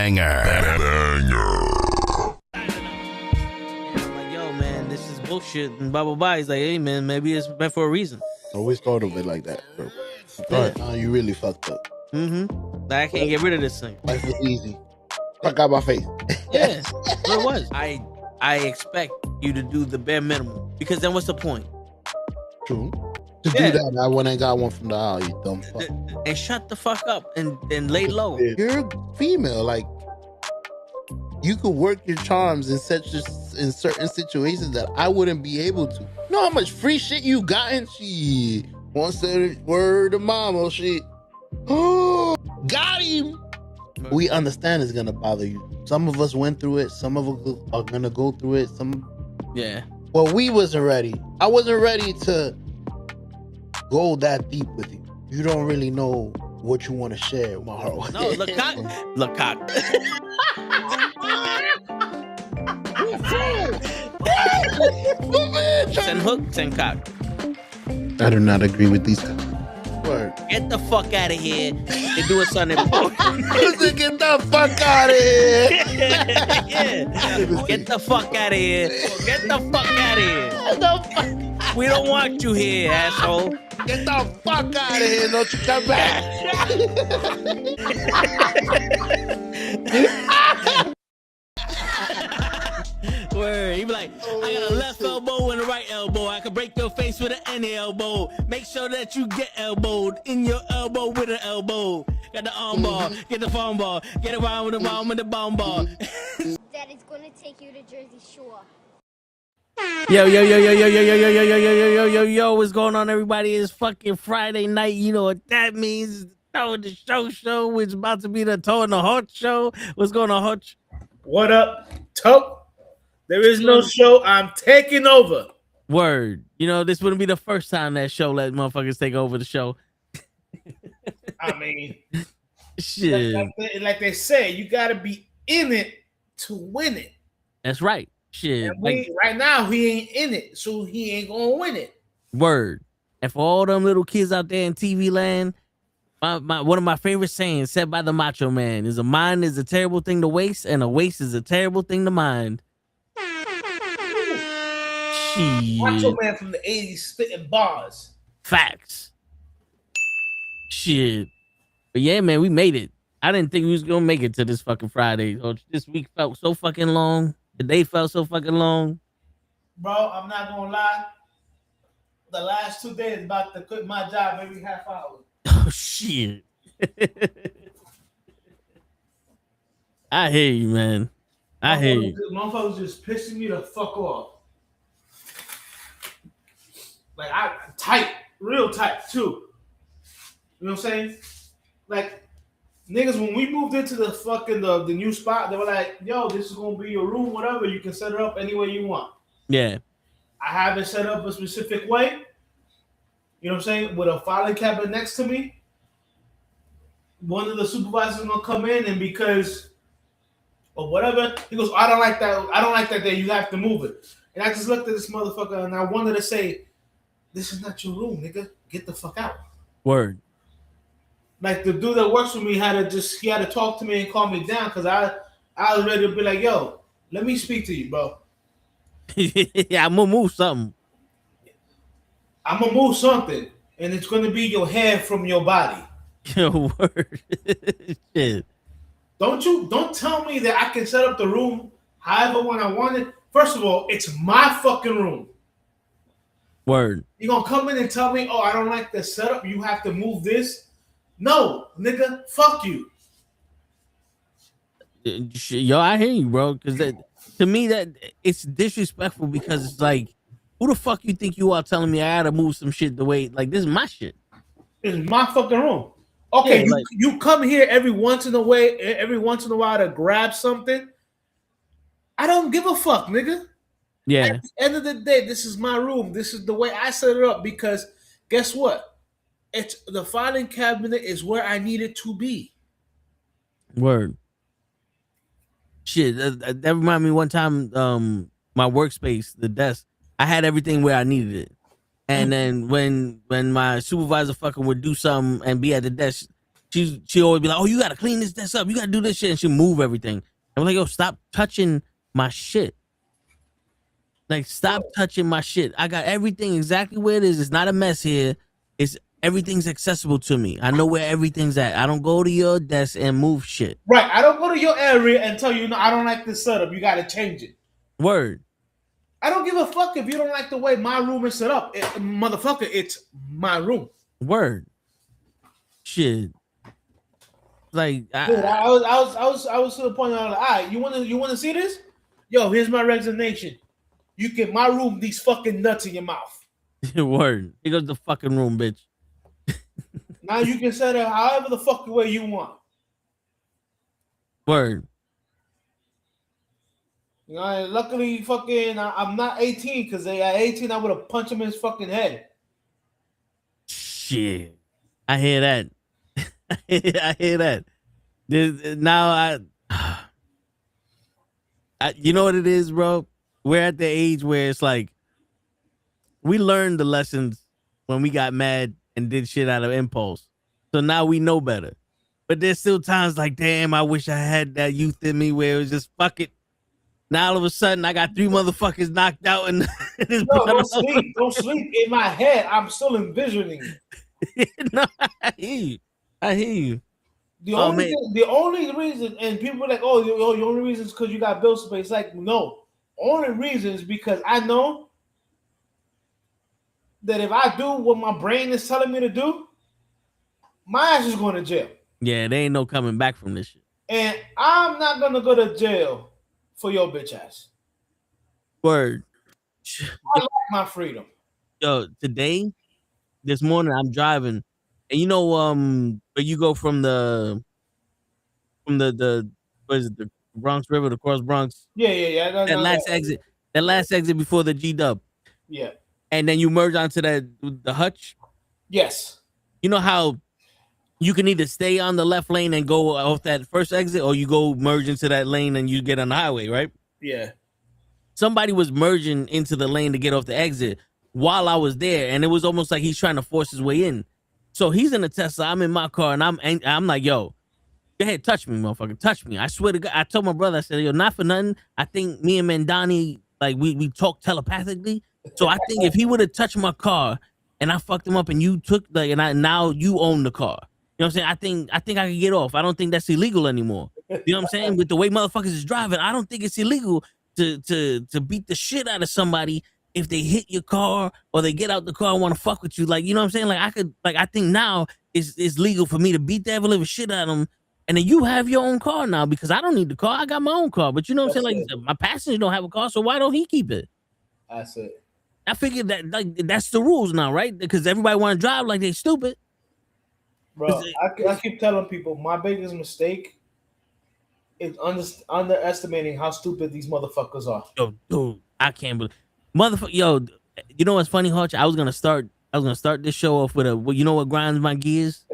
banger. Like, yo, man, this is bullshit and blah blah blah. He's like, hey man, maybe it's meant for a reason. I always thought of it like that, bro. You really fucked up. Like, I can't get rid of this thing. Life was easy. Fuck out my face. Yeah, what it was. I expect you to do the bare minimum, because then what's the point? True. To do that, I went and got one from the aisle, you dumb fuck. And shut the fuck up and lay low. You're a female, like you could work your charms in certain situations that I wouldn't be able to. You know how much free shit you gotten? Shit. One said word of mama, shit. Oh, got him. We understand it's gonna bother you. Some of us went through it. Some of us are gonna go through it. Well, we wasn't ready. I wasn't ready to go that deep with you. You don't really know what you want to share with my heart. No, look cock. Send hook, send cock. I do not agree with these guys. Word. Get the fuck out of here and do a Sunday important. Get the fuck out of here. Yeah. Get the fuck out of here. Get the fuck out of here. We don't want you here, asshole. Get the fuck out of here. Don't you come back. Word. He be like, I got a left elbow and a right elbow. I can break your face with an any elbow. Make sure that you get elbowed in your elbow with an elbow. Got the arm ball, get the phone ball, get around with the bomb and the bomb ball. Daddy's gonna take you to Jersey Shore. Yo, what's going on, everybody? It's fucking Friday night. You know what that means. Toe the show. It's about to be the Toe in the Heart show. What's going on, Hutch? What up, Toe? There is no show. I'm taking over. Word. You know, this wouldn't be the first time that show let motherfuckers take over the show. I mean, shit. Like they say, you got to be in it to win it. That's right. Shit. Right now, he ain't in it, so he ain't going to win it. Word. And for all them little kids out there in TV land, one of my favorite sayings said by the Macho Man is, a mind is a terrible thing to waste, and a waste is a terrible thing to mind. Macho Man from the 80s spitting bars. Facts. Shit. But yeah, man, we made it. I didn't think we was gonna make it to this fucking Friday. This week felt so fucking long. The day felt so fucking long. Bro, I'm not gonna lie. The last 2 days about to quit my job every half hour. Oh shit. I hear you, man. I hear you. Motherfuckers just pissing me the fuck off. Like, I tight, real tight too. You know what I'm saying? Like, niggas, when we moved into the fucking the new spot, they were like, yo, this is gonna be your room, whatever. You can set it up any way you want. Yeah. I have it set up a specific way. You know what I'm saying? With a filing cabinet next to me. One of the supervisors is gonna come in, and because or whatever, he goes, I don't like that. I don't like that. There, you have to move it. And I just looked at this motherfucker, and I wanted to say, this is not your room, nigga. Get the fuck out. Word. Like, the dude that works with me had to talk to me and calm me down, because I was ready to be like, yo, let me speak to you, bro. Yeah, I'm gonna move something. I'm gonna move something, and it's gonna be your hair from your body. Yo, word. Shit. Don't tell me that I can set up the room however when I want it. First of all, it's my fucking room. Word. You gonna come in and tell me, oh, I don't like the setup, you have to move this? No, nigga, fuck you. Yo, I hear you, bro. Because to me, that it's disrespectful, because it's like, who the fuck you think you are telling me I gotta move some shit the way, like, this is my shit. It's my fucking room. Okay, yeah, you come here every once in a while to grab something. I don't give a fuck, nigga. Yeah. At the end of the day, this is my room. This is the way I set it up, because guess what? It's the filing cabinet is where I need it to be. Word. Shit, that reminded me one time, my workspace, the desk, I had everything where I needed it. And then when my supervisor fucking would do something and be at the desk, she always be like, oh, you gotta clean this desk up, you gotta do this shit, and she move everything. I'm like, yo, stop touching my shit. Like, stop touching my shit. I got everything exactly where it is. It's not a mess here. It's everything's accessible to me. I know where everything's at. I don't go to your desk and move shit. Right. I don't go to your area and tell you, no, I don't like this setup. You got to change it. Word. I don't give a fuck if you don't like the way my room is set up. Motherfucker, it's my room. Word. Shit. Like, dude, I was to the point. I was like, all right, you want to see this? Yo, here's my resignation. You get my room, these fucking nuts in your mouth. Word. Here goes the fucking room, bitch. Now you can set it however the fuck way you want. Word. You know, luckily, fucking, I'm not 18 because at 18 I would have punched him in his fucking head. Shit, I hear that. I hear that. Now you know what it is, bro? We're at the age where it's like we learned the lessons when we got mad and did shit out of impulse. So now we know better. But there's still times like, damn, I wish I had that youth in me where it was just fuck it. Now all of a sudden I got 3 motherfuckers knocked out and don't sleep. In my head, I'm still envisioning. No, I hear you. The only reason, and people are like, oh, the only reason is because you got bill space. Like, no. Only reason is because I know that if I do what my brain is telling me to do, my ass is going to jail. Yeah, there ain't no coming back from this shit. And I'm not going to go to jail for your bitch ass. Word. I like my freedom. Yo, this morning, I'm driving, and you know, where you go from the what is it, the Bronx River, the Cross Bronx? Yeah. That last exit before the G-Dub. Yeah. And then you merge onto the Hutch. Yes. You know how you can either stay on the left lane and go off that first exit, or you go merge into that lane and you get on the highway, right? Yeah. Somebody was merging into the lane to get off the exit while I was there, and it was almost like he's trying to force his way in. So he's in a Tesla, I'm in my car, and I'm like, yo, go ahead, touch me, motherfucker, touch me. I swear to God, I told my brother, I said, yo, not for nothing, I think me and Mandani, like, we talk telepathically. So I think if he would have touched my car and I fucked him up and you took, like, and now you own the car. You know what I'm saying? I think I can get off. I don't think that's illegal anymore. You know what I'm saying? With the way motherfuckers is driving, I don't think it's illegal to beat the shit out of somebody if they hit your car or they get out the car and want to fuck with you. Like, you know what I'm saying? Like, I think now it's legal for me to beat the ever living shit out of them. And then you have your own car now because I don't need the car. I got my own car. But you know what I'm saying? Like, my passenger don't have a car, so why don't he keep it? That's it. I figured that, like, that's the rules now, right? Because everybody want to drive like they stupid. Bro, I keep telling people my biggest mistake is underestimating how stupid these motherfuckers are. Yo, dude, I can't believe, motherfucker. Yo, you know what's funny, Hutch? I was gonna start this show off with you know what grinds my gears?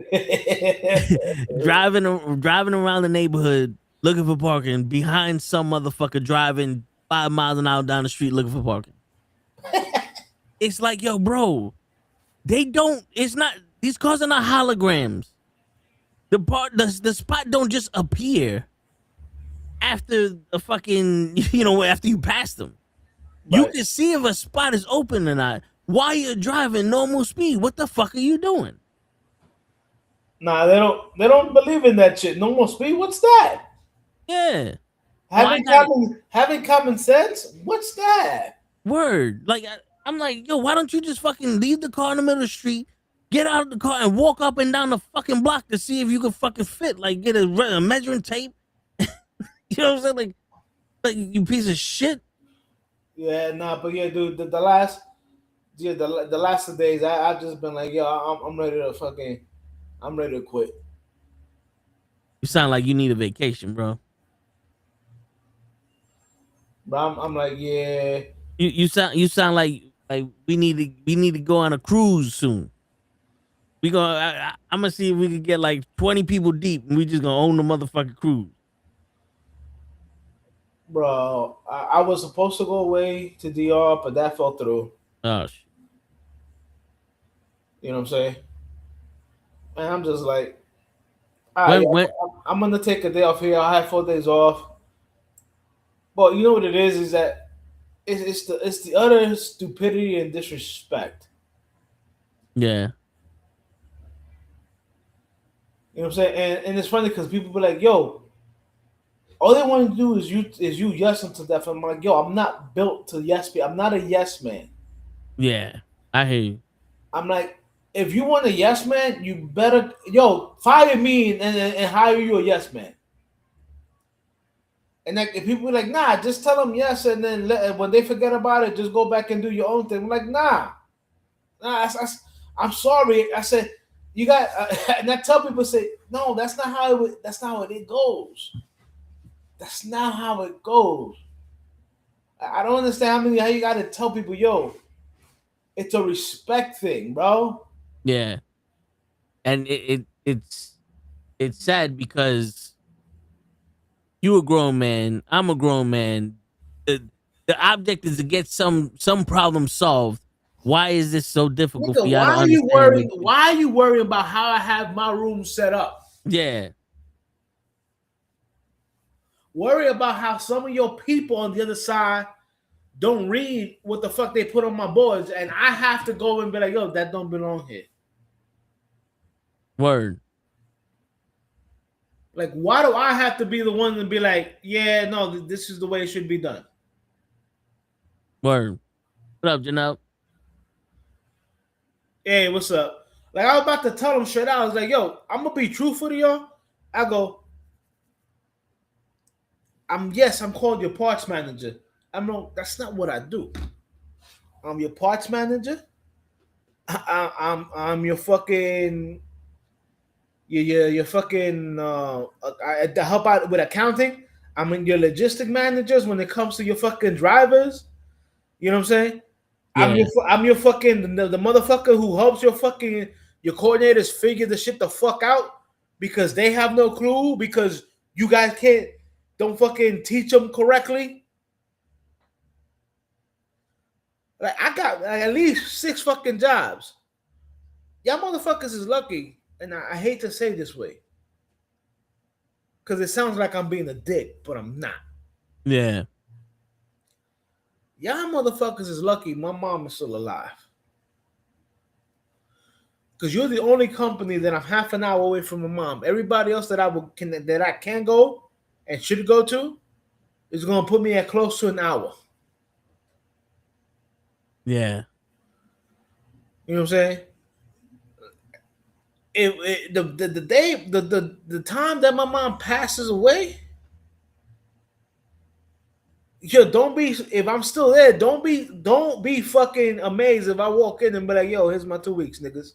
driving around the neighborhood looking for parking behind some motherfucker driving 5 miles an hour down the street looking for parking. It's like, yo, bro, it's not, these cars are not holograms. The spot don't just appear after the fucking, after you pass them. Right. You can see if a spot is open or not while you're driving normal speed. What the fuck are you doing? Nah, they don't believe in that shit. Normal speed? What's that? Yeah. Having common sense? What's that? Word. Like, I'm like, yo, why don't you just fucking leave the car in the middle of the street, get out of the car, and walk up and down the fucking block to see if you can fucking fit? Like, get a measuring tape. You know what I'm saying? Like you piece of shit. Yeah, nah, but yeah, dude, the last of days, I've just been like, yo, I'm ready to quit. You sound like you need a vacation, bro. But I'm like, yeah. You sound like we need to go on a cruise soon. I'm gonna see if we can get like 20 people deep, and we just gonna own the motherfucking cruise. Bro, I was supposed to go away to DR, but that fell through. Oh shit. You know what I'm saying? And I'm just like, When Yeah, when I'm gonna take a day off here. I have 4 days off. But you know what it is that it's the utter stupidity and disrespect. yeah. You know what I'm saying? And it's funny because people be like, "Yo, all they want to do is you yes them to death." I'm like, "Yo, I'm not built to yes be. I'm not a yes man." Yeah. I hear you. I'm like, if you want a yes man, you better fire me and hire you a yes man. And like if people be like, "Nah, just tell them yes," and then when they forget about it, just go back and do your own thing. I'm like, nah. I'm sorry. I said you got, and I tell people say, no, that's not how it goes. That's not how it goes. I don't understand how you got to tell people, yo, it's a respect thing, bro. Yeah. And it's sad because you a grown man, I'm a grown man. The the object is to get some problem solved. Why is this so difficult for Nigga, y'all to why are you understand? worried? Why are you worried about how I have my room set up? Yeah. Worry about how some of your people on the other side don't read what the fuck they put on my boards, and I have to go and be like, yo, that don't belong here. Word. Like, why do I have to be the one to be like, yeah, no, this is the way it should be done? Word. What up, Janelle? Hey, what's up? Like, I was about to tell them straight out. I was like, yo, I'm gonna be truthful to y'all. I go, I'm called your parts manager. That's not what I do. I'm your parts manager. I'm your fucking your fucking I help out with accounting. I'm in your logistic managers when it comes to your fucking drivers. You know what I'm saying? Yeah. I'm your fucking the motherfucker who helps your coordinators figure the shit the fuck out because they have no clue because you guys don't fucking teach them correctly. Like I got at least 6 fucking jobs. Y'all motherfuckers is lucky, and I hate to say this way because it sounds like I'm being a dick, but I'm not. Yeah. Y'all motherfuckers is lucky my mom is still alive. Because you're the only company that I'm half an hour away from my mom. Everybody else that I can go and should go to is gonna put me at close to an hour. Yeah. You know what I'm saying? The time that my mom passes away, don't be if I'm still there. Don't be fucking amazed if I walk in and be like, "Yo, here's my 2 weeks, niggas."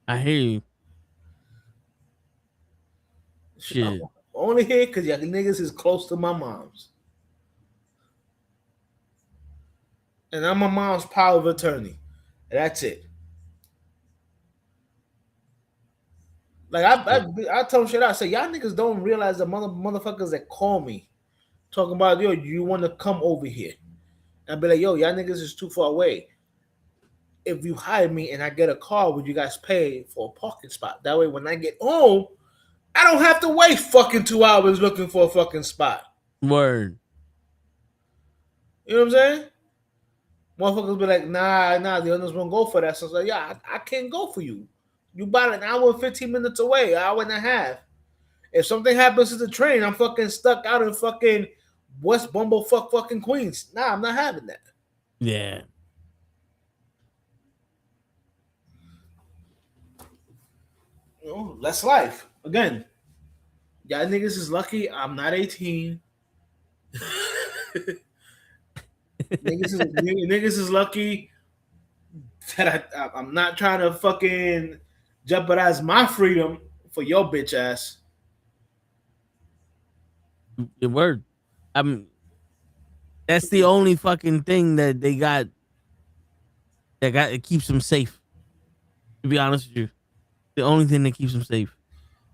I hear you. Shit. I'm only here because y'all niggas is close to my mom's, and I'm my mom's power of attorney. That's it. Like I tell them shit out. I say y'all niggas don't realize the motherfuckers that call me talking about, yo, you want to come over here? And I be like, yo, y'all niggas is too far away. If you hire me and I get a car, would you guys pay for a parking spot? That way, when I get home, I don't have to wait fucking 2 hours looking for a fucking spot. Word. You know what I'm saying? Motherfuckers be like, nah, the others won't go for that. So I was like, yeah, I can't go for you. You about an hour and 15 minutes away, hour and a half. If something happens to the train, I'm fucking stuck out in fucking West Bumblefuck fucking Queens. Nah, I'm not having that. Yeah. You know, that's life. Again, y'all niggas is lucky I'm not 18. niggas is lucky that I'm not trying to fucking jeopardize my freedom for your bitch ass. Your word. That's the only fucking thing that they got it keeps them safe. To be honest with you. The only thing that keeps them safe.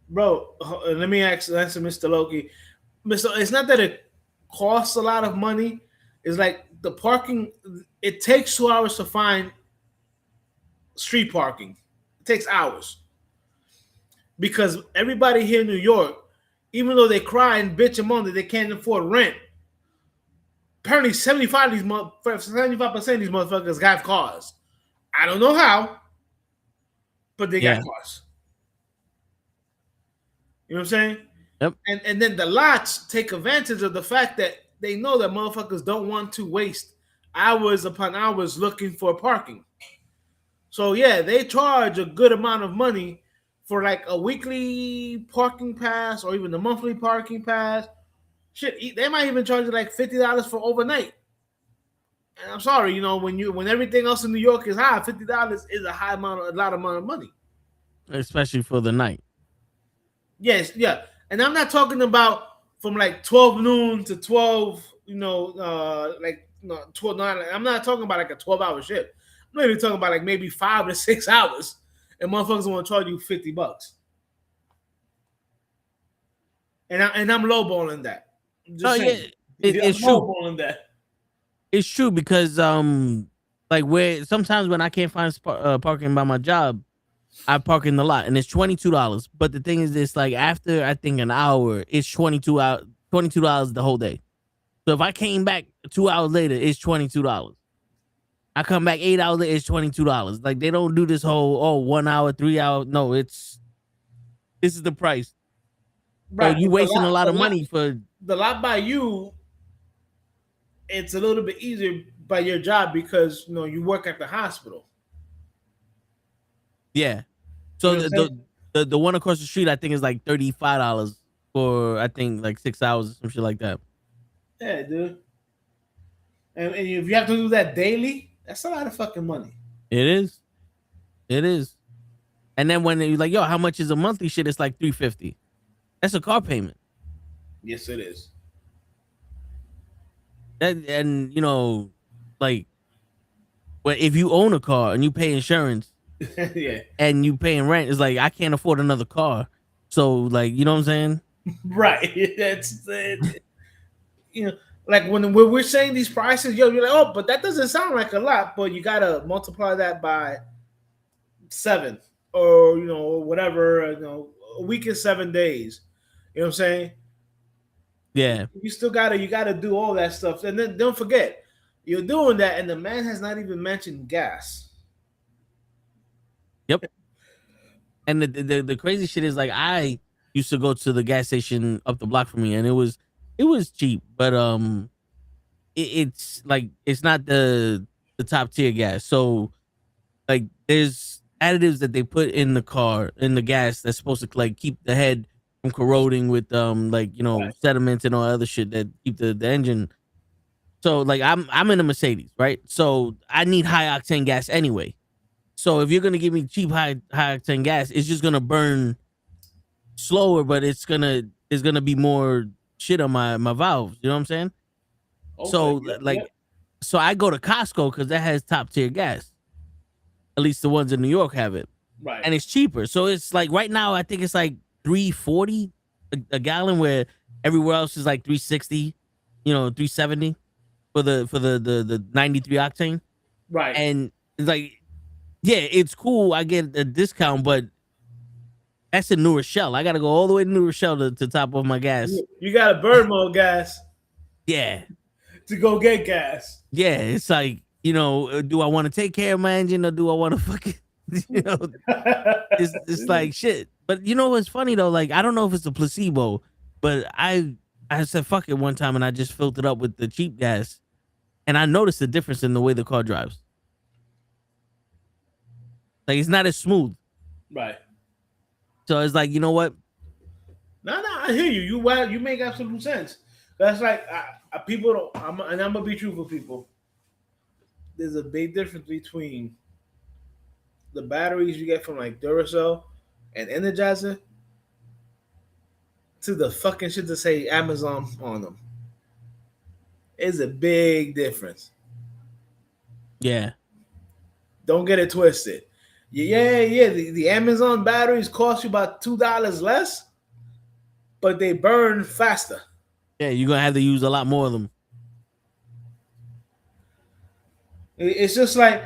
Bro, let me answer Mr. Loki. It's not that it costs a lot of money. It's like the parking, it takes 2 hours to find street parking. It takes hours. Because everybody here in New York, even though they cry and bitch and moan that they can't afford rent, apparently 75% of these motherfuckers have cars. I don't know how, but they got cars. You know what I'm saying? Yep. And then the lots take advantage of the fact that they know that motherfuckers don't want to waste hours upon hours looking for parking. So yeah, they charge a good amount of money for like a weekly parking pass or even the monthly parking pass. Shit, they might even charge you like $50 for overnight. And I'm sorry, you know, when everything else in New York is high, $50 is a lot of money. Especially for the night. Yes, yeah. And I'm not talking about from like 12 noon to 12, 12, 9. I'm not talking about like a 12-hour shift. I'm not even talking about like maybe 5 to 6 hours, and motherfuckers want to charge you $50. And I'm lowballing that. It's true. Lowballing that. It's true because like where sometimes when I can't find parking by my job, I park in the lot and it's $22. But the thing is this, like after I think an hour, it's $22 the whole day. So if I came back 2 hours later, it's $22. I come back 8 hours later, it's $22. Like they don't do this whole 1 hour, 3 hours. No, this is the price. Right. So you wasting a lot of money for the lot by you. It's a little bit easier by your job because you know you work at the hospital. Yeah. So you know the one across the street, I think, is like $35 for I think like 6 hours or some shit like that. Yeah, dude. And if you have to do that daily, that's a lot of fucking money. It is. And then when you're like, yo, how much is a monthly shit? It's like $350. That's a car payment. Yes, it is. And you know, like, well, if you own a car and you pay insurance, yeah, and you paying rent, it's like I can't afford another car. So, like, you know what I'm saying? Right. That's you know, like when we're saying these prices, yo, you're like, oh, but that doesn't sound like a lot, but you gotta multiply that by 7 or you know whatever, you know, a week is 7 days. You know what I'm saying? Yeah. You gotta do all that stuff, and then don't forget you're doing that, and the man has not even mentioned gas. Yep. And the crazy shit is like I used to go to the gas station up the block from me, and it was cheap, but it's like it's not the top tier gas. So like there's additives that they put in the car in the gas that's supposed to like keep the head from corroding with like you know sediments and all other shit that keep the engine. So like I'm in a Mercedes, right? So I need high octane gas anyway. So if you're gonna give me cheap high octane gas, it's just gonna burn slower, but it's gonna be more shit on my valves. You know what I'm saying? Okay, so so I go to Costco because that has top tier gas. At least the ones in New York have it, right? And it's cheaper. So it's like right now I think it's like $3.40 a gallon, where everywhere else is like $3.60, you know, $3.70 for the 93 octane, right? And it's like, yeah, it's cool. I get a discount, but that's in New Rochelle. I got to go all the way to New Rochelle to top off my gas. You got to burn more gas. Yeah. To go get gas. Yeah. It's like, you know, do I want to take care of my engine or do I want to fucking, you know, it's like shit. But you know what's funny though? Like, I don't know if it's a placebo, but I said fuck it one time and I just filled it up with the cheap gas. And I noticed the difference in the way the car drives. Like, it's not as smooth. Right. So it's like, you know what? No, I hear you. You make absolute sense. That's like people don't. I'm gonna be truthful, people. There's a big difference between the batteries you get from like Duracell and Energizer to the fucking shit that say Amazon on them. It's a big difference. Yeah. Don't get it twisted. Yeah. The Amazon batteries cost you about $2 less, but they burn faster. Yeah, you're gonna have to use a lot more of them. It's just like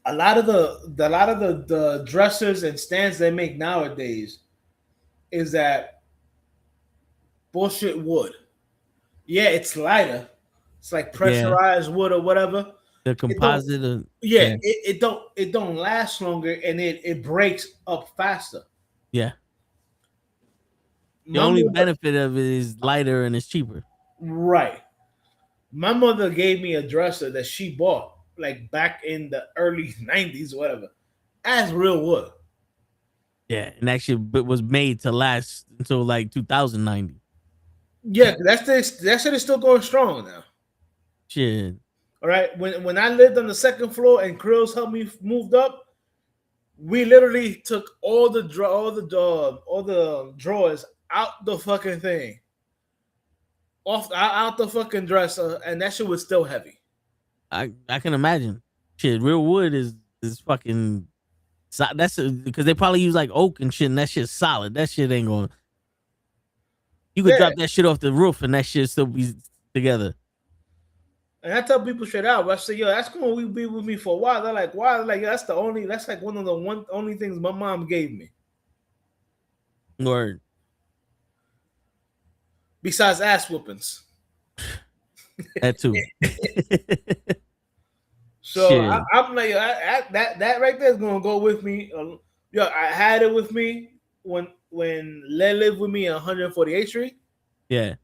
a lot of the dressers and stands they make nowadays is that bullshit wood. Yeah, it's lighter. It's like Yeah, pressurized wood or whatever. the It don't. composite. Yeah, Yeah, it don't last longer and it breaks up faster. yeah. The My only mother, benefit of it is lighter and it's cheaper. right. My mother gave me a dresser that she bought like back in the early '90s, whatever, as real wood. Yeah, and actually was made to last until like 2090. Yeah, that shit is still going strong now. Shit. All right. When I lived on the second floor and Krills helped me moved up, we literally took all the drawers out the fucking thing, out the fucking dresser, and that shit was still heavy. I can imagine. Shit, real wood is fucking. That's because they probably use like oak and shit, and that shit's solid. That shit ain't going. You could Yeah, drop that shit off the roof, and that shit still be together. and I tell people straight out. I say, yo, that's gonna be with me for a while. They're like, why? Like that's like one of the only things my mom gave me Word. besides ass whoopings. That too. So Shit. I'm like, that right there is gonna go with me. Yo, I had it with me when Le lived with me at 148th Street. Yeah.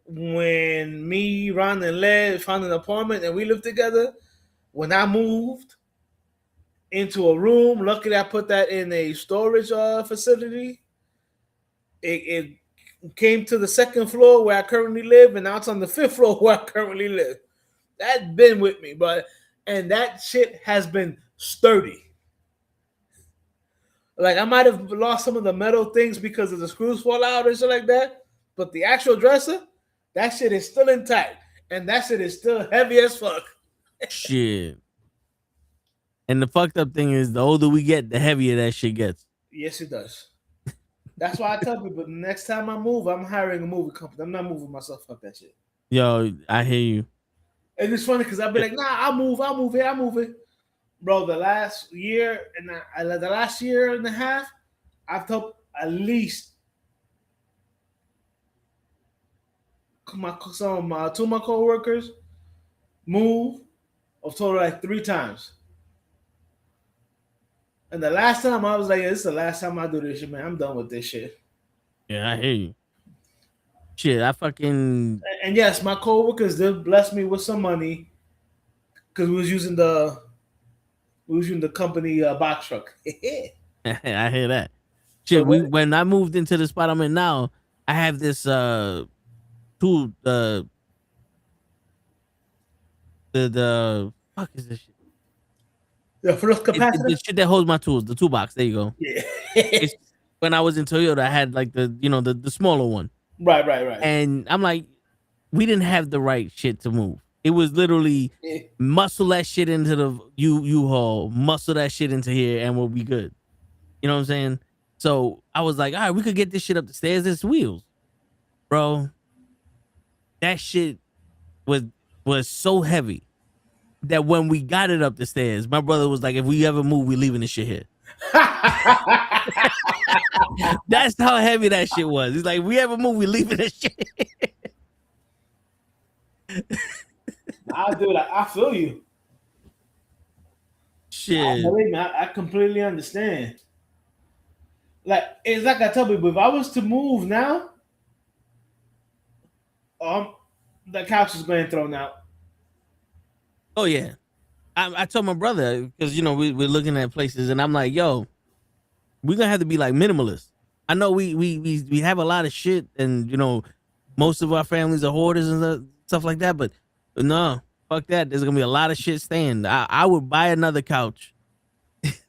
When me, Ron, and Le found an apartment and we lived together. When I moved into a room, luckily I put that in a storage facility. It came to the second floor where I currently live, and now it's on the fifth floor where I currently live. That's been with me, but and that shit has been sturdy. Like I might have lost some of the metal things because of the screws fall out and shit like that, but the actual dresser, that shit is still intact, and that shit is still heavy as fuck. Shit. And the fucked up thing is, the older we get, the heavier that shit gets. Yes, it does. That's why I tell people the next time I move, I'm hiring a moving company. I'm not moving myself. Fuck that shit. Yo, I hear you. And it's funny because I'll be like, nah, I'll move it. Bro, the last year and a half, I've helped at least two of my coworkers move of total like 3 times. And the last time I was like, this is the last time I do this shit, man. I'm done with this shit. Yeah, I hear you. Shit, I fucking. And yes, my coworkers did bless me with some money because we was using the company box truck. I hear that. Shit, when I moved into the spot I'm in now, I have this tool, the fuck is this shit? The first capacitor. The shit that holds my tools, the toolbox. There you go. Yeah. When I was in Toyota, I had like the smaller one. Right. And I'm like, we didn't have the right shit to move. It was literally muscle that shit into the U-Haul, muscle that shit into here, and we'll be good. You know what I'm saying? So I was like, all right, we could get this shit up the stairs. There's wheels, bro. That shit was so heavy that when we got it up the stairs, my brother was like, if we ever move, we leaving this shit here. That's how heavy that shit was. He's like, we ever move, we leaving this shit. I feel you. Shit. Believe me, I completely understand. Like it's like I tell people, if I was to move now, the couch is being thrown out. Oh yeah. I told my brother because we're looking at places and I'm like, yo, we're gonna have to be like minimalist. I know we have a lot of shit and most of our families are hoarders and stuff like that, but no, fuck that. There's gonna be a lot of shit staying. I would buy another couch.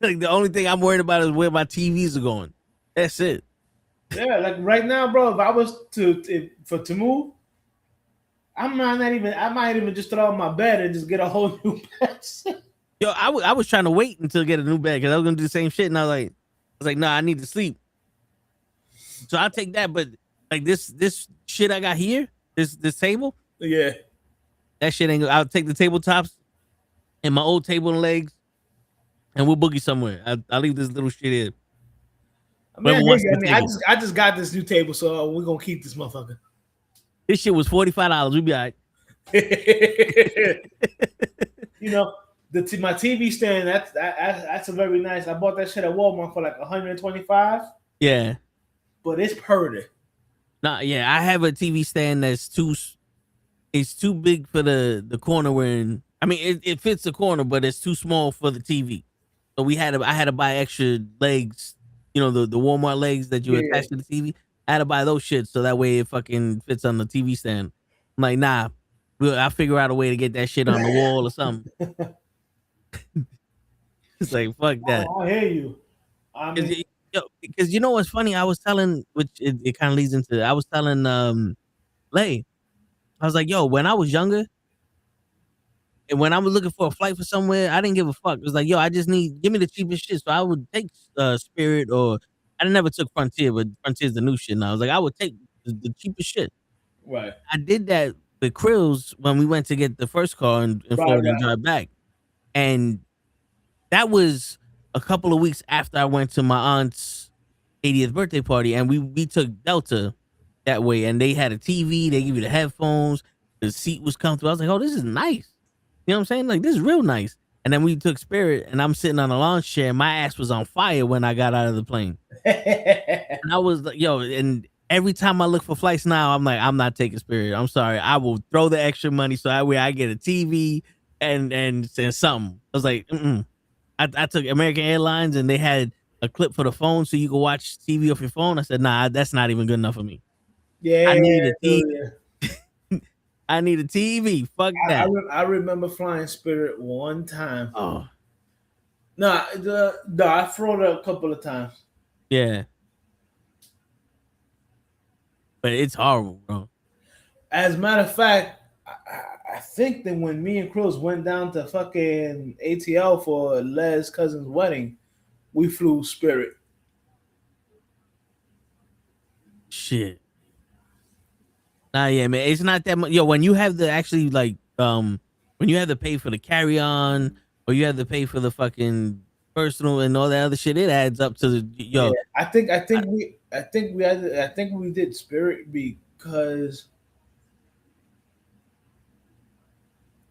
Like the only thing I'm worried about is where my TVs are going. That's it. Yeah, like right now, bro. If I was to move, I might even just throw out my bed and just get a whole new bed. Yo, I was trying to wait until I get a new bed because I was gonna do the same shit, and I was like, nah, I need to sleep. So I'll take that, but like this shit I got here, this table, Yeah, that shit ain't. I'll take the tabletops and my old table and legs, and we'll boogie somewhere. I'll leave this little shit here. I mean, Whoever wants to take it. I just got this new table, so we're gonna keep this motherfucker. This shit was $45. We'll be all right. You know, my TV stand, that's a very nice. I bought that shit at Walmart for like $125. Yeah. But it's purdy. Nah, yeah, I have a TV stand that's it's too big for the corner we're in. I mean, it fits the corner, but it's too small for the TV. So I had to buy extra legs, you know, the Walmart legs that you attach to the TV. I had to buy those shit so that way it fucking fits on the TV stand. I'm like, nah, I'll figure out a way to get that shit on the wall or something. It's like, fuck that. I hear you. Because you know what's funny? I was telling, which it kind of leads into, I was telling Lay, I was like, yo, when I was younger, and when I was looking for a flight for somewhere, I didn't give a fuck. It was like, yo, I just give me the cheapest shit. So I would take Spirit, or I never took Frontier, but Frontier's the new shit now. I was like, I would take the cheapest shit. Right. I did that with Krills when we went to get the first car in Florida and drive back. And that was a couple of weeks after I went to my aunt's 80th birthday party, and we took Delta that way, and they had a TV, they give you the headphones, the seat was comfortable. I was like, oh, this is nice. You know what I'm saying? Like, this is real nice. And then we took Spirit, and I'm sitting on a launch chair, and my ass was on fire when I got out of the plane. And I was like, yo, and every time I look for flights now, I'm like, I'm not taking Spirit. I'm sorry. I will throw the extra money so that way I get a TV and something. I was like, I took American Airlines, and they had a clip for the phone so you could watch TV off your phone. I said, nah, that's not even good enough for me. Yeah, I need a TV. I need a TV. Fuck that. I remember flying Spirit one time. Oh, No, I flew it a couple of times. yeah. But it's horrible, bro. As a matter of fact, I think that when me and Cruz went down to fucking ATL for Les' cousin's wedding, we flew Spirit. Shit. Nah, yeah, man. It's not that much. Yo, when you have to actually like, when you have to pay for the carry-on, or you have to pay for the fucking personal and all that other shit, it adds up to the yo. Yeah, I think we did Spirit because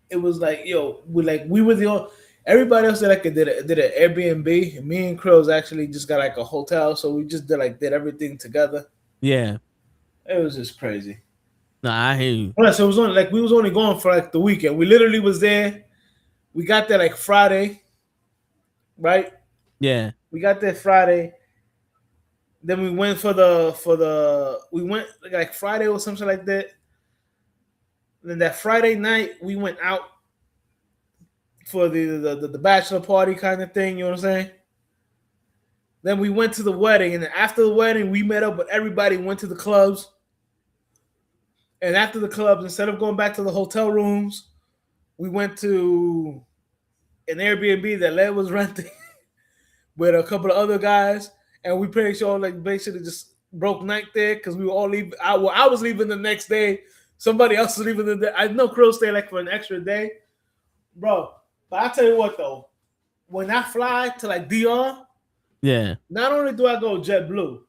it was like, yo, we were the only. Everybody else did an Airbnb, and me and Krills actually just got like a hotel, so we just did everything together. Yeah, it was just crazy. Nah, I hear you. So it was only like we was only going for like the weekend. We literally was there. We got there like Friday, right? Yeah, we got there Friday. Then we went we went like Friday or something like that. And then that Friday night we went out for the bachelor party kind of thing, you know what I'm saying? Then we went to the wedding, and after the wedding, we met up with everybody, went to the clubs. And after the clubs, instead of going back to the hotel rooms, we went to an Airbnb that Led was renting with a couple of other guys, and we pretty sure like basically just broke night there because we were all leaving. I was leaving the next day. Somebody else was leaving the day. I know Krill stayed like for an extra day, bro. But I tell you what though, when I fly to like DR, yeah, not only do I go JetBlue,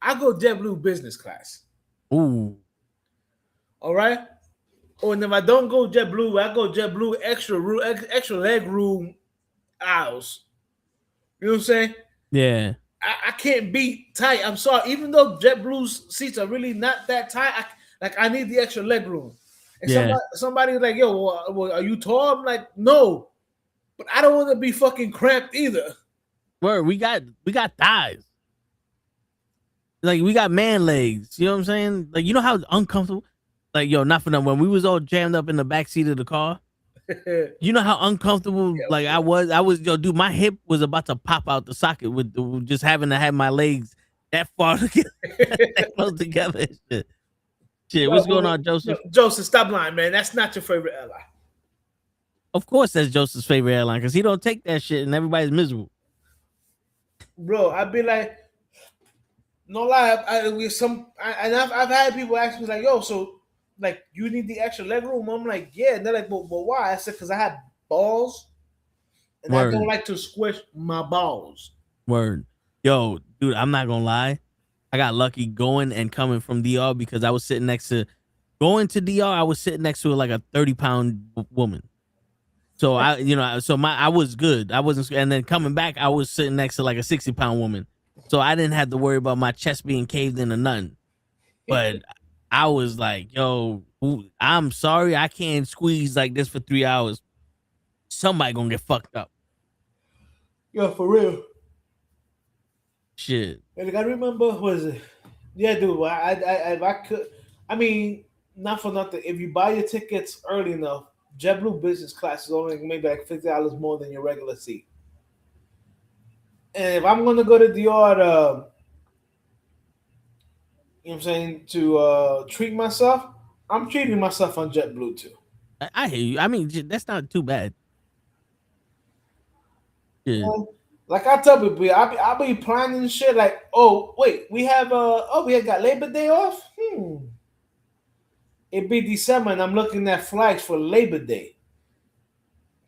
I go JetBlue business class. Ooh. All right. Or if I don't go JetBlue, I go JetBlue extra leg room aisles. You know what I'm saying? Yeah. I can't be tight. I'm sorry. Even though JetBlue's seats are really not that tight, I need the extra leg room. And somebody's like, yo, well, are you tall? I'm like, no. But I don't want to be fucking cramped either. Word, we got thighs. Like, we got man legs. You know what I'm saying? Like, you know how uncomfortable? Like, yo, not for nothing. When we was all jammed up in the back seat of the car, you know how uncomfortable like I was, yo, dude, my hip was about to pop out the socket with just having to have my legs that far together, that close together. Shit, what's going on, Joseph? Joseph, stop lying, man. That's not your favorite airline. Of course, that's Joseph's favorite airline because he don't take that shit and everybody's miserable. Bro, I'd be like, no lie, I've had people ask me like, yo, so like you need the extra leg room? I'm like, yeah. And they're like, but why? I said, because I had balls And I don't like to squish my balls. Word. Yo, dude, I'm not gonna lie. I got lucky going and coming from DR because I was sitting next to going to DR. I was sitting next to like a 30-pound woman. So I was good. I wasn't, and then coming back, I was sitting next to like a 60-pound woman. So I didn't have to worry about my chest being caved in or nothing. But I was like, yo, I'm sorry, I can't squeeze like this for 3 hours. Somebody gonna get fucked up. Yo, for real. Shit. Like, I remember, what was it? Yeah, dude. If I could, I mean, not for nothing. If you buy your tickets early enough, JetBlue business class is only maybe like $50 more than your regular seat. And if I'm gonna go to DR, you know what I'm saying, to treat myself, I'm treating myself on JetBlue too. I hear you. I mean, that's not too bad. Yeah. Like I tell people, I be planning shit like, oh wait, we have got Labor Day off. It be December, and I'm looking at flights for Labor Day.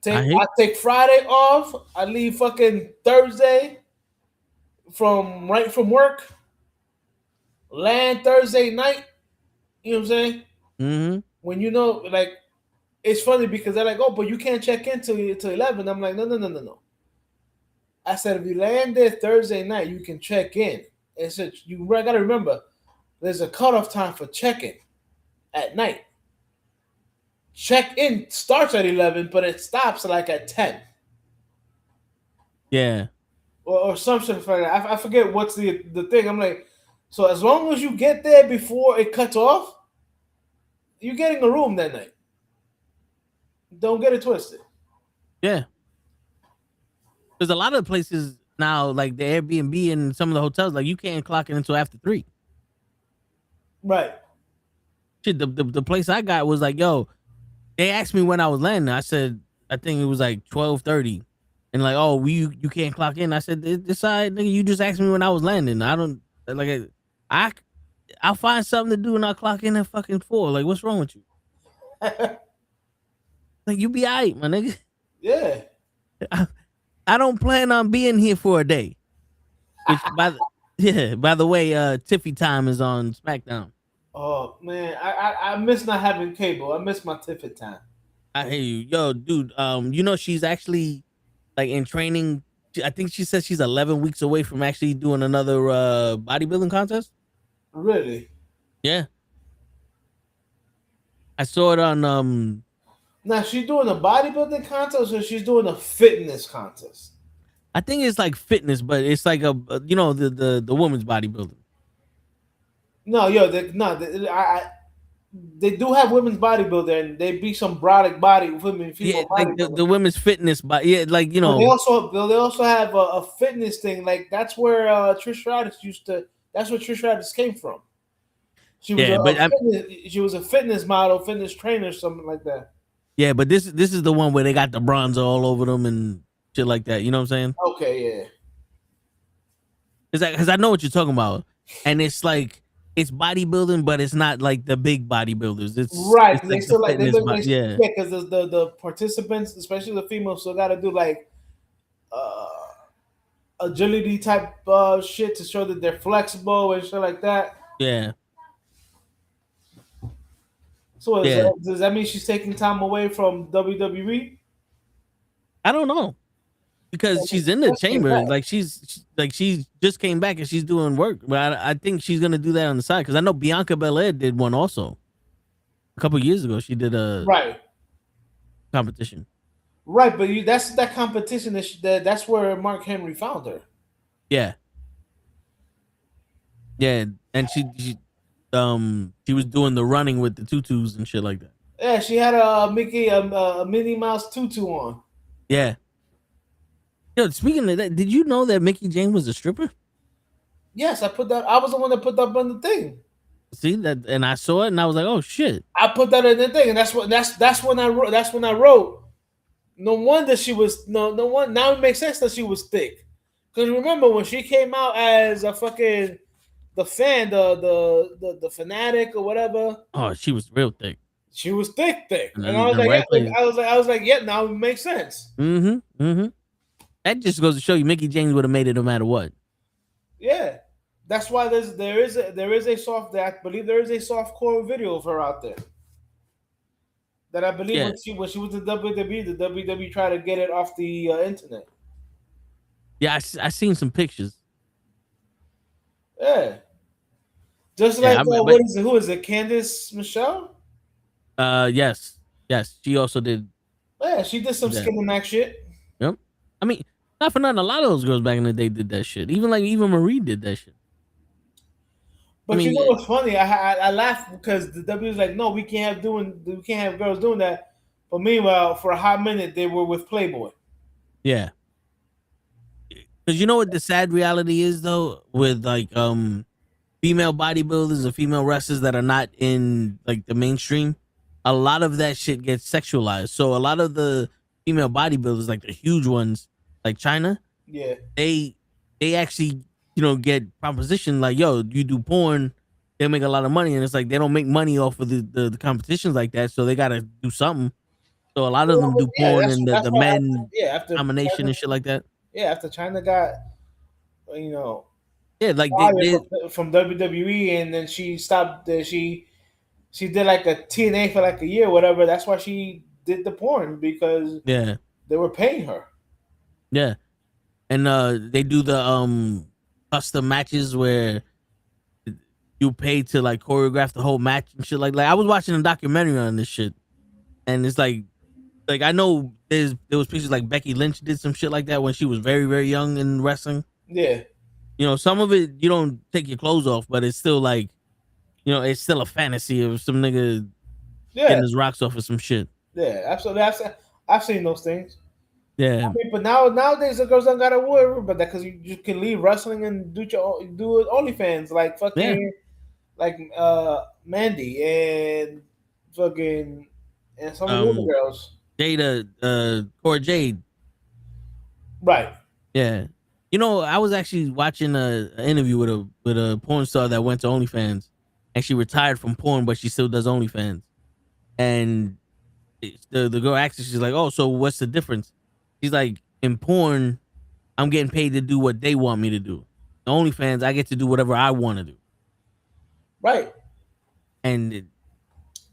I take Friday off. I leave fucking Thursday from work. Land Thursday night. You know what I'm saying? Mm-hmm. When you know, like, it's funny because they're like, oh, but you can't check in till 11. I'm like, no. I said, if you land there Thursday night, you can check in. It's you got to remember, there's a cutoff time for check-in at night. Check-in starts at 11, but it stops like at 10. Yeah. Or some shit like that. I forget what's the thing. I'm like, so as long as you get there before it cuts off, you're getting a room that night. Don't get it twisted. Yeah. There's a lot of places now, like the Airbnb and some of the hotels, like you can't clock in until after 3. Right. Shit, the place I got was like, yo, they asked me when I was landing. I said, I think it was like 12:30. And like, oh, you can't clock in. I said, decide, nigga, you just asked me when I was landing. I don't, like, I'll find something to do and I'll clock in at fucking 4. Like, what's wrong with you? Like, you be all right, my nigga. Yeah. I don't plan on being here for a day. Which, by the way, Tiffy time is on SmackDown. Oh man, I miss not having cable. I miss my Tiffy time. I hear you, yo, dude. You know she's actually like in training. I think she says she's 11 weeks away from actually doing another bodybuilding contest. Really? Yeah. I saw it on Now she's doing a bodybuilding contest, or she's doing a fitness contest. I think it's like fitness, but it's like the women's bodybuilding. No, they do have women's bodybuilder, and they be some brolic body women. Yeah, like the women's fitness, but yeah, like you know. They also have a fitness thing. Like that's where Trish Stratus That's where Trish Stratus came from. She was a fitness model, fitness trainer, something like that. Yeah, but this is the one where they got the bronzer all over them and shit like that. You know what I'm saying? Okay, yeah. It's like, because I know what you're talking about, and it's like it's bodybuilding, but it's not like the big bodybuilders. It's right. It's they like still like yeah, because the participants, especially the females, still got to do like agility type shit to show that they're flexible and shit like that. Yeah. So does that mean she's taking time away from WWE? I don't know, because she's in the chamber. Like she just came back and she's doing work. But I think she's gonna do that on the side, because I know Bianca Belair did one also a couple years ago. She did a competition. Right, but that's that competition that's where Mark Henry found her. Yeah. Yeah, and she was doing the running with the tutus and shit like that. Yeah, she had a Minnie Mouse tutu on. Yeah. Yo, speaking of that, did you know that Mickie James was a stripper? Yes, I was the one that put that on the thing. See that, and I saw it, and I was like, "Oh shit!" I put that in the thing, and that's when I wrote. No wonder she was no one. Now it makes sense that she was thick. Because remember when she came out as a fucking the fan, the fanatic or whatever. Oh, she was real thick. She was thick, and I was like, yeah, now it makes sense. Mm-hmm. Mm-hmm. That just goes to show you, Mickey James would have made it no matter what. Yeah, that's why there is a soft. I believe there is a soft core video of her out there. That I believe Yeah. when she was in WWE, the WWE tried to get it off the internet. Yeah, I seen some pictures. Yeah, just Yeah, like but- what is it? Who is it? Candice Michelle? Yes. She also did. Yeah, she did some Yeah. skin and mac shit. Yep. I mean, not for nothing. A lot of those girls back in the day did that shit. Even Marie did that shit. But I mean, you know what's funny? I laugh because the W is like, no, we can't have girls doing that. But meanwhile, for a hot minute, they were with Playboy. Yeah. Because you know what the sad reality is though, with female bodybuilders or female wrestlers that are not in like the mainstream, a lot of that shit gets sexualized. So a lot of the female bodybuilders, like the huge ones, like China, Yeah, they actually get proposition like, yo, you do porn, they make a lot of money, and it's like they don't make money off of the competitions like that, so they gotta do something. So a lot of them do porn and the men after domination China, and shit like that. yeah, after China got Yeah, like fired from WWE, and then she stopped. She did like a TNA for like a year, or whatever. That's why she did the porn, because yeah, they were paying her. yeah, and they do the custom matches where you pay to like choreograph the whole match and shit like I was watching a documentary on this shit, and it's like I know there was pictures like Becky Lynch did some shit like that when she was very, very young in wrestling. Yeah, Some of it you don't take your clothes off, but it's still like, it's still a fantasy of some nigga getting his rocks off of some shit. Yeah, absolutely. I've seen those things. Yeah, I mean, but nowadays the girls don't gotta worry about that, because you can leave wrestling and do OnlyFans, like fucking like Mandy and fucking and some of the other girls. Jada, Cora Jade. Right. Yeah. I was actually watching an interview with a porn star that went to OnlyFans, and she retired from porn, but she still does OnlyFans. And the girl asked her, she's like, "Oh, so what's the difference?" She's like, "In porn, I'm getting paid to do what they want me to do. In OnlyFans, I get to do whatever I want to do." Right. And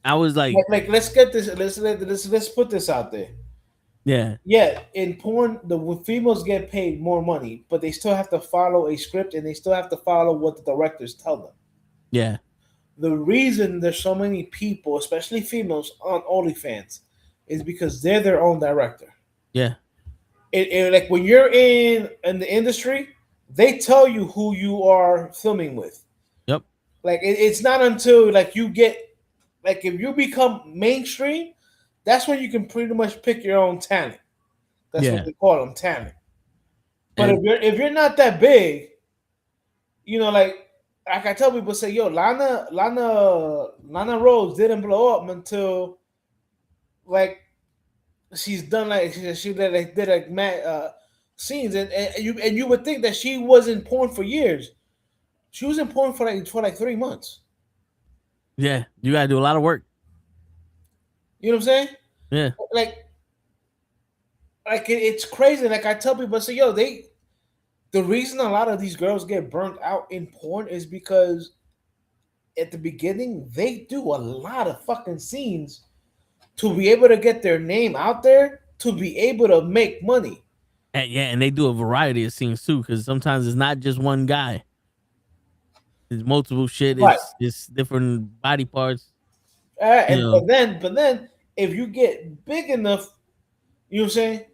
I was like, let's get this. Let's put this out there. yeah. Yeah, in porn, the females get paid more money, but they still have to follow a script, and they still have to follow what the directors tell them. Yeah. The reason there's so many people, especially females, on OnlyFans is because they're their own director. Yeah. Like when you're in the industry, they tell you who you are filming with. Yep. Like it's not until like you get, like if you become mainstream, that's when you can pretty much pick your own talent. That's what they call them, talent. But if you're not that big, like I tell people, say, yo, Lana Rose didn't blow up until like she's done like she did like scenes, and you would think that she was in porn for years. She was in porn for like 3 months. Yeah, you gotta do a lot of work. You know what I'm saying? Yeah. Like it's crazy. Like I tell people, say, yo, the reason a lot of these girls get burnt out in porn is because at the beginning they do a lot of fucking scenes to be able to get their name out there, to be able to make money. And they do a variety of scenes too, because sometimes it's not just one guy. It's multiple shit. Right. It's different body parts. But then if you get big enough, you know what I'm saying?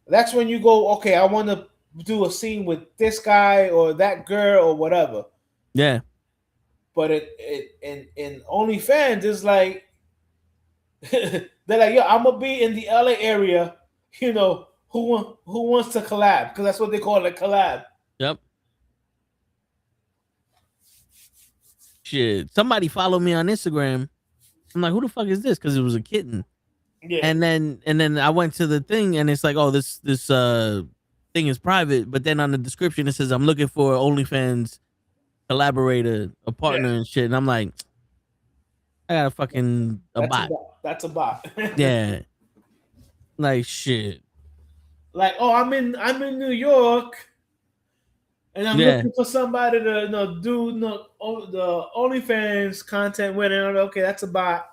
That's when you go, okay, I want to do a scene with this guy or that girl or whatever. Yeah. But in OnlyFans, it's like they're like, yo, I'm gonna be in the LA area. Who wants to collab? Because that's what they call it, collab. Yep. Shit. Somebody followed me on Instagram. I'm like, who the fuck is this? Because it was a kitten. Yeah. And then I went to the thing, and it's like, oh, this thing is private. But then on the description it says, I'm looking for OnlyFans collaborator, a partner, and shit. And I'm like, I got a fucking bot. That's a bot. Yeah. Like shit. Like, oh, I'm in New York, and I'm Yeah. looking for somebody to do the OnlyFans content with. And I'm like, okay, that's a bot.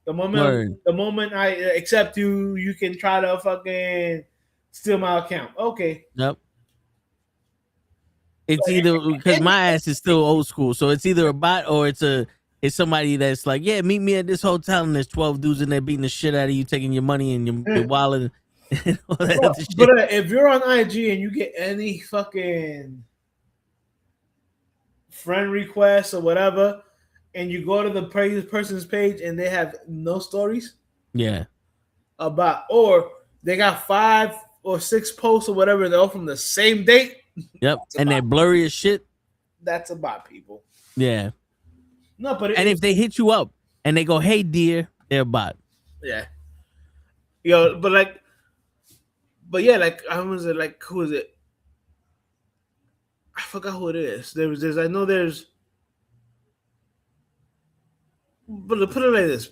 Word. The moment I accept you, you can try to fucking steal my account. Okay. Yep. It's either because my ass is still old school, so it's either a bot or it's somebody that's like, yeah, meet me at this hotel and there's 12 dudes in there beating the shit out of you, taking your money and your wallet and all that other shit. But if you're on IG and you get any fucking friend request or whatever, and you go to the person's page and they have no stories, yeah, about, or they got 5 or 6 posts or whatever, they're all from the same date. yep, and they're blurry as shit. That's about people. Yeah, No, but and if they hit you up and they go, "Hey, dear," they're a bot. yeah, yo, but yeah, like I was like, who is it? I forgot who it is. There's I know there's, but to put it like this,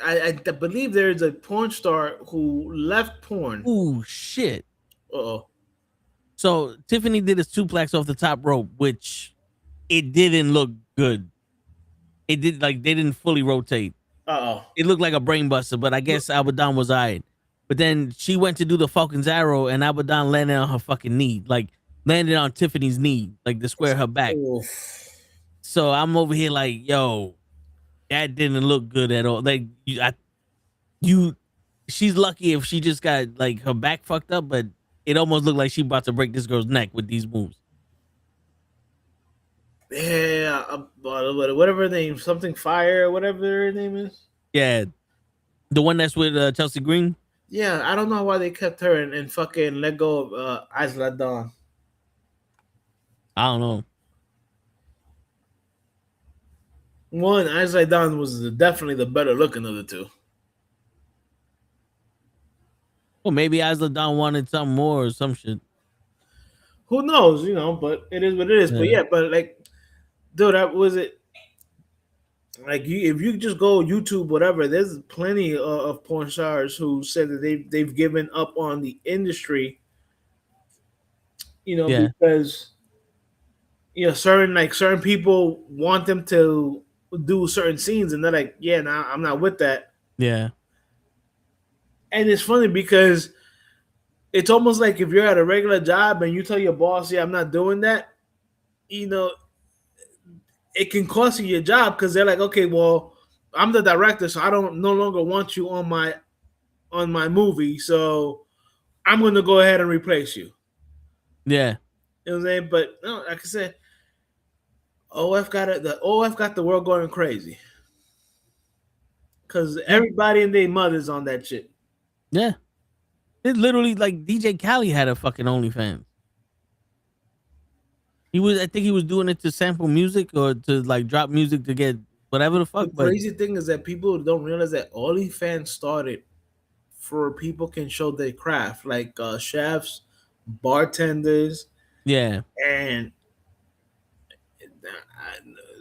I believe there is a porn star who left porn. Ooh, shit. Uh-oh. So Tiffany did a suplex off the top rope, which it didn't look good. It did they didn't fully rotate. Uh-oh. It looked like a brain buster, but I guess Abaddon was alright. But then she went to do the Falcon's Arrow, and Abaddon landed on her fucking knee, like landed on Tiffany's knee, like to square her back. Oof. So I'm over here like, yo, that didn't look good at all. Like she's lucky if she just got like her back fucked up, but it almost looked like she about to break this girl's neck with these moves. Yeah, whatever her name, something Fire, whatever her name is. Yeah, the one that's with Chelsea Green. Yeah, I don't know why they kept her and fucking let go of Isla Dawn. I don't know. One, Isla Dawn was definitely the better looking of the two. Well, maybe Isla Dawn wanted something more or some shit. Who knows, but it is what it is. Yeah. But yeah, but like, dude, that was it. Like, if you just go YouTube, whatever, there's plenty of porn stars who said that they've given up on the industry, Yeah. because certain people want them to do certain scenes, and they're like, yeah, nah, I'm not with that. Yeah. And it's funny because it's almost like if you're at a regular job and you tell your boss, yeah, I'm not doing that, it can cost you your job, because they're like, okay, well, I'm the director, so I don't no longer want you on my movie, so I'm going to go ahead and replace you. Yeah. You know what I'm saying? But no, like I said, OF got the world going crazy, because everybody and their mother's on that shit. Yeah. It literally, like, DJ Khaled had a fucking OnlyFans. I think he was doing it to sample music or to like drop music to get whatever the fuck. The crazy thing is that people don't realize that OnlyFans started for people can show their craft, like chefs, bartenders, yeah, and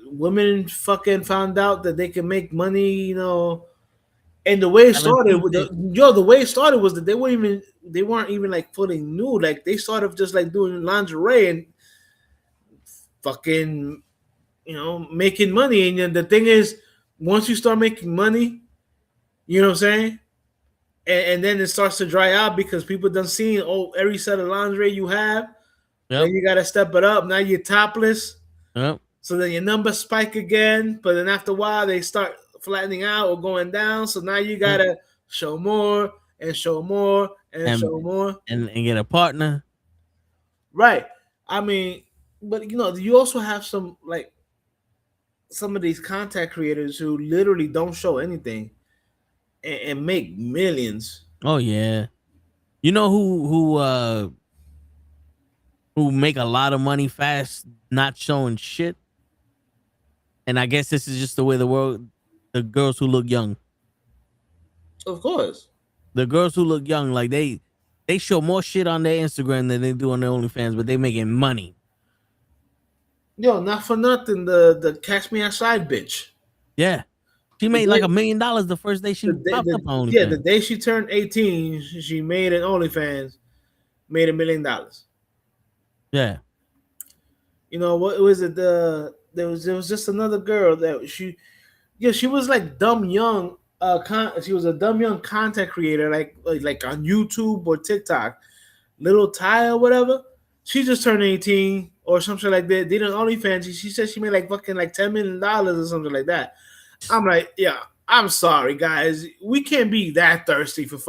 women fucking found out that they can make money, And the way it started, the way it started was that they weren't even like fully nude. Like, they started just like doing lingerie and fucking, making money. And then the thing is, once you start making money, you know what I'm saying? And then it starts to dry out because people done seen every set of lingerie you have. Yep. Then you got to step it up. Now you're topless. Yep. So then your numbers spike again. But then after a while, they start flattening out or going down. So now you got to show more and show more and show more. And get a partner. Right. I mean, but you also have some of these content creators who literally don't show anything and make millions. Oh yeah. You know who make a lot of money fast not showing shit? And I guess this is just the way the girls who look young. Of course. The girls who look young, like they show more shit on their Instagram than they do on their OnlyFans, but they making money. Yo, not for nothing, the Catch Me Outside bitch. Yeah. She made like $1 million the first day she popped up on OnlyFans. Yeah, the day she turned 18, she made an OnlyFans. made $1 million. Yeah. You know what was it? There was just another girl that she was like dumb young. She was a dumb young content creator, like on YouTube or TikTok. Little Ty or whatever. She just turned 18 or something like that. Did an OnlyFans. She said she made like fucking like $10 million or something like that. I'm like, yeah, I'm sorry, guys. We can't be that thirsty for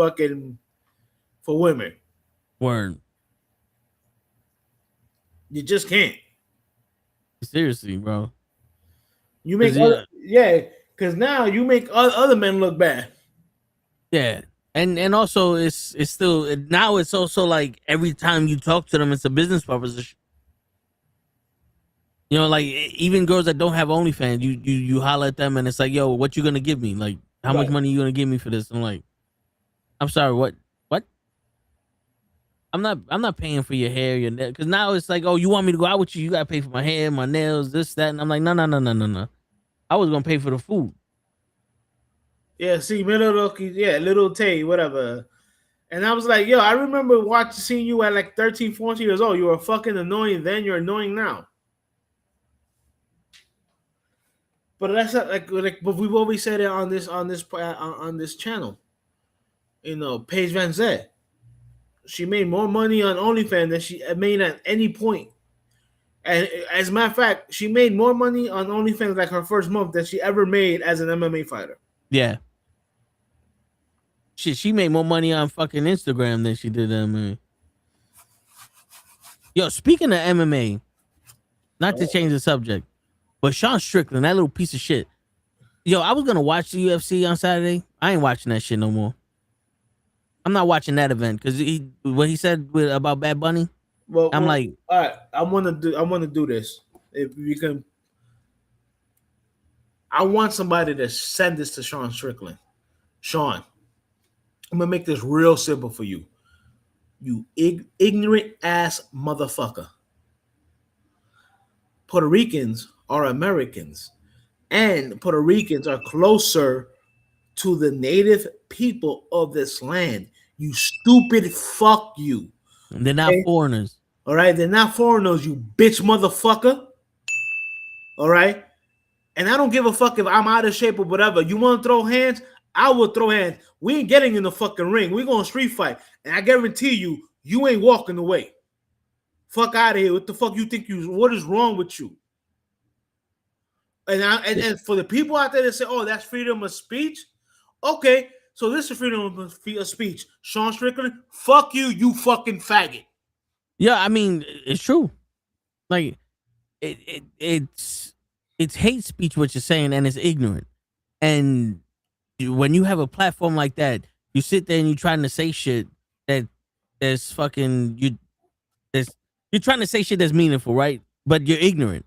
women. Word. You just can't. Seriously, bro. You make because now you make other men look bad. Yeah. And also it's still now it's also like every time you talk to them it's a business proposition. You know, like even girls that don't have OnlyFans, you holler at them and it's like, yo, what you gonna give me? Like, how much money you gonna give me for this? I'm like, I'm sorry, what? I'm not paying for your hair, your nails, because now it's like, oh, you want me to go out with you? You gotta pay for my hair, my nails, this, that, and I'm like, no. I was gonna pay for the food. Yeah, see, little Tay, whatever. And I was like, yo, I remember seeing you at like 13, 14 years old. You were fucking annoying then, you're annoying now. But that's not but we've always said it on this channel. You know, Paige Van Zet. She made more money on OnlyFans than she made at any point. And as a matter of fact, she made more money on OnlyFans like her first month than she ever made as an MMA fighter. Yeah. She made more money on fucking Instagram than she did MMA. Yo, speaking of MMA, not to change the subject, but Sean Strickland, that little piece of shit. Yo, I was gonna watch the UFC on Saturday. I ain't watching that shit no more. I'm not watching that event because what he said about Bad Bunny. Well, like, all right, I want to do this. If you can, I want somebody to send this to Sean Strickland. Sean, I'm gonna make this real simple for you. You ignorant ass motherfucker. Puerto Ricans are Americans, and Puerto Ricans are closer to the native people of this land. You stupid fuck you. They're not foreigners. All right, they're not foreigners, you bitch motherfucker. All right, and I don't give a fuck if I'm out of shape or whatever. You want to throw hands? I will throw hands. We ain't getting in the fucking ring. We're going to street fight, and I guarantee you, you ain't walking away. Fuck out of here. What the fuck you think you? What is wrong with you? And for the people out there that say, "Oh, that's freedom of speech," okay, so this is freedom of speech. Sean Strickland, fuck you, you fucking faggot. Yeah, I mean, it's true. Like, it's hate speech what you're saying, and it's ignorant. And when you have a platform like that, you sit there and you're trying to say shit that's fucking you're trying to say shit that's meaningful, right? But you're ignorant,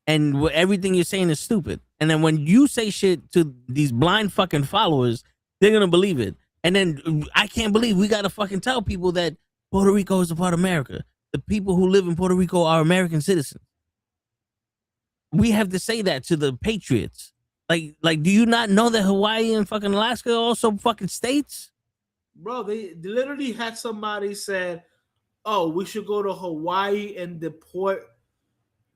and everything you're saying is stupid. And then when you say shit to these blind fucking followers, they're gonna believe it. And then I can't believe we gotta fucking tell people that Puerto Rico is a part of America. The people who live in Puerto Rico are American citizens. We have to say that to the patriots. Like, do you not know that Hawaii and fucking Alaska are also fucking states? Bro, they literally had somebody said, "Oh, we should go to Hawaii and deport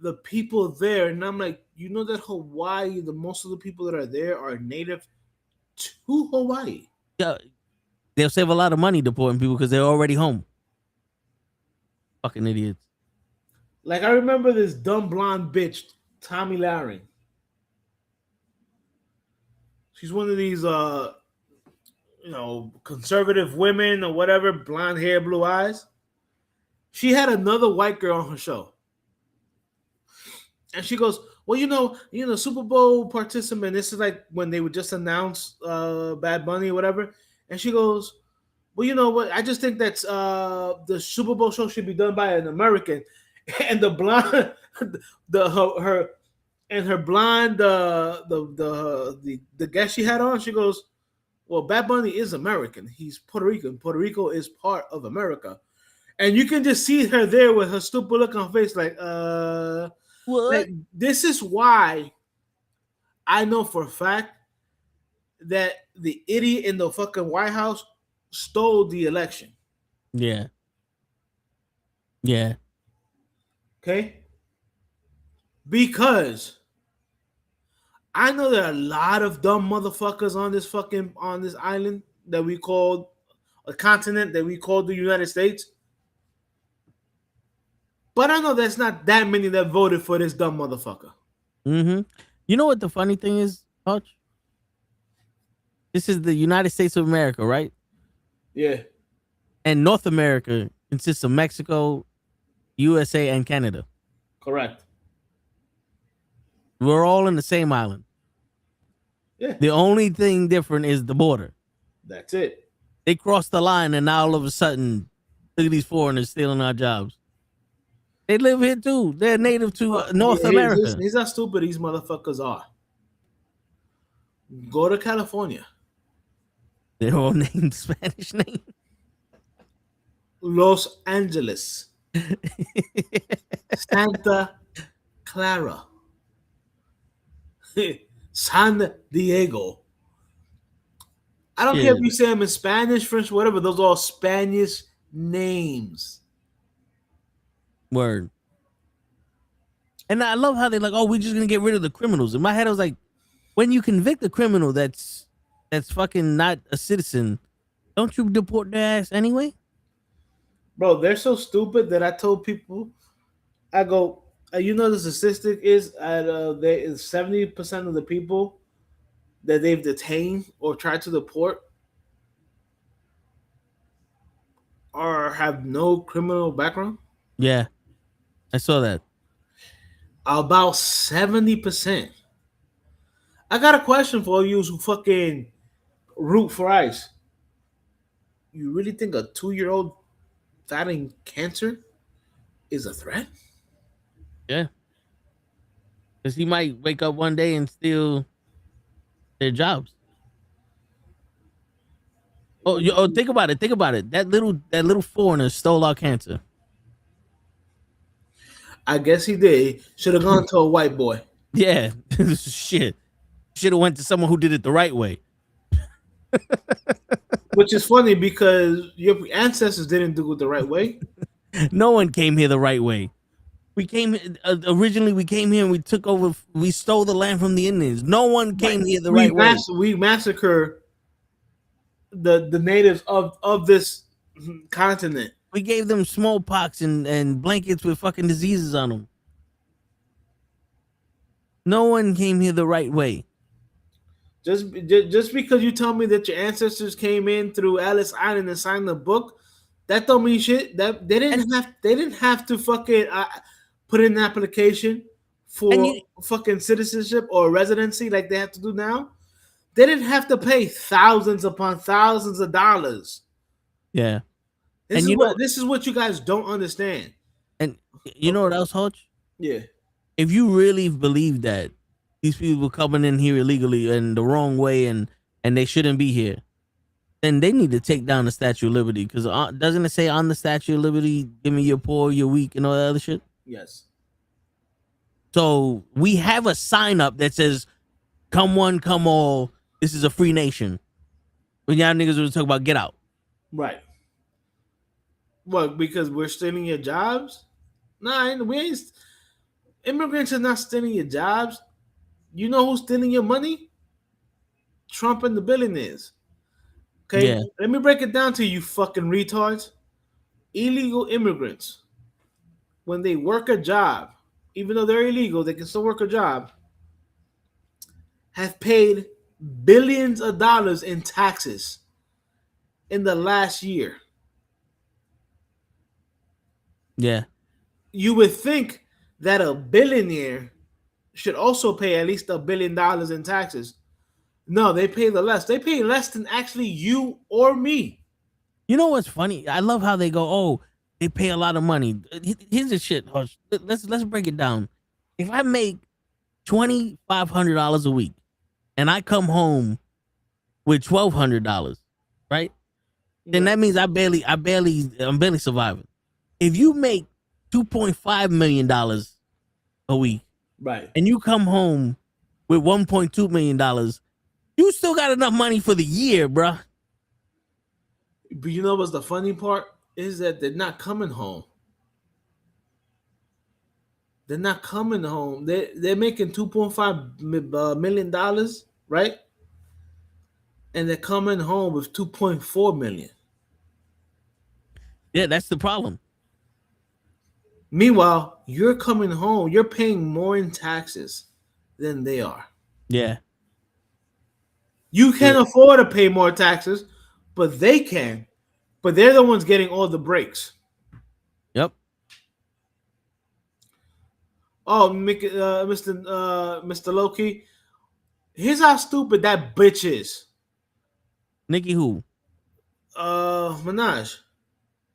the people there." And I'm like, you know that Hawaii, most of the people that are there are native to Hawaii. Yeah, they'll save a lot of money deporting people because they're already home. Fucking idiots. Like, I remember this dumb blonde bitch, Tommy Lahren. She's one of these, conservative women or whatever, blonde hair, blue eyes. She had another white girl on her show. And she goes, well, Super Bowl participant, this is like when they would just announce Bad Bunny or whatever. And she goes, well, you know what? I just think that the Super Bowl show should be done by an American. And the blonde, her blonde, the guest she had on, she goes, well, Bad Bunny is American. He's Puerto Rican. Puerto Rico is part of America. And you can just see her there with her stupid look on her face, like, what? Like, this is why I know for a fact that the idiot in the fucking White House stole the election. Yeah. Yeah. Okay? Because I know there are a lot of dumb motherfuckers on this island that we call a continent that we call the United States. But I know there's not that many that voted for this dumb motherfucker. Mm-hmm. You know what the funny thing is, Hutch? This is the United States of America, right? Yeah. And North America consists of Mexico, USA, and Canada. Correct. We're all in the same island. Yeah. The only thing different is the border. That's it. They crossed the line, and now all of a sudden, look at these foreigners stealing our jobs. They live here too. They're native to North America. Here's how stupid these motherfuckers are. Go to California. They're all named Spanish names. Los Angeles. Santa Clara. San Diego. I don't care if you say them in Spanish, French, whatever. Those are all Spanish names. Word. And I love how they're like, oh, we're just going to get rid of the criminals. In my head, I was like, when you convict a criminal that's fucking not a citizen, don't you deport their ass anyway? Bro, they're so stupid that I told people, I go, you know, the statistic is at 70% of the people that they've detained or tried to deport or have no criminal background. Yeah, I saw that. About 70%. I got a question for you who fucking root for ICE. You really think a 2-year-old fighting cancer is a threat? Yeah. Because he might wake up one day and steal their jobs. Oh, think about it. Think about it. That little foreigner stole our cancer. I guess he did. Should have gone to a white boy. Yeah. Shit. Should have went to someone who did it the right way. Which is funny because your ancestors didn't do it the right way. No one came here the right way. We came originally. We came here and we took over. We stole the land from the Indians. No one came here the right way. We massacred the natives of this continent. We gave them smallpox and blankets with fucking diseases on them. No one came here the right way. Just because you tell me that your ancestors came in through Ellis Island and signed the book, that don't mean shit. That they didn't have to fucking put in an application for fucking citizenship or residency like they have to do now. They didn't have to pay thousands upon thousands of dollars. Yeah. This is what you guys don't understand. And you know what else, Hodge? Yeah. If you really believe that these people were coming in here illegally and the wrong way and they shouldn't be here, then they need to take down the Statue of Liberty. Because doesn't it say on the Statue of Liberty, give me your poor, your weak, and all that other shit? Yes. So we have a sign up that says, come one, come all. This is a free nation. When y'all niggas were talking about get out. Right. What, because we're stealing your jobs? Nah, we ain't. Immigrants are not stealing your jobs. You know who's stealing your money? Trump and the billionaires. Okay, yeah. Let me break it down to you fucking retards. Illegal immigrants, when they work a job, even though they're illegal, they can still work a job, have paid billions of dollars in taxes in the last year. Yeah. You would think that a billionaire should also pay at least $1 billion in taxes. No, they pay the less. They pay less than actually you or me. You know what's funny? I love how they go, oh, they pay a lot of money. Here's the shit, Hush. Let's break it down. If I make $2,500 a week and I come home with $1,200, right? Then that means I'm barely surviving. If you make $2.5 million a week, right, and you come home with $1.2 million, you still got enough money for the year, bruh. But you know what's the funny part? Is that they're not coming home. They're not coming home. They're making $2.5 million, right? And they're coming home with 2.4 million. Yeah, that's the problem. Meanwhile, you're coming home. You're paying more in taxes than they are. Yeah. You can afford to pay more taxes, but they can. But they're the ones getting all the breaks. Yep. Oh, Mr. Loki, here's how stupid that bitch is. Nikki who? Minaj.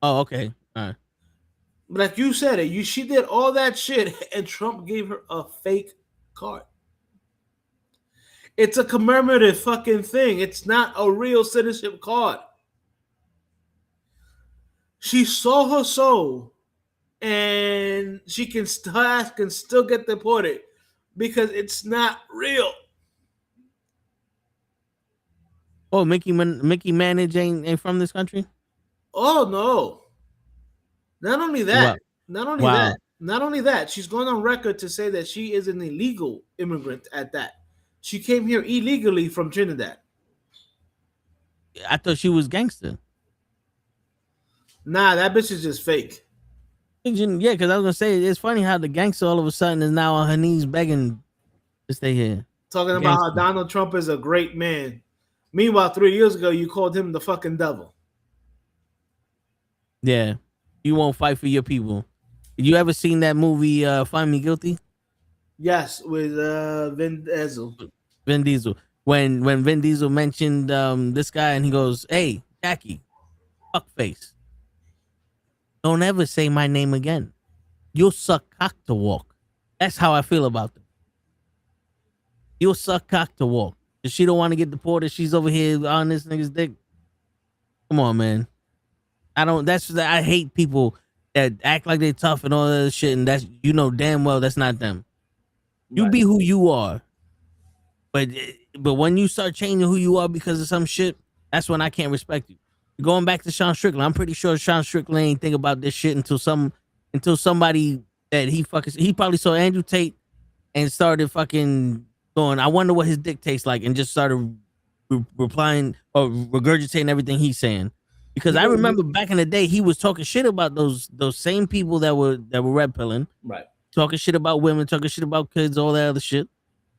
Oh, okay. All right. Like you said it, she did all that shit, and Trump gave her a fake card. It's a commemorative fucking thing. It's not a real citizenship card. She sold her soul, and she can still get deported because it's not real. Oh, Mickey Manage ain't from this country? Oh no! Not only that, Wow. not only Wow. that, not only that. She's going on record to say that she is an illegal immigrant. At that, she came here illegally from Trinidad. I thought she was gangster. Nah, that bitch is just fake. Yeah, because I was gonna say it's funny how the gangster all of a sudden is now on her knees begging to stay here. Talking about how Donald Trump is a great man. Meanwhile, 3 years ago, you called him the fucking devil. Yeah, you won't fight for your people. You ever seen that movie Find Me Guilty? Yes, with Vin Diesel. Vin Diesel. When Vin Diesel mentioned this guy and he goes, "Hey, Jackie, fuckface, don't ever say my name again. You'll suck cock to walk." That's how I feel about them. You'll suck cock to walk. If she don't want to get deported, she's over here on this nigga's dick. Come on, man. I hate people that act like they tough and all that other shit, and that's, you know damn well that's not them. You Right. be who you are. But when you start changing who you are because of some shit, that's when I can't respect you. Going back to Sean Strickland, I'm pretty sure Sean Strickland ain't think about this shit until somebody that he probably saw Andrew Tate and started fucking going, I wonder what his dick tastes like, and just started replying or regurgitating everything he's saying. Because I remember back in the day, he was talking shit about those same people that were red pilling, Right. talking shit about women, talking shit about kids, all that other shit.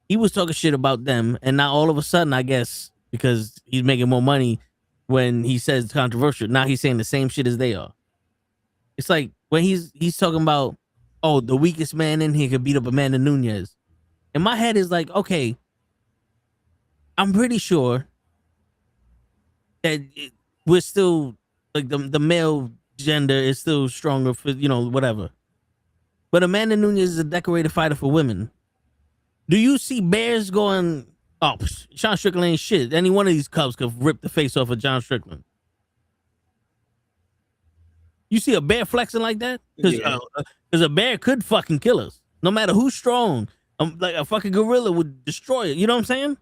He was talking shit about them, and now all of a sudden, I guess because he's making more money when he says it's controversial, now he's saying the same shit as they are. It's like when he's talking about, oh, the weakest man in here could beat up Amanda Nunes. In my head is like, okay, I'm pretty sure that we're still like the male gender is still stronger for, whatever. But Amanda Nunes is a decorated fighter for women. Do you see bears going, oh, Sean Strickland ain't shit? Any one of these cubs could rip the face off of John Strickland. You see a bear flexing like that? Because a bear could fucking kill us. No matter who's strong. Like a fucking gorilla would destroy it. You know what I'm saying?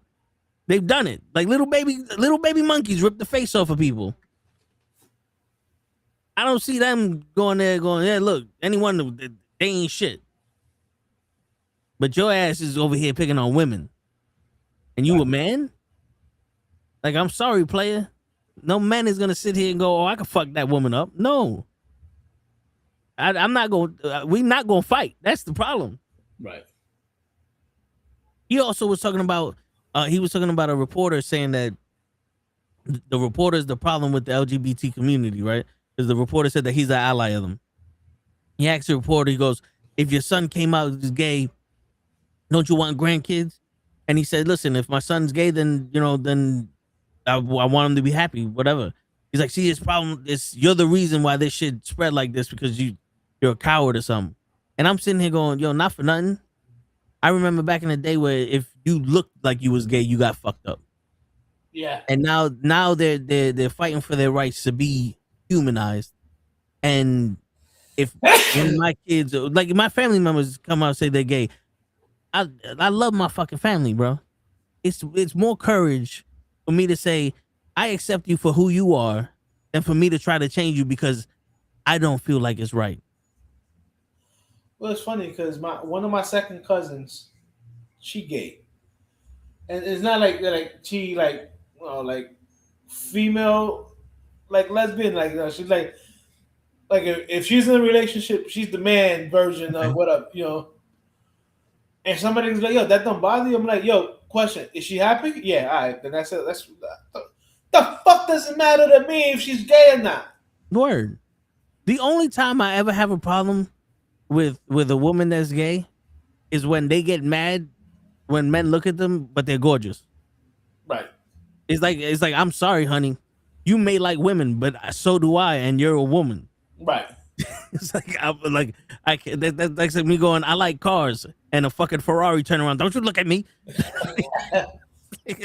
They've done it. Like little baby monkeys rip the face off of people. I don't see them going there going, yeah, look, anyone, they ain't shit. But your ass is over here picking on women. And you a man? Like, I'm sorry, player. No man is going to sit here and go, oh, I can fuck that woman up. No. I'm not going to, we're not going to fight. That's the problem. Right. He also was talking about, a reporter saying that the reporter is the problem with the LGBT community, right? Because the reporter said that he's an ally of them. He asked the reporter, he goes, if your son came out as gay, don't you want grandkids? And he said, listen, if my son's gay, then, then I want him to be happy, whatever. He's like, see, his problem is you're the reason why this shit spread like this because you're a coward or something. And I'm sitting here going, yo, not for nothing. I remember back in the day where if you looked like you was gay, you got fucked up. Yeah. And now they're fighting for their rights to be humanized. And if one of my kids, like my family members come out and say they're gay, I love my fucking family, bro. It's more courage for me to say I accept you for who you are than for me to try to change you because I don't feel like it's right. Well, it's funny because one of my second cousins, she gay, and it's not like she like female like lesbian she's like if she's in a relationship, she's the man version of Okay. what up, And somebody's like, yo, that don't bother you? I'm like, yo, question, is she happy? Yeah, all right, then that's it. That's the fuck does it matter to me if she's gay or not? Word. The only time I ever have a problem with a woman that's gay is when they get mad when men look at them, but they're gorgeous. Right. It's like I'm sorry, honey, you may like women, but so do I, and you're a woman. Right. It's that's like me going, I like cars, and a fucking Ferrari turn around. Don't you look at me?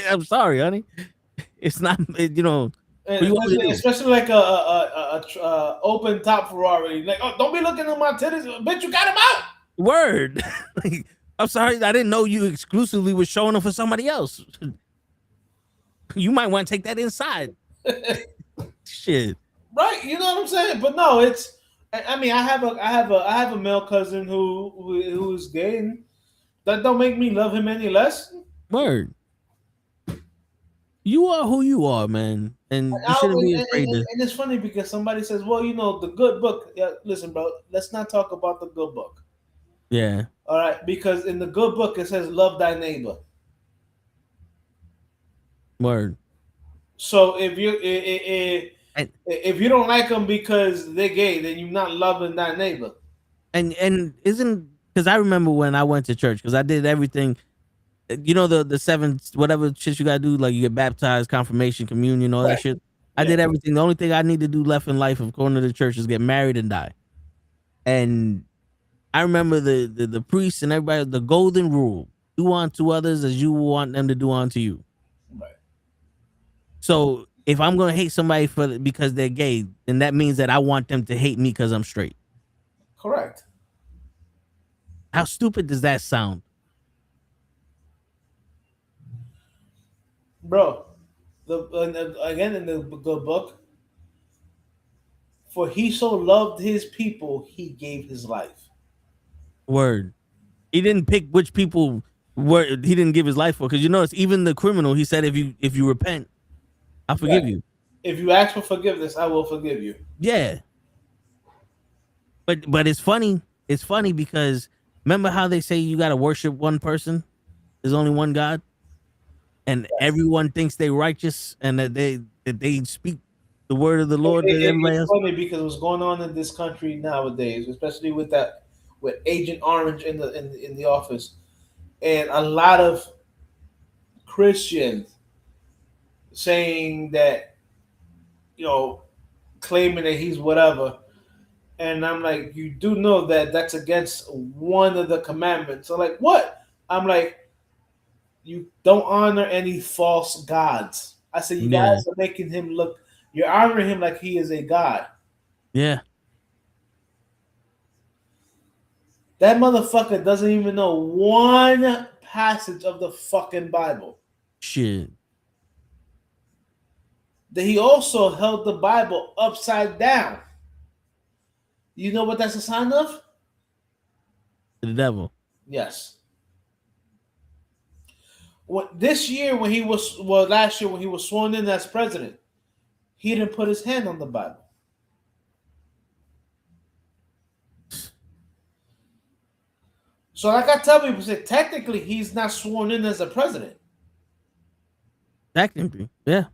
I'm sorry, honey. It's not, you know. What you want me to do? Especially like a open top Ferrari. Like, oh, don't be looking at my titties, bitch. You got them out. Word. Like, I'm sorry, I didn't know you exclusively was showing them for somebody else. You might want to take that inside. Shit. Right. You know what I'm saying? But no, it's. I mean, I have a male cousin who is gay, and that don't make me love him any less. Word. You are who you are, man, and you shouldn't be afraid to. And it's funny because somebody says, "Well, the good book." Yeah, listen, bro. Let's not talk about the good book. Yeah. All right, because in the good book it says, "Love thy neighbor." Word. So if you don't like them because they're gay, then you're not loving thy neighbor. And isn't, because I remember when I went to church, because I did everything. You know the seven whatever shit you gotta do, like you get baptized, confirmation, communion, all that shit. I did everything. The only thing I need to do left in life, according to the church, is get married and die. And I remember the priests and everybody, the golden rule: do unto others as you want them to do unto you. Right. So if I'm gonna hate somebody because they're gay, then that means that I want them to hate me because I'm straight. Correct. How stupid does that sound? Bro, again in the good book, for he so loved his people, he gave his life. Word. He didn't pick which people he didn't give his life for, because you notice even the criminal, he said, if you repent, I'll forgive you. If you ask for forgiveness, I will forgive you. Yeah. But it's funny. It's funny because remember how they say you gotta worship one person? There's only one God. And everyone thinks they're righteous and that they speak the word of the Lord to everybody else. It's funny because what's going on in this country nowadays, especially with Agent Orange in the office, and a lot of Christians saying that, claiming that he's whatever, and I'm like, you do know that that's against one of the commandments. So like, what? I'm like, you don't honor any false gods. I said, you guys are making him look. You're honoring him like he is a god. Yeah. That motherfucker doesn't even know one passage of the fucking Bible. Shit. That he also held the Bible upside down. You know what that's a sign of? The devil. Yes. Last year when he was sworn in as president, he didn't put his hand on the Bible. So like I tell people, technically he's not sworn in as a president. Technically, yeah.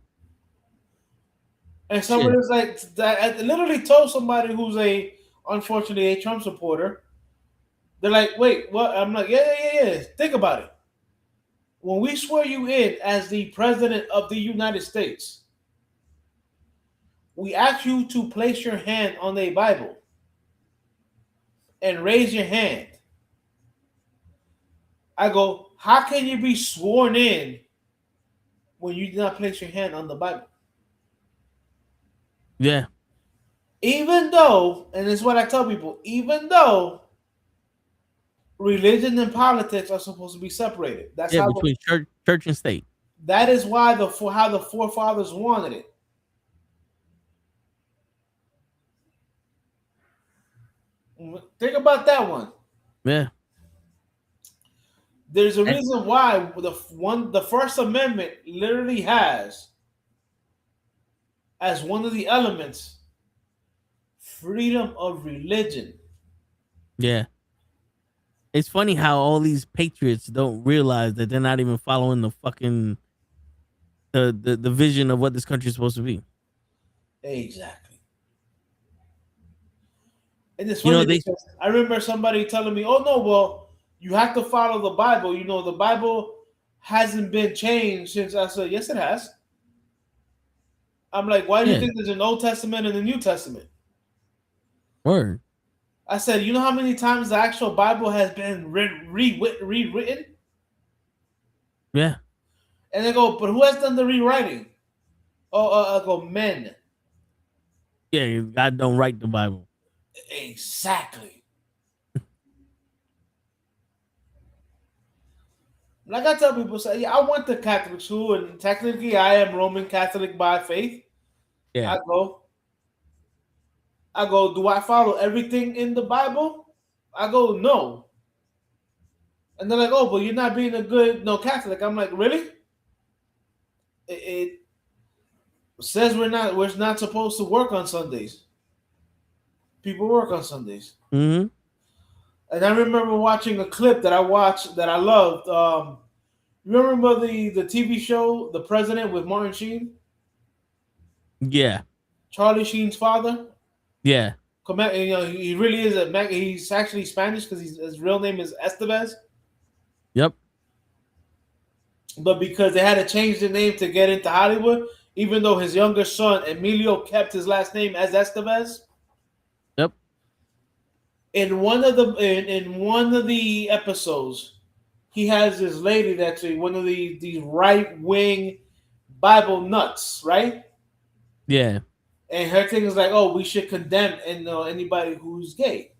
And somebody's like, I literally told somebody who's unfortunately a Trump supporter. They're like, wait, what? I'm like, yeah. Think about it. When we swear you in as the president of the United States, we ask you to place your hand on a Bible and raise your hand. I go, how can you be sworn in when you did not place your hand on the Bible? Yeah. Even though, and it's what I tell people, even though religion and politics are supposed to be separated. That's how between church and state. That is why how the forefathers wanted it. Think about that one. Yeah. There's a reason why the First Amendment literally has as one of the elements freedom of religion. Yeah. It's funny how all these patriots don't realize that they're not even following the fucking the vision of what this country is supposed to be. Exactly. And it's You funny know, they because I remember somebody telling me, "Oh no, well, you have to follow the Bible. You know, the Bible hasn't been changed since." I said, "Yes, it has." I'm like, "Why do you yeah, think there's an Old Testament and a New Testament?" word. I said, "You know how many times the actual Bible has been rewritten?" Yeah. And they go, "But who has done the rewriting?" Oh, I go, "Men." Yeah, God don't write the Bible. Exactly. Like I tell people, say, yeah, I went to Catholic school, and technically I am Roman Catholic by faith. Yeah. I go, do I follow everything in the Bible? I go, no. And they're like, oh, but you're not being a good Catholic. I'm like, really? It says we're not supposed to work on Sundays. People work on Sundays. Mm-hmm. And I remember watching a clip that I watched that I loved. You remember the TV show The President with Martin Sheen? Yeah. Charlie Sheen's father? Yeah. You know, he really is he's actually Spanish because his real name is Estevez. Yep. But because they had to change the name to get into Hollywood, even though his younger son Emilio kept his last name as Estevez. Yep. In one of the episodes, he has this lady that's one of these right wing Bible nuts, right? Yeah. And her thing is like, oh, we should condemn anybody who's gay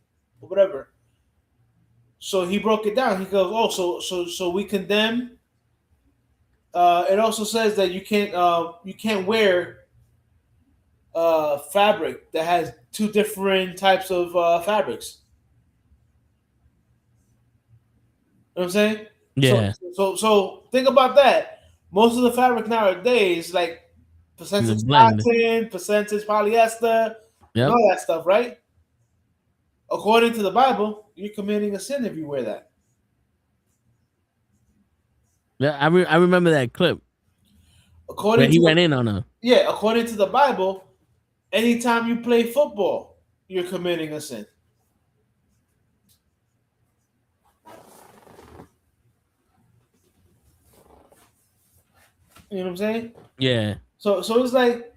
or whatever. So he broke it down. He goes, oh, so we condemn. It also says that you can't wear fabric that has two different types of fabrics. You know what I'm saying? Yeah. So think about that. Most of the fabric nowadays, like percentage blend. cotton, percentage polyester, and Yep. all that stuff, right? According to the Bible, you're committing a sin if you wear that. Yeah, I remember that clip where According he to went in on her. according to the Bible, anytime you play football, you're committing a sin. You know what I'm saying? Yeah. So it's like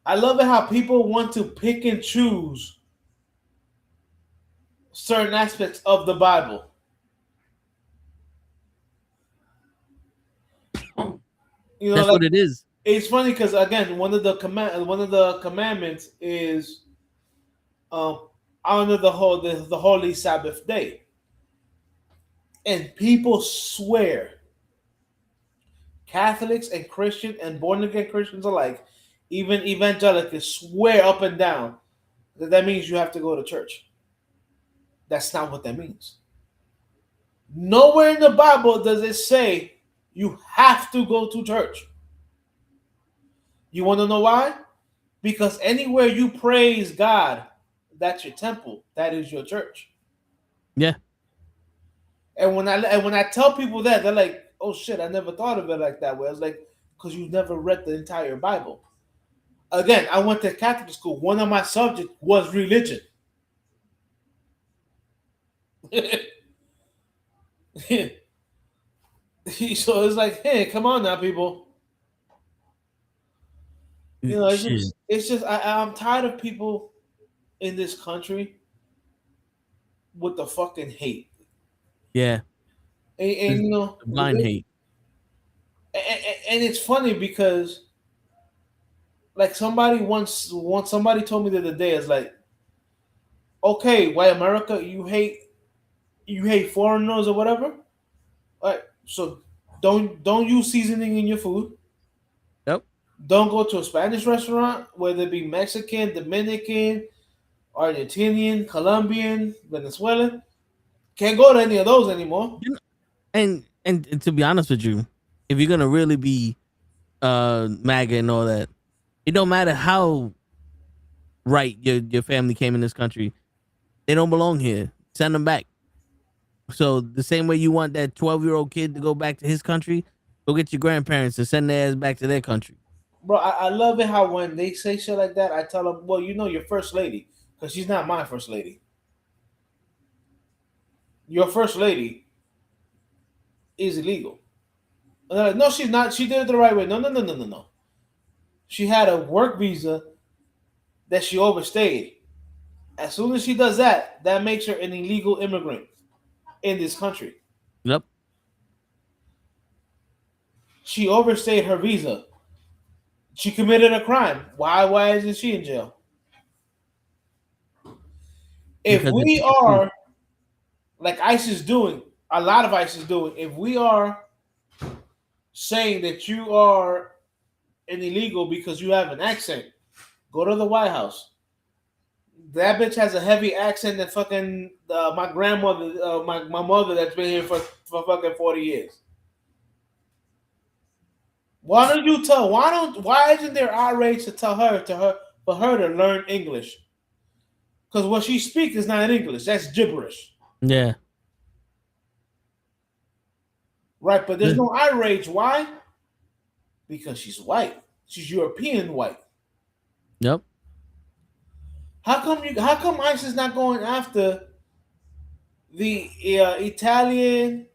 I love it how people want to pick and choose certain aspects of the Bible. You know, That's like, what it is. it's funny because again, one of the commandments is honor the holy Sabbath day, and people swear, Catholics and Christian and born again Christians alike, even evangelicals swear up and down that means you have to go to church. That's not what that means. Nowhere in the Bible does it say you have to go to church. You want to know why? Because anywhere you praise God, that's your temple. That is your church. Yeah. And when I tell people that, they're like, "Oh shit, I never thought of it like that way." I was like, "Because you never read the entire Bible." Again, I went to Catholic school. One of my subjects was religion. So it's like, hey, come on now, people. You know, it's just I'm tired of people in this country with the fucking hate. Yeah. And you know, blind hate. And it's funny because, like, somebody told me the other day, it's like, okay, white America, you hate foreigners or whatever. All right, so don't use seasoning in your food. Yep. Don't go to a Spanish restaurant, whether it be Mexican, Dominican, Argentinian, Colombian, Venezuelan. Can't go to any of those anymore. And to be honest with you, if you're gonna really be MAGA and all that, it don't matter how right your family came in this country. They don't belong here. Send them back. So the same way you want that 12-year-old kid to go back to his country, go get your grandparents and send their ass back to their country. Bro, I love it how when they say shit like that, I tell them, well, you know your first lady, because she's not my first lady. Your first lady is illegal. And they're like, no, she's not. She did it the right way. No. She had a work visa that she overstayed. As soon as she does that, that makes her an illegal immigrant in this country. Yep. She overstayed her visa. She committed a crime. Why isn't she in jail? If Because we it's are, like ICE is doing, a lot of ICE is doing, if we are saying that you are an illegal because you have an accent, go to the White House. That bitch has a heavy accent that fucking my grandmother, my mother that's been here for fucking 40 years. Why isn't there outrage to tell her for her to learn English? Because what she speaks is not English. That's gibberish. Yeah. Right, but there's no outrage. Why? Because she's white. She's European white. Yep. How come ICE is not going after the Italian,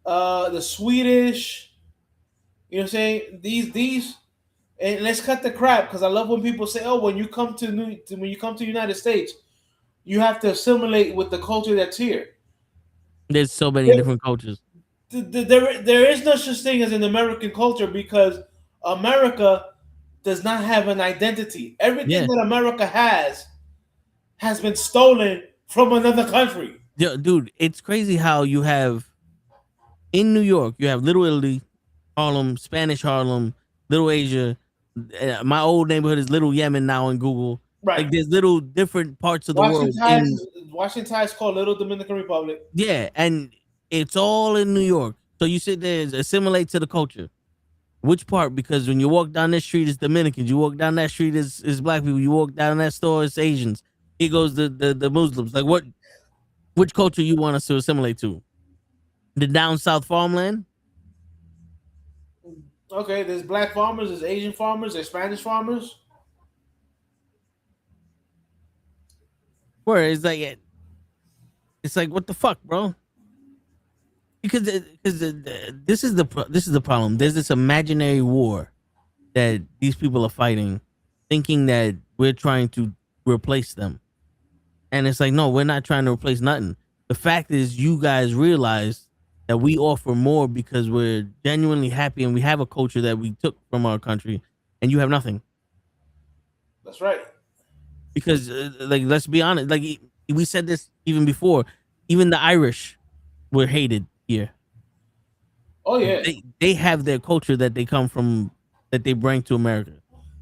the Swedish, you know what I'm saying? These and let's cut the crap, because I love when people say, "Oh, when you come to the United States, you have to assimilate with the culture that's here." There's so many different cultures. There is no such thing as an American culture, because America does not have an identity. Everything that America has been stolen from another country. Yeah, dude, it's crazy how you have in New York, you have Little Italy, Harlem, Spanish Harlem, Little Asia. My old neighborhood is Little Yemen now in Google. Right. Like there's little different parts of the world. Washington is called Little Dominican Republic. Yeah, and it's all in New York. So you sit there and assimilate to the culture. Which part? Because when you walk down this street, it's Dominicans. You walk down that street, it's black people. You walk down that store, it's Asians. Here goes the Muslims. Like which culture you want us to assimilate to? The down south farmland? Okay, there's black farmers, there's Asian farmers, there's Spanish farmers. Where it's like what the fuck, bro? Because this is the problem. There's this imaginary war that these people are fighting, thinking that we're trying to replace them, and it's like, no, we're not trying to replace nothing. The fact is, you guys realize that we offer more because we're genuinely happy and we have a culture that we took from our country, and you have nothing. That's right. Because like, let's be honest, like we said this even before, even the Irish were hated here. Oh yeah, they have their culture that they come from, that they bring to America.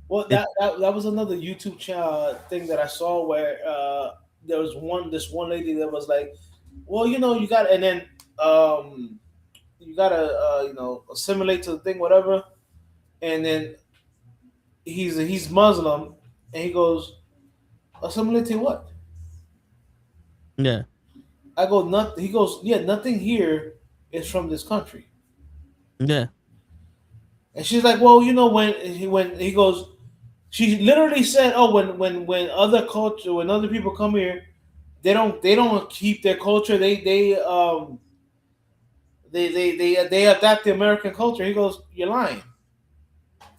Well, that was another YouTube channel thing that I saw where there was this one lady that was like, well, you know, you got, and then you gotta assimilate to the thing, whatever, and then he's Muslim, and he goes, assimilate to what? Yeah. I go, nothing. He goes, yeah, nothing here is from this country. Yeah. And she's like, well, you know, when he goes, she literally said, oh, when other culture, when other people come here, they don't keep their culture. They adapt the American culture. He goes, you're lying.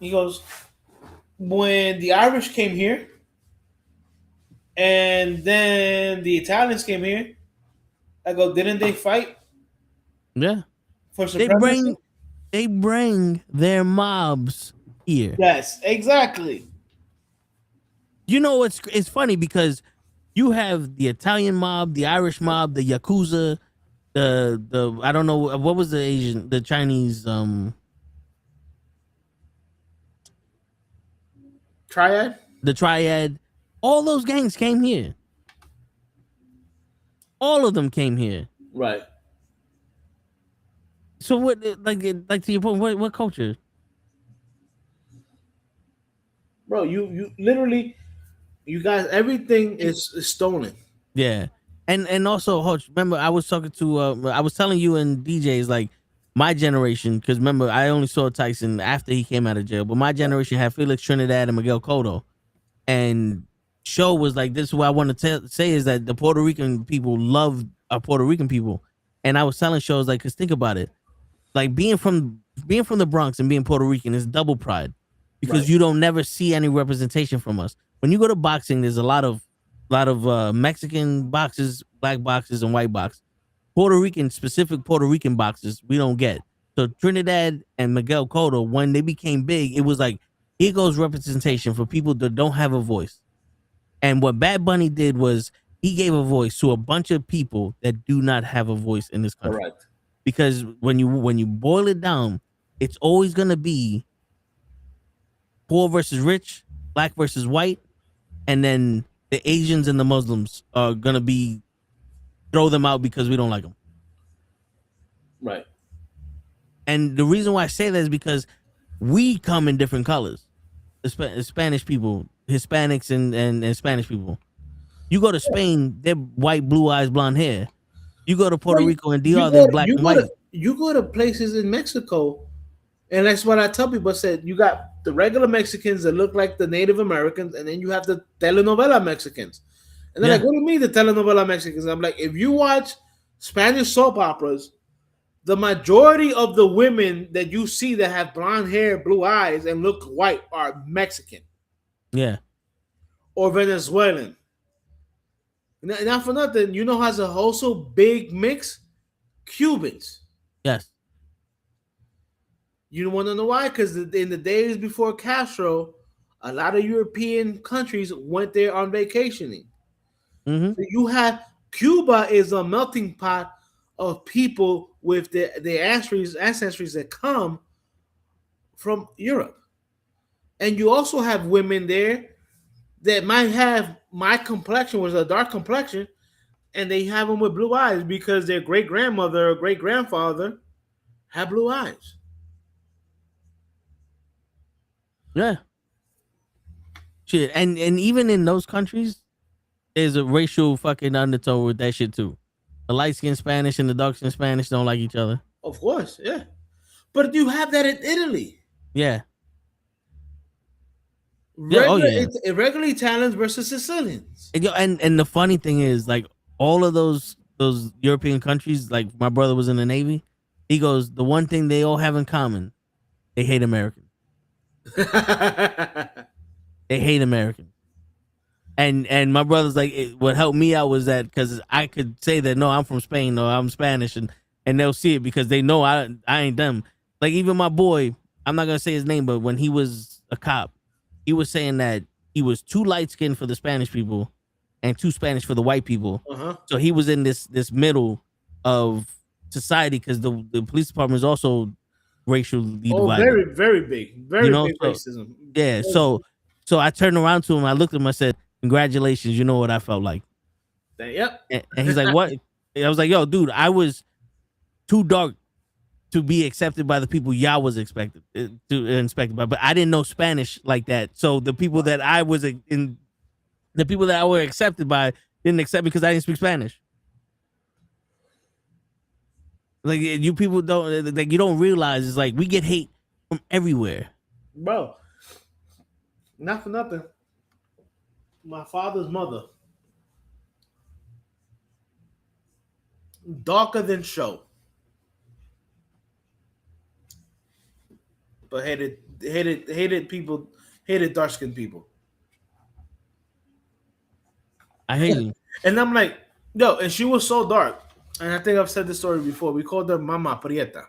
He goes, when the Irish came here, and then the Italians came here, I go, didn't they fight? Yeah. For supremacy? They bring their mobs here. Yes, exactly. You know, it's funny because you have the Italian mob, the Irish mob, the Yakuza, the I don't know what was the Chinese Triad. The Triad. All those gangs came here. All of them came here. Right. So what? Like to your point, what culture? Bro, you literally, you guys, everything is stolen. Yeah, and also, Hutch, remember I was talking to I was telling you and DJs like my generation, because remember I only saw Tyson after he came out of jail, but my generation had Felix Trinidad and Miguel Cotto, and show was like, this is what I want to say is that the Puerto Rican people love our Puerto Rican people, and I was telling shows like, cause think about it, like being from the Bronx and being Puerto Rican is double pride, because Right. you don't never see any representation from us. When you go to boxing, there's a lot of Mexican boxes, black boxes, and white boxes. Specific Puerto Rican boxes we don't get. So Trinidad and Miguel Cotto, when they became big, it was like, here goes representation for people that don't have a voice. And what Bad Bunny did was he gave a voice to a bunch of people that do not have a voice in this country. Correct. Because when you boil it down, it's always gonna be poor versus rich, black versus white, and then the Asians and the Muslims are gonna be throw them out because we don't like them. Right. And the reason why I say that is because we come in different colors. The Spanish people, Hispanics, and Spanish people. You go to Spain, they're white, blue eyes, blonde hair. You go to Puerto Well, Rico and DR, they're black and white. You go to places in Mexico, and that's what I tell people. I said you got the regular Mexicans that look like the Native Americans, and then you have the telenovela Mexicans. And they're Yeah. like, what do you mean the telenovela Mexicans? I'm like, if you watch Spanish soap operas, the majority of the women that you see that have blonde hair, blue eyes, and look white are Mexican Yeah. or Venezuelan. Not for nothing, you know, has a also big mix Cubans. Yes. You want to know why? Because in the days before Castro, a lot of European countries went there on vacationing. Mm-hmm. So you have Cuba is a melting pot of people with the ancestries that come from Europe, and you also have women there that might have my complexion, was a dark complexion, and they have them with blue eyes because their great grandmother or great grandfather had blue eyes. Yeah. Shit. And even in those countries, there's a racial fucking undertone with that shit too. The light skinned Spanish and the dark skinned Spanish don't like each other. Of course, yeah. But you have that in Italy. Yeah. Yeah, oh yeah. Regular Italians versus Sicilians. And the funny thing is, like, all of those European countries, like my brother was in the Navy, he goes, the one thing they all have in common, they hate Americans. They hate Americans. And my brother's like, what helped me out was that because I could say that, no, I'm from Spain or I'm Spanish, and they'll see it because they know I ain't them. Like, even my boy, I'm not gonna say his name, but when he was a cop, he was saying that he was too light skinned for the Spanish people and too Spanish for the white people. Uh-huh. So he was in this middle of society because the police department is also racially divided. Very, very big. Very big so, racism. Yeah. So I turned around to him, I looked at him, I said, congratulations, you know what I felt like. Yep. And he's like, what? I was like, yo, dude, I was too dark to be accepted by the people y'all was expected to inspected by, but I didn't know Spanish like that. So the people that I was in, the people that I were accepted by didn't accept me because I didn't speak Spanish. Like, you people don't, like, you don't realize, it's like we get hate from everywhere. Bro, not for nothing. My father's mother, darker than show, but hated people, hated dark skinned people. I hate you. And I'm like, yo, and she was so dark. And I think I've said this story before. We called her Mama Prieta.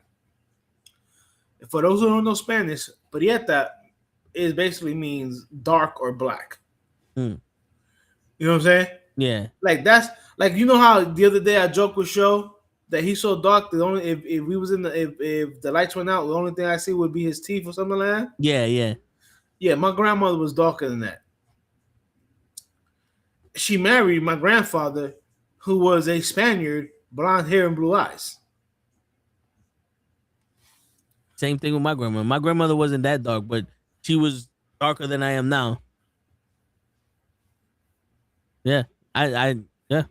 For those who don't know Spanish, Prieta basically means dark or black. Mm. You know what I'm saying? Yeah. Like, that's like, you know how the other day I joked with Show that he's so dark that only if we was in the if the lights went out, the only thing I see would be his teeth or something like that. Yeah. Yeah, my grandmother was darker than that. She married my grandfather, who was a Spaniard, blonde hair and blue eyes. Same thing with my grandmother. My grandmother wasn't that dark, but she was darker than I am now. Yeah, yeah.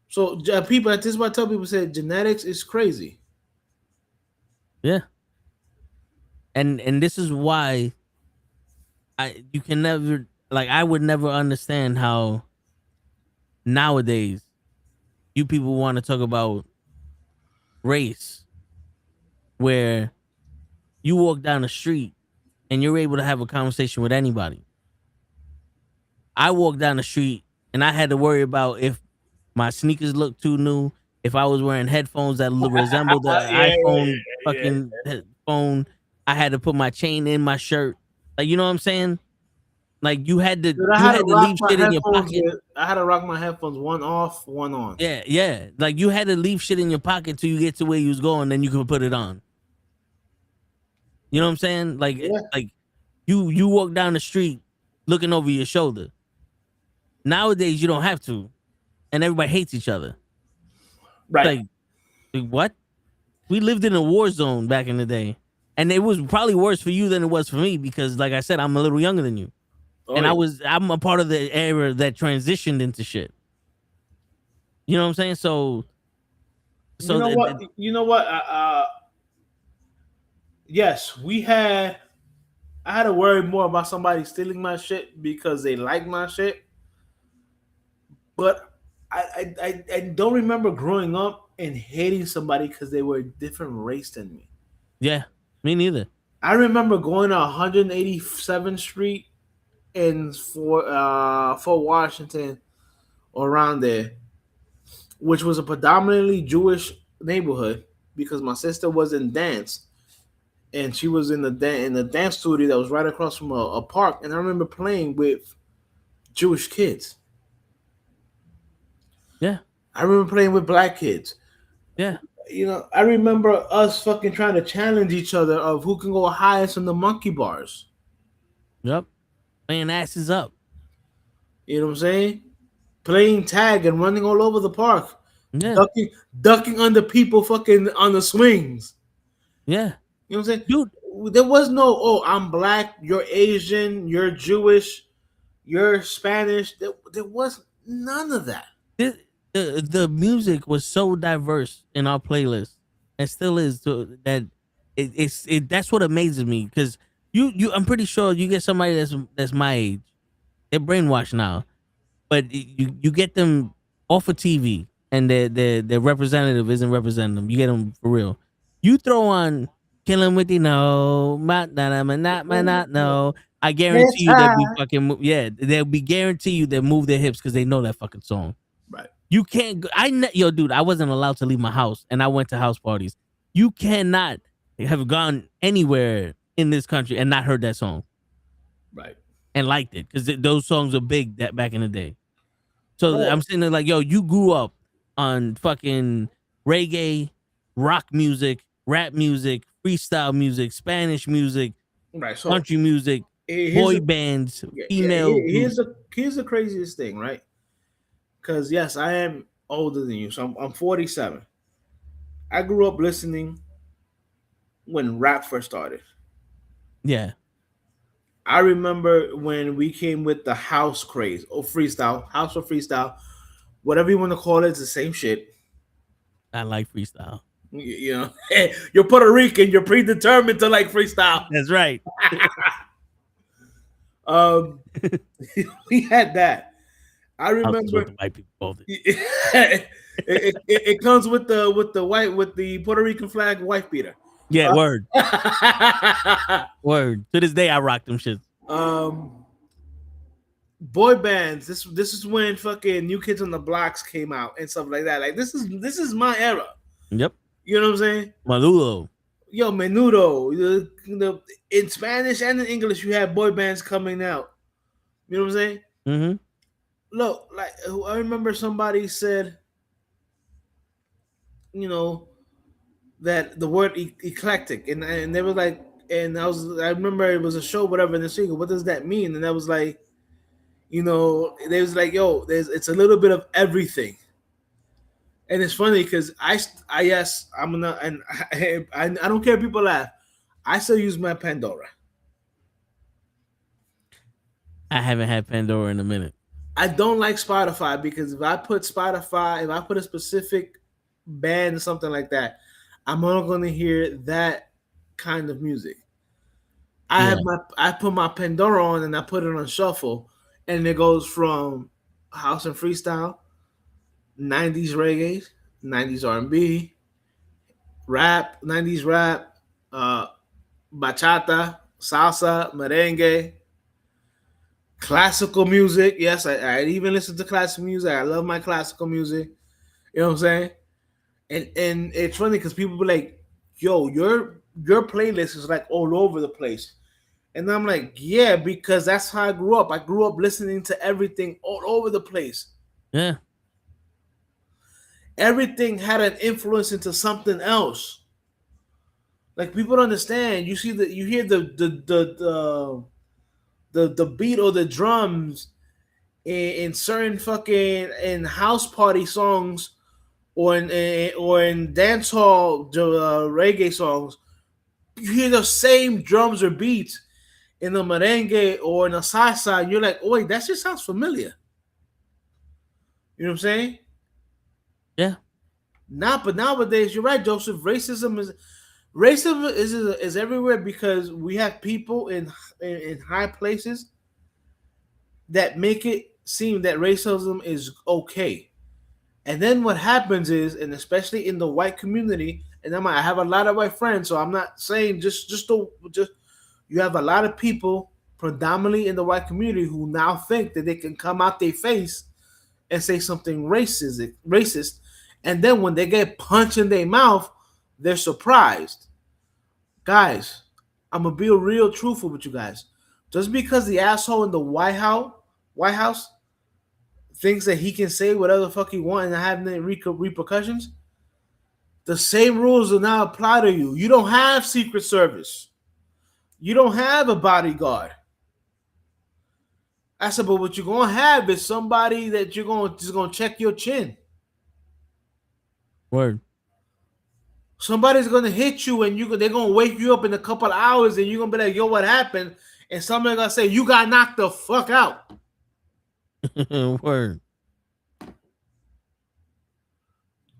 So people, this is what I tell people: said genetics is crazy. Yeah. And this is why you can never, like, I would never understand how nowadays you people want to talk about race where you walk down the street and you're able to have a conversation with anybody. I walked down the street and I had to worry about if my sneakers looked too new, if I was wearing headphones that resembled the iPhone fucking phone. I had to put my chain in my shirt. Like, you know what I'm saying? Like, you had to, Dude, you had to leave shit in your pocket. I had to rock my headphones, one off, one on. Yeah. Like, you had to leave shit in your pocket till you get to where you was going, then you could put it on. You know what I'm saying? Like, like you walk down the street looking over your shoulder. Nowadays, you don't have to, and everybody hates each other. Right? Like what? We lived in a war zone back in the day, and it was probably worse for you than it was for me because, like I said, I'm a little younger than you, and I'm a part of the era that transitioned into shit. You know what I'm saying? So you know what? You know what? Yes, I had to worry more about somebody stealing my shit because they like my shit. But I don't remember growing up and hating somebody because they were a different race than me. Yeah, me neither. I remember going to 187th Street in Fort Washington or around there, which was a predominantly Jewish neighborhood because my sister was in dance. And she was in the dance studio that was right across from a park. And I remember playing with Jewish kids. Yeah. I remember playing with black kids. Yeah. You know, I remember us fucking trying to challenge each other of who can go highest in the monkey bars. Yep. Playing asses up. You know what I'm saying? Playing tag and running all over the park. Yeah. Ducking under people fucking on the swings. Yeah. You know what I'm saying? Dude, there was no, I'm black, you're Asian, you're Jewish, you're Spanish. There was none of that. The music was so diverse in our playlist, and still is, that that's what amazes me because I'm pretty sure you get somebody that's my age, they're brainwashed now, but you get them off of TV and their representative isn't representing them. You get them for real. You throw on Killing with no, not no. I guarantee you that we fucking they'll be guarantee you they move their hips because they know that fucking song. Right. You can't. Yo, dude, I wasn't allowed to leave my house, and I went to house parties. You cannot have gone anywhere in this country and not heard that song, right, and liked it because those songs were big that back in the day. So I'm sitting there like, yo, you grew up on fucking reggae, rock music, rap music, freestyle music, Spanish music, right, so country music, boy bands, female. Here's the craziest thing, right? Because yes, I am older than you, so I'm 47. I grew up listening when rap first started. Yeah. I remember when we came with the house craze or freestyle, house or freestyle, whatever you want to call it, it's the same shit. I like freestyle. You know, you're Puerto Rican, you're predetermined to like freestyle. That's right. We had that. I remember the white people both. it comes with the Puerto Rican flag wife beater. Yeah, word. Word. To this day, I rock them shits. Boy bands. This is when fucking New Kids on the Blocks came out and stuff like that. Like this is my era. Yep. You know what I'm saying? Menudo. Yo, Menudo. In Spanish and in English, you have boy bands coming out. You know what I'm saying? Mm-hmm. Look, like I remember somebody said, you know, that the word eclectic, and they were like, and I remember it was a show, whatever, in the single. What does that mean? And I was like, You know, they was like, yo, it's a little bit of everything. And it's funny because yes, I'm gonna, and I don't care if people laugh. I still use my Pandora. I haven't had Pandora in a minute. I don't like Spotify because if I put a specific band or something like that, I'm only going to hear that kind of music. I put my Pandora on and I put it on shuffle, and it goes from house and freestyle, 90s reggae, 90s R&B, rap, 90s rap, bachata, salsa, merengue, classical music. Yes, I even listen to classical music. I love my classical music. You know what I'm saying? And it's funny because people be like, "Yo, your playlist is like all over the place," and I'm like, "Yeah, because that's how I grew up. I grew up listening to everything all over the place. Yeah. Everything had an influence into something else. Like people don't understand. You hear the beat or the drums in certain fucking in house party songs or in dance hall reggae songs. You hear the same drums or beats in the merengue or in a salsa, and you're like, oh wait, that just sounds familiar. You know what I'm saying? Yeah. But nowadays, you're right, Joseph. Racism is everywhere because we have people in high places that make it seem that racism is okay. And then what happens is, and especially in the white community, and I have a lot of white friends, so I'm not saying just you have a lot of people predominantly in the white community who now think that they can come out their face and say something racist, and then when they get punched in their mouth, they're surprised. Guys, I'm gonna be real truthful with you guys. Just because the asshole in the White House thinks that he can say whatever the fuck he wants and not have any repercussions, the same rules will now apply to you. You don't have Secret Service. You don't have a bodyguard. I said, but what you're gonna have is somebody that you're gonna check your chin. Word. Somebody's gonna hit you and they're gonna wake you up in a couple of hours and you're gonna be like, yo, what happened? And somebody's gonna say, you got knocked the fuck out. Word.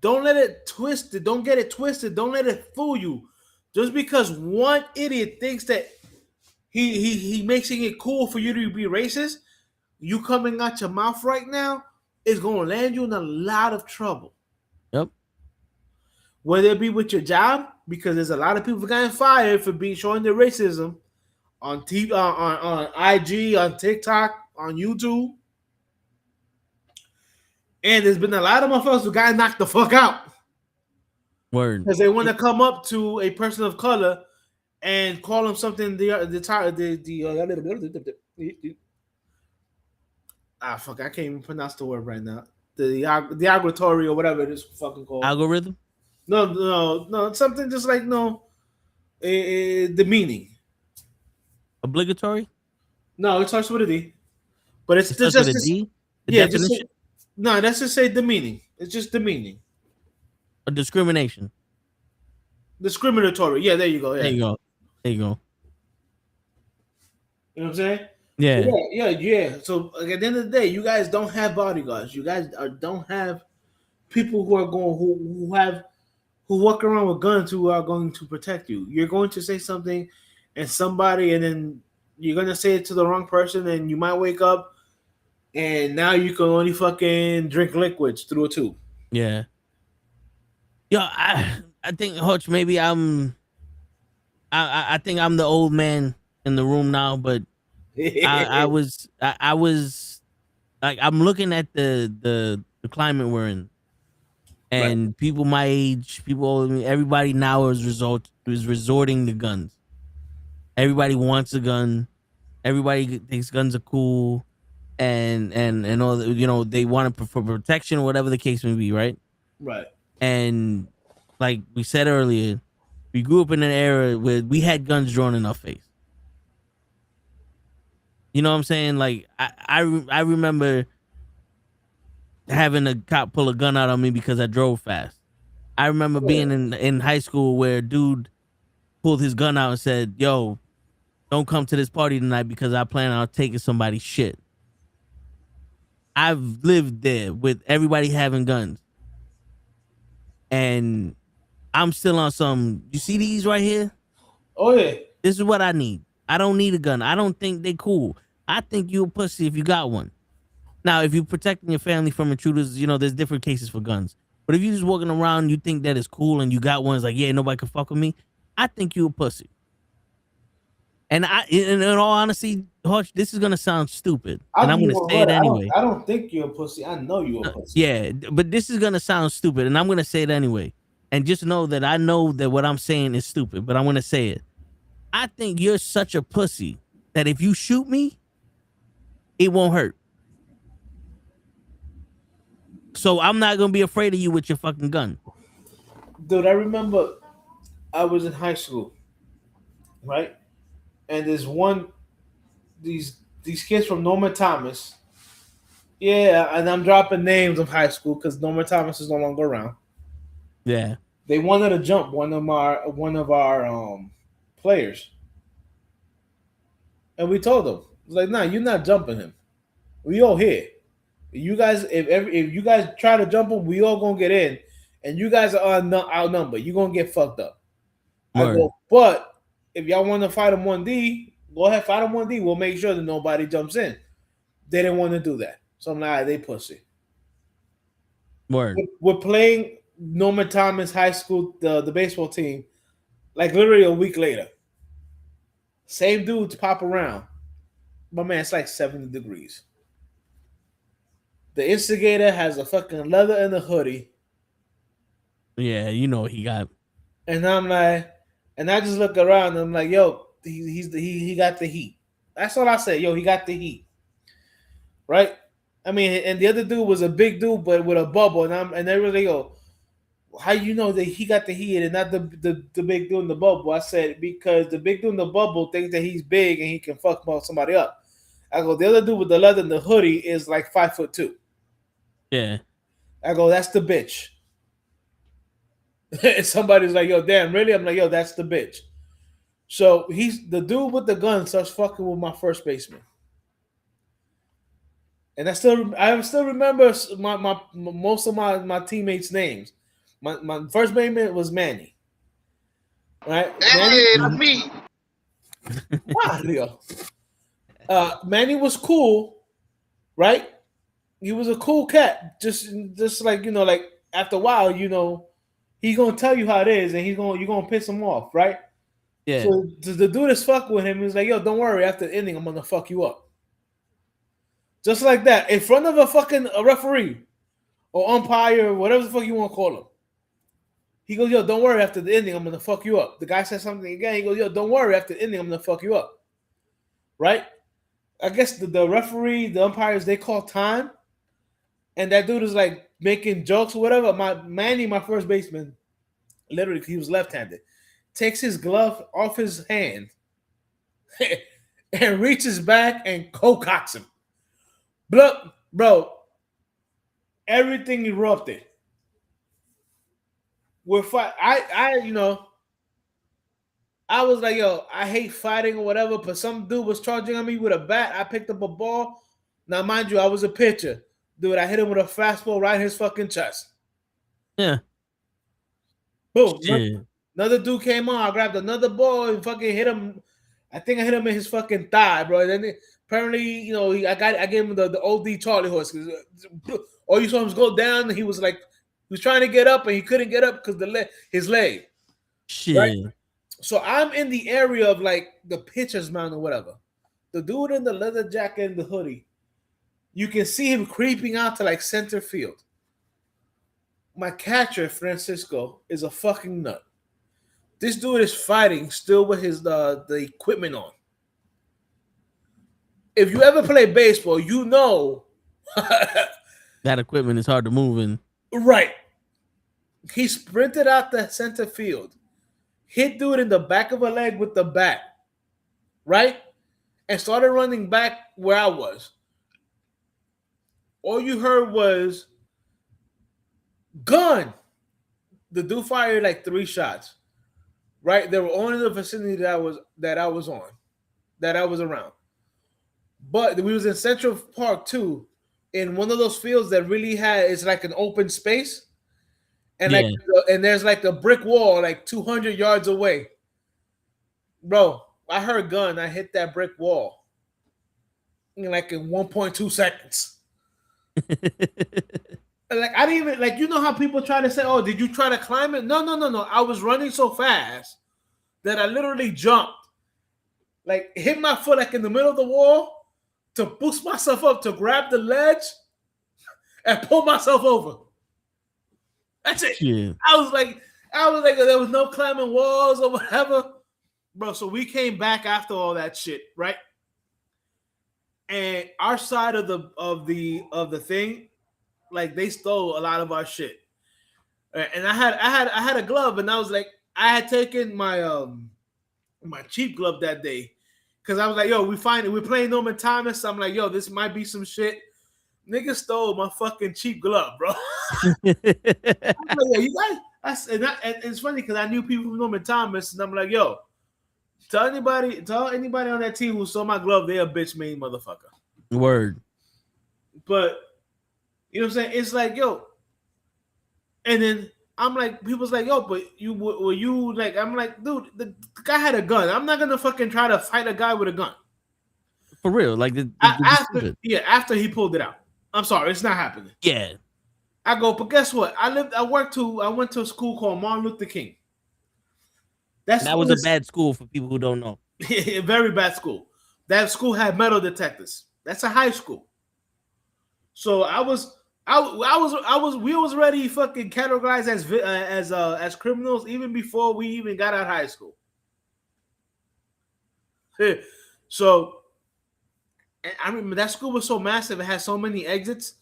Don't let it twist it. Don't get it twisted. Don't let it fool you. Just because one idiot thinks that he making it cool for you to be racist, you coming out your mouth right now is gonna land you in a lot of trouble. Yep. Whether it be with your job, because there's a lot of people getting fired for showing their racism on TV, on IG, on TikTok, on YouTube. And there's been a lot of motherfuckers who got knocked the fuck out. Word. Because they want to come up to a person of color and call them something. I can't even pronounce the word right now. The derogatory or whatever it is fucking called. Algorithm? No. Something just like demeaning. Obligatory? No, it starts with a D. But it's Starts just with a D? The yeah, definition? let's just say demeaning. It's just demeaning. A discrimination. Discriminatory. Yeah, there you go. Yeah. There you go. You know what I'm saying? Yeah. Yeah. So at the end of the day, you guys don't have bodyguards. You guys don't have people who are who walk around with guns who are going to protect you. You're going to say something and then you're gonna say it to the wrong person, and you might wake up and now you can only fucking drink liquids through a tube. Yeah. Yo, I think Hutch, maybe I think I'm the old man in the room now, but I was like, I'm looking at the climate we're in, and right. People my age, people older than me, everybody now is resorting to guns. Everybody wants a gun. Everybody thinks guns are cool, and all the, they want it for protection or whatever the case may be, right? Right. And like we said earlier, we grew up in an era where we had guns drawn in our face. You know what I'm saying? Like I remember having a cop pull a gun out on me because I drove fast. I remember being in high school where a dude pulled his gun out and said, "Yo, don't come to this party tonight because I plan on taking somebody's shit." I've lived there with everybody having guns, and I'm still on some. You see these right here? Oh yeah. This is what I need. I don't need a gun. I don't think they cool. I think you a pussy if you got one. Now, if you're protecting your family from intruders, you know, there's different cases for guns. But if you're just walking around and you think that is cool and you got one, it's like, yeah, nobody can fuck with me, I think you a pussy. And in all honesty, Hutch, this is gonna sound stupid, and I'm gonna say it anyway. I don't think you're a pussy. I know you're a pussy. Yeah, but this is gonna sound stupid, and I'm gonna say it anyway. And just know that I know that what I'm saying is stupid, but I'm gonna say it. I think you're such a pussy that if you shoot me, it won't hurt. So I'm not gonna be afraid of you with your fucking gun. Dude, I remember I was in high school, right? And there's these kids from Norman Thomas. Yeah, and I'm dropping names of high school because Norman Thomas is no longer around. Yeah. They wanted to jump one of our players. And we told them, like, nah, you're not jumping him. We all here. You guys, if you guys try to jump him, we all gonna get in, and you guys are outnumbered. You're gonna get fucked up. I go, but if y'all want to fight him 1D, go ahead, fight him 1D. We'll make sure that nobody jumps in. They didn't want to do that, so I'm like, they pussy. Word. We're playing Norman Thomas High School, the baseball team, like literally a week later. Same dudes pop around. But man, it's like 70 degrees. The instigator has a fucking leather and a hoodie. Yeah, you know what he got. And I'm like, and I just look around and I'm like, yo, he got the heat. That's all I say. Yo, he got the heat. Right? I mean, and the other dude was a big dude, but with a bubble. And they really go, how you know that he got the heat and not the big dude in the bubble? I said, because the big dude in the bubble thinks that he's big and he can fuck somebody up. I go, the other dude with the leather and the hoodie is like 5'2". Yeah. I go, that's the bitch. And somebody's like, yo, damn, really? I'm like, yo, that's the bitch. So he's the dude with the gun starts fucking with my first baseman. And I still remember my most of my teammates' names. My first baseman was Manny. Right? Hey, that's me. Mario. Manny was cool, right? He was a cool cat. Just like, you know, like after a while, you know, he's gonna tell you how it is, and you're gonna piss him off, right? Yeah. So the dude is fucking with him. He's like, yo, don't worry, after the ending, I'm gonna fuck you up. Just like that, in front of a referee or umpire, or whatever the fuck you want to call him. He goes, yo, don't worry, after the ending, I'm gonna fuck you up. The guy says something again. He goes, yo, don't worry, after the ending, I'm gonna fuck you up. Right? I guess the referee, the umpires, they call time. And that dude is like making jokes or whatever. My first baseman, literally, he was left-handed, takes his glove off his hand and reaches back and co-cocks him. Bro, everything erupted. We're fight. I was like, yo, I hate fighting or whatever, but some dude was charging on me with a bat. I picked up a ball. Now, mind you, I was a pitcher. Dude, I hit him with a fastball right in his fucking chest. Yeah. Boom. Shit. Another dude came on. I grabbed another ball and fucking hit him. I think I hit him in his fucking thigh, bro. And then apparently, you know, I gave him the OD Charlie horse. All you saw him go down. And he was trying to get up and he couldn't get up because his leg. Shit. Right? So I'm in the area of like the pitcher's mound or whatever. The dude in the leather jacket and the hoodie. You can see him creeping out to like center field. My catcher, Francisco, is a fucking nut. This dude is fighting still with his the equipment on. If you ever play baseball, you know that equipment is hard to move in. Right. He sprinted out the center field, hit dude in the back of a leg with the bat, right? and started running back where I was. All you heard was gun. The dude fired like 3 shots. Right, they were only in the vicinity that I was around. But we was in Central Park too, in one of those fields that really it's like an open space, and and there's like a brick wall like 200 yards away. Bro, I heard gun. I hit that brick wall in 1.2 seconds. Like I didn't even you know how people try to say, "Oh, did you try to climb it?" No. I was running so fast that I literally jumped, hit my foot in the middle of the wall to boost myself up to grab the ledge and pull myself over. That's it. Yeah. I was like, there was no climbing walls or whatever, bro. So we came back after all that shit, right? And our side of the thing. They stole a lot of our shit, and I had a glove, and I was like, I had taken my my cheap glove that day, because I was like, yo, we're playing Norman Thomas. So I'm like, yo, this might be some shit. Nigga stole my fucking cheap glove, bro. I'm like, yo, you guys, and it's funny because I knew people from Norman Thomas, and I'm like, yo, tell anybody on that team who stole my glove, they're a bitch made motherfucker. Word. But you know what I'm saying? It's like, yo. And then I'm like, people's like, yo, but were you like, I'm like, dude, the guy had a gun. I'm not going to fucking try to fight a guy with a gun. For real. After he pulled it out. I'm sorry, it's not happening. Yeah. I go, but guess what? I went to a school called Martin Luther King. That was a bad school for people who don't know. A very bad school. That school had metal detectors. That's a high school. So we was already fucking categorized as criminals even before we even got out of high school. So, and I remember that school was so massive, it had so many exits,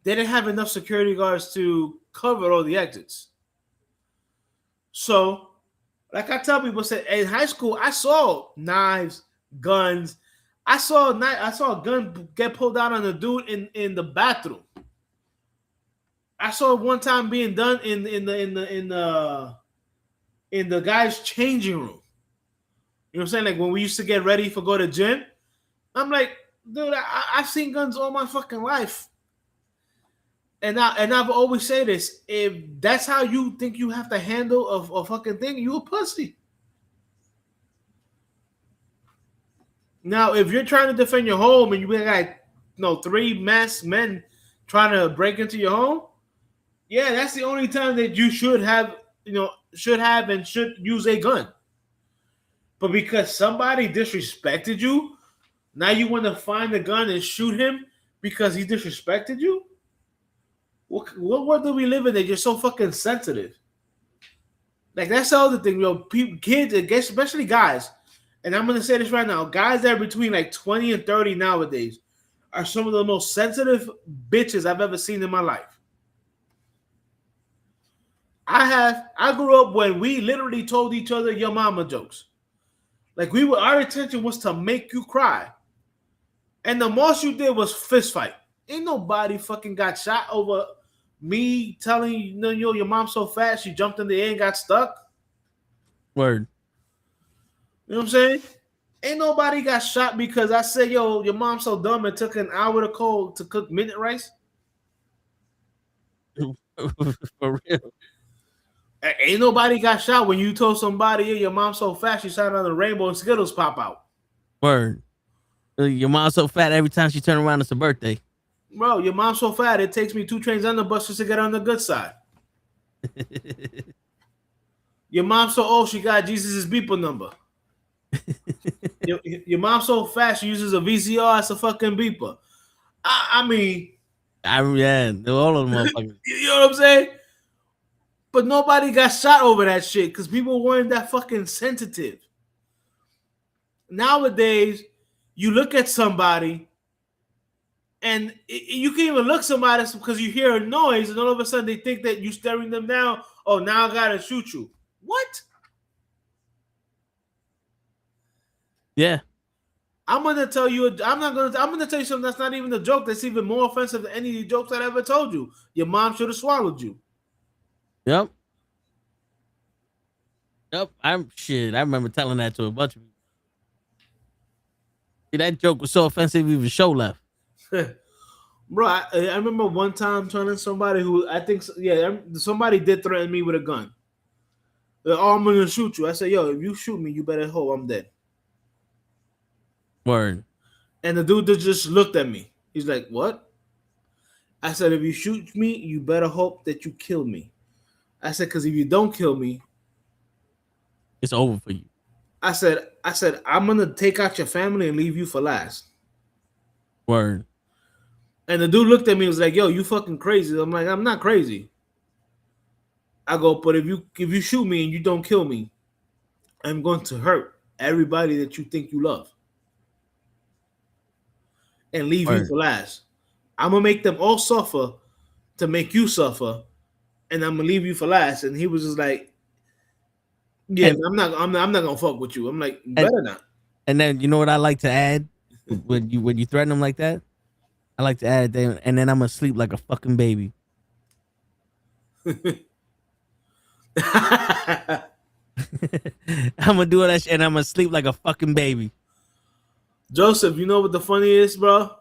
they didn't have enough security guards to cover all the exits. So, like I tell people, in high school, I saw knives, guns. I saw a gun get pulled out on a dude in the bathroom. I saw it one time being done in the guy's changing room. You know what I'm saying? Like when we used to get ready for go to gym. I'm like, dude, I've seen guns all my fucking life. And I've always say this: if that's how you think you have to handle a fucking thing, you a pussy. Now, if you're trying to defend your home and you got 3 masked men trying to break into your home, yeah, that's the only time that you should have and should use a gun. But because somebody disrespected you, now you want to find a gun and shoot him because he disrespected you? What world do we live in that you're so fucking sensitive? Like, that's the other thing, kids, especially guys, and I'm going to say this right now, guys that are between 20 and 30 nowadays are some of the most sensitive bitches I've ever seen in my life. I grew up when we literally told each other your mama jokes. Our intention was to make you cry. And the most you did was fist fight. Ain't nobody fucking got shot over me telling you, your mom's so fat she jumped in the air and got stuck. Word. You know what I'm saying? Ain't nobody got shot because I said, yo, your mom's so dumb it took an hour to cook minute rice. For real. Ain't nobody got shot when you told somebody, yeah, your mom's so fat she shot on the rainbow and Skittles pop out. Word. Your mom's so fat every time she turn around it's her birthday. Bro, your mom's so fat it takes me 2 trains on the bus just to get on the good side. Your mom's so old she got Jesus' beeper number. your mom's so fat she uses a VCR as a fucking beeper. I mean, all of them motherfuckers. You know what I'm saying? But nobody got shot over that shit because people weren't that fucking sensitive. Nowadays, you look at somebody and you can even look somebody because you hear a noise and all of a sudden they think that you're staring them down. Oh, now I gotta shoot you. What? Yeah. I'm gonna tell you. I'm gonna tell you something that's not even a joke. That's even more offensive than any of the jokes I ever told you. Your mom should have swallowed you. Yep. I remember telling that to a bunch of people. See, that joke was so offensive, even show left. Bro, I remember one time telling somebody who I think, somebody did threaten me with a gun. Oh, I'm gonna shoot you. I said, yo, if you shoot me, you better hope I'm dead. Word. And the dude just looked at me. He's like, what? I said, if you shoot me, you better hope that you kill me. I said, because if you don't kill me, it's over for you. I said, I'm gonna take out your family and leave you for last. Word. And the dude looked at me and was like, yo, you fucking crazy. I'm like, I'm not crazy. I go, but if you shoot me and you don't kill me, I'm going to hurt everybody that you think you love. And leave you for last. I'm gonna make them all suffer to make you suffer, and I'm gonna leave you for last. And he was just like, "Yeah, I'm not gonna fuck with you." I'm like, "Better not." And then you know what I like to add when you threaten them like that? I like to add that, and then I'm gonna sleep like a fucking baby. I'm gonna do that shit, and I'm gonna sleep like a fucking baby. Joseph, you know what the funny is, bro?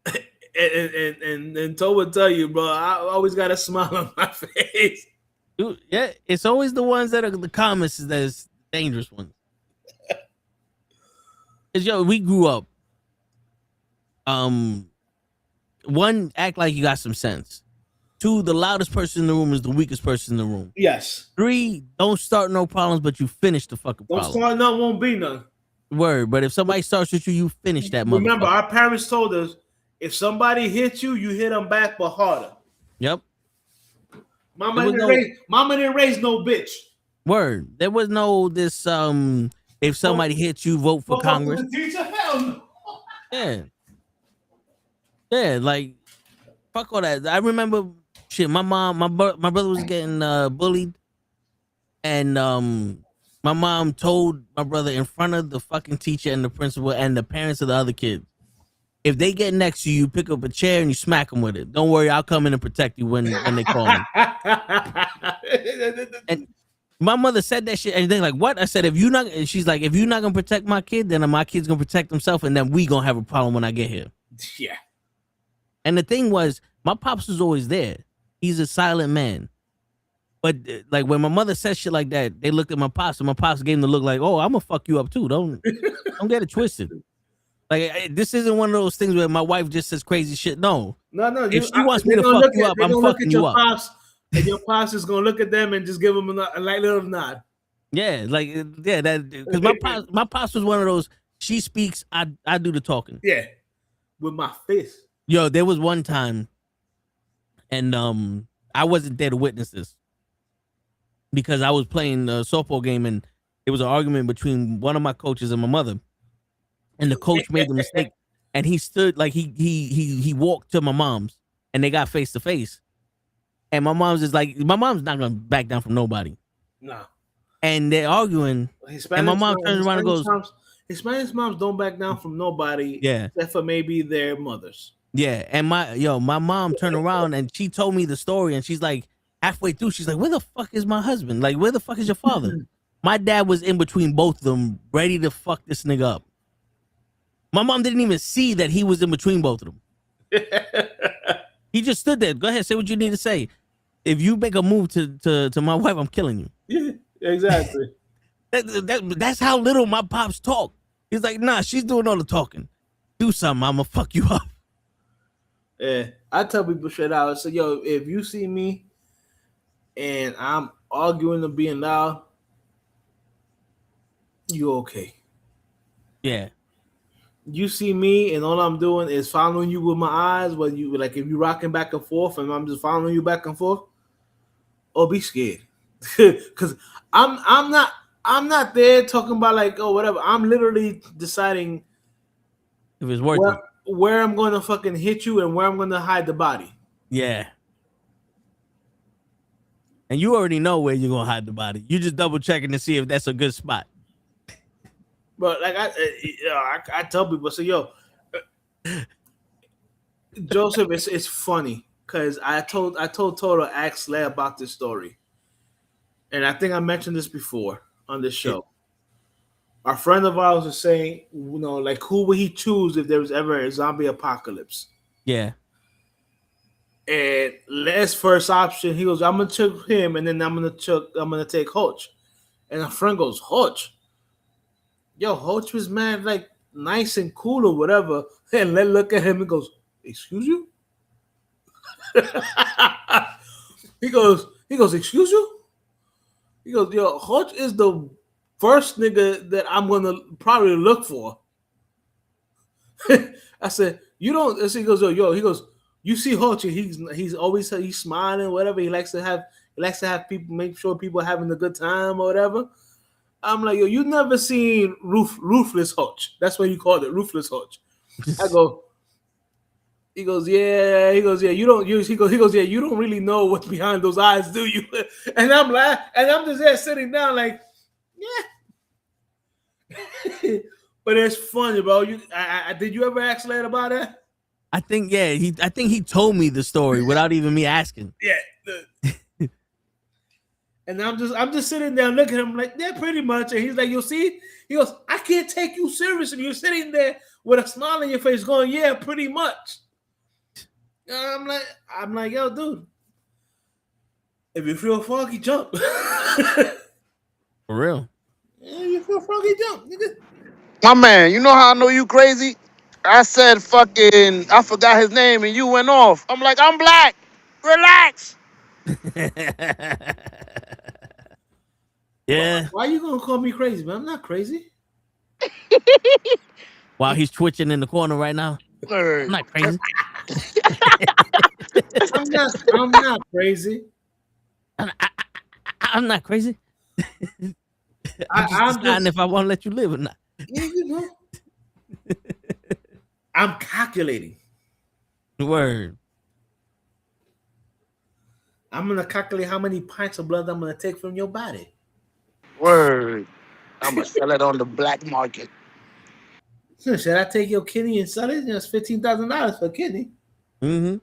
and Toe would tell you, bro, I always got a smile on my face. Dude, yeah, it's always the ones that are the comments that's dangerous ones. Cause yo, we grew up. One, act like you got some sense. 2, the loudest person in the room is the weakest person in the room. Yes. 3, don't start no problems, but you finish the fucking problem. Don't start none, won't be none. Word, but if somebody starts with you, you finish that motherfucker. Remember, our parents told us, if somebody hits you, you hit them back, but harder. Yep. Mama didn't raise no bitch. Word. There was no this if somebody hits you, vote for Congress. Teacher, hell no. Yeah. Yeah, like fuck all that. I remember shit, my brother was getting bullied, and my mom told my brother in front of the fucking teacher and the principal and the parents of the other kids, if they get next to you, pick up a chair and you smack them with it. Don't worry, I'll come in and protect you when they call me. And my mother said that shit, and they're like, "What?" I said, "If you're not," she's like, "If you're not gonna protect my kid, then my kid's gonna protect himself, and then we gonna have a problem when I get here." Yeah. And the thing was, my pops was always there. He's a silent man. But like when my mother said shit like that, they looked at my pops, and my pops gave him the look like, "Oh, I'm gonna fuck you up too. Don't get it twisted." Like this isn't one of those things where my wife just says crazy shit. No. If she wants me to fuck you up, I'm fucking you up. Pops, and your pops is gonna look at them and just give them a light little nod. Yeah, like that because my pops was one of those. She speaks, I do the talking. Yeah, with my fist. Yo, there was one time, and I wasn't there to witness this because I was playing a softball game, and it was an argument between one of my coaches and my mother, and the coach made the mistake, and he stood like he walked to my mom's, and they got face to face, and my mom's not gonna back down from nobody. No. And they're arguing, and my mom turns around and goes, Hispanic moms don't back down from nobody, yeah, except for maybe their mothers. Yeah, and my mom turned around and she told me the story, and she's like, halfway through, she's like, "Where the fuck is my husband? Like, where the fuck is your father?" My dad was in between both of them, ready to fuck this nigga up. My mom didn't even see that he was in between both of them. He just stood there. Go ahead, say what you need to say. If you make a move to my wife, I'm killing you. Yeah, exactly. That's how little my pops talk. He's like, "Nah, she's doing all the talking. Do something, I'ma fuck you up." Yeah, I tell people straight out. I say, yo, if you see me and I'm arguing and being loud, you okay. Yeah. You see me and all I'm doing is following you with my eyes, whether you like if you rocking back and forth and I'm just following you back and forth, or be scared. Cause I'm not there talking about like, oh, whatever. I'm literally deciding if it's worth it. Where I'm going to fucking hit you and where I'm going to hide the body. Yeah. And you already know where you're going to hide the body. You just double checking to see if that's a good spot. But like I tell people, so yo, Joseph, it's funny because I told Toto to ask Slay about this story, and I think I mentioned this before on this show. Our friend of ours was saying, like who would he choose if there was ever a zombie apocalypse? Yeah. And Les first option, he goes, I'm gonna check him, and then I'm gonna take Hutch. And a friend goes, Hutch. Yo, Hutch was man like nice and cool or whatever. And let look at him and goes, excuse you? he goes, excuse you? He goes, yo, Hutch is the first nigga that I'm gonna probably look for. I said, you don't. He goes, he goes, you see Hutch, he's always smiling, whatever. He likes to have people, make sure people are having a good time or whatever. I'm like, yo, you never seen Ruthless Hutch. That's what you called it, Ruthless Hutch. I go. He goes, yeah. He goes, yeah. You don't use. He goes, yeah. You don't really know what's behind those eyes, do you? And I'm like, and I'm just there sitting down, like, yeah. But it's funny, bro. Did you ever ask Lad about that? I think he told me the story without even me asking. Yeah. And I'm just sitting there looking at him like, yeah, pretty much. And he's like, you'll see. He goes, I can't take you seriously. You're sitting there with a smile on your face, going, yeah, pretty much. And I'm like, yo, dude, if you feel froggy, jump. For real. Yeah, you feel froggy, jump, nigga. My man, you know how I know you crazy? I said fucking, I forgot his name and you went off. I'm like, I'm black. Relax. Yeah. Why you gonna call me crazy, man? I'm not crazy. While he's twitching in the corner right now. I'm not crazy. I'm not crazy. I'm not crazy. I'm just deciding if I want to let you live or not. Yeah, you know. I'm calculating. Word. I'm gonna calculate how many pints of blood I'm gonna take from your body. Word. I'm gonna sell it on the black market. So should I take your kidney and sell it? That's $15,000 for a kidney. Mm-hmm.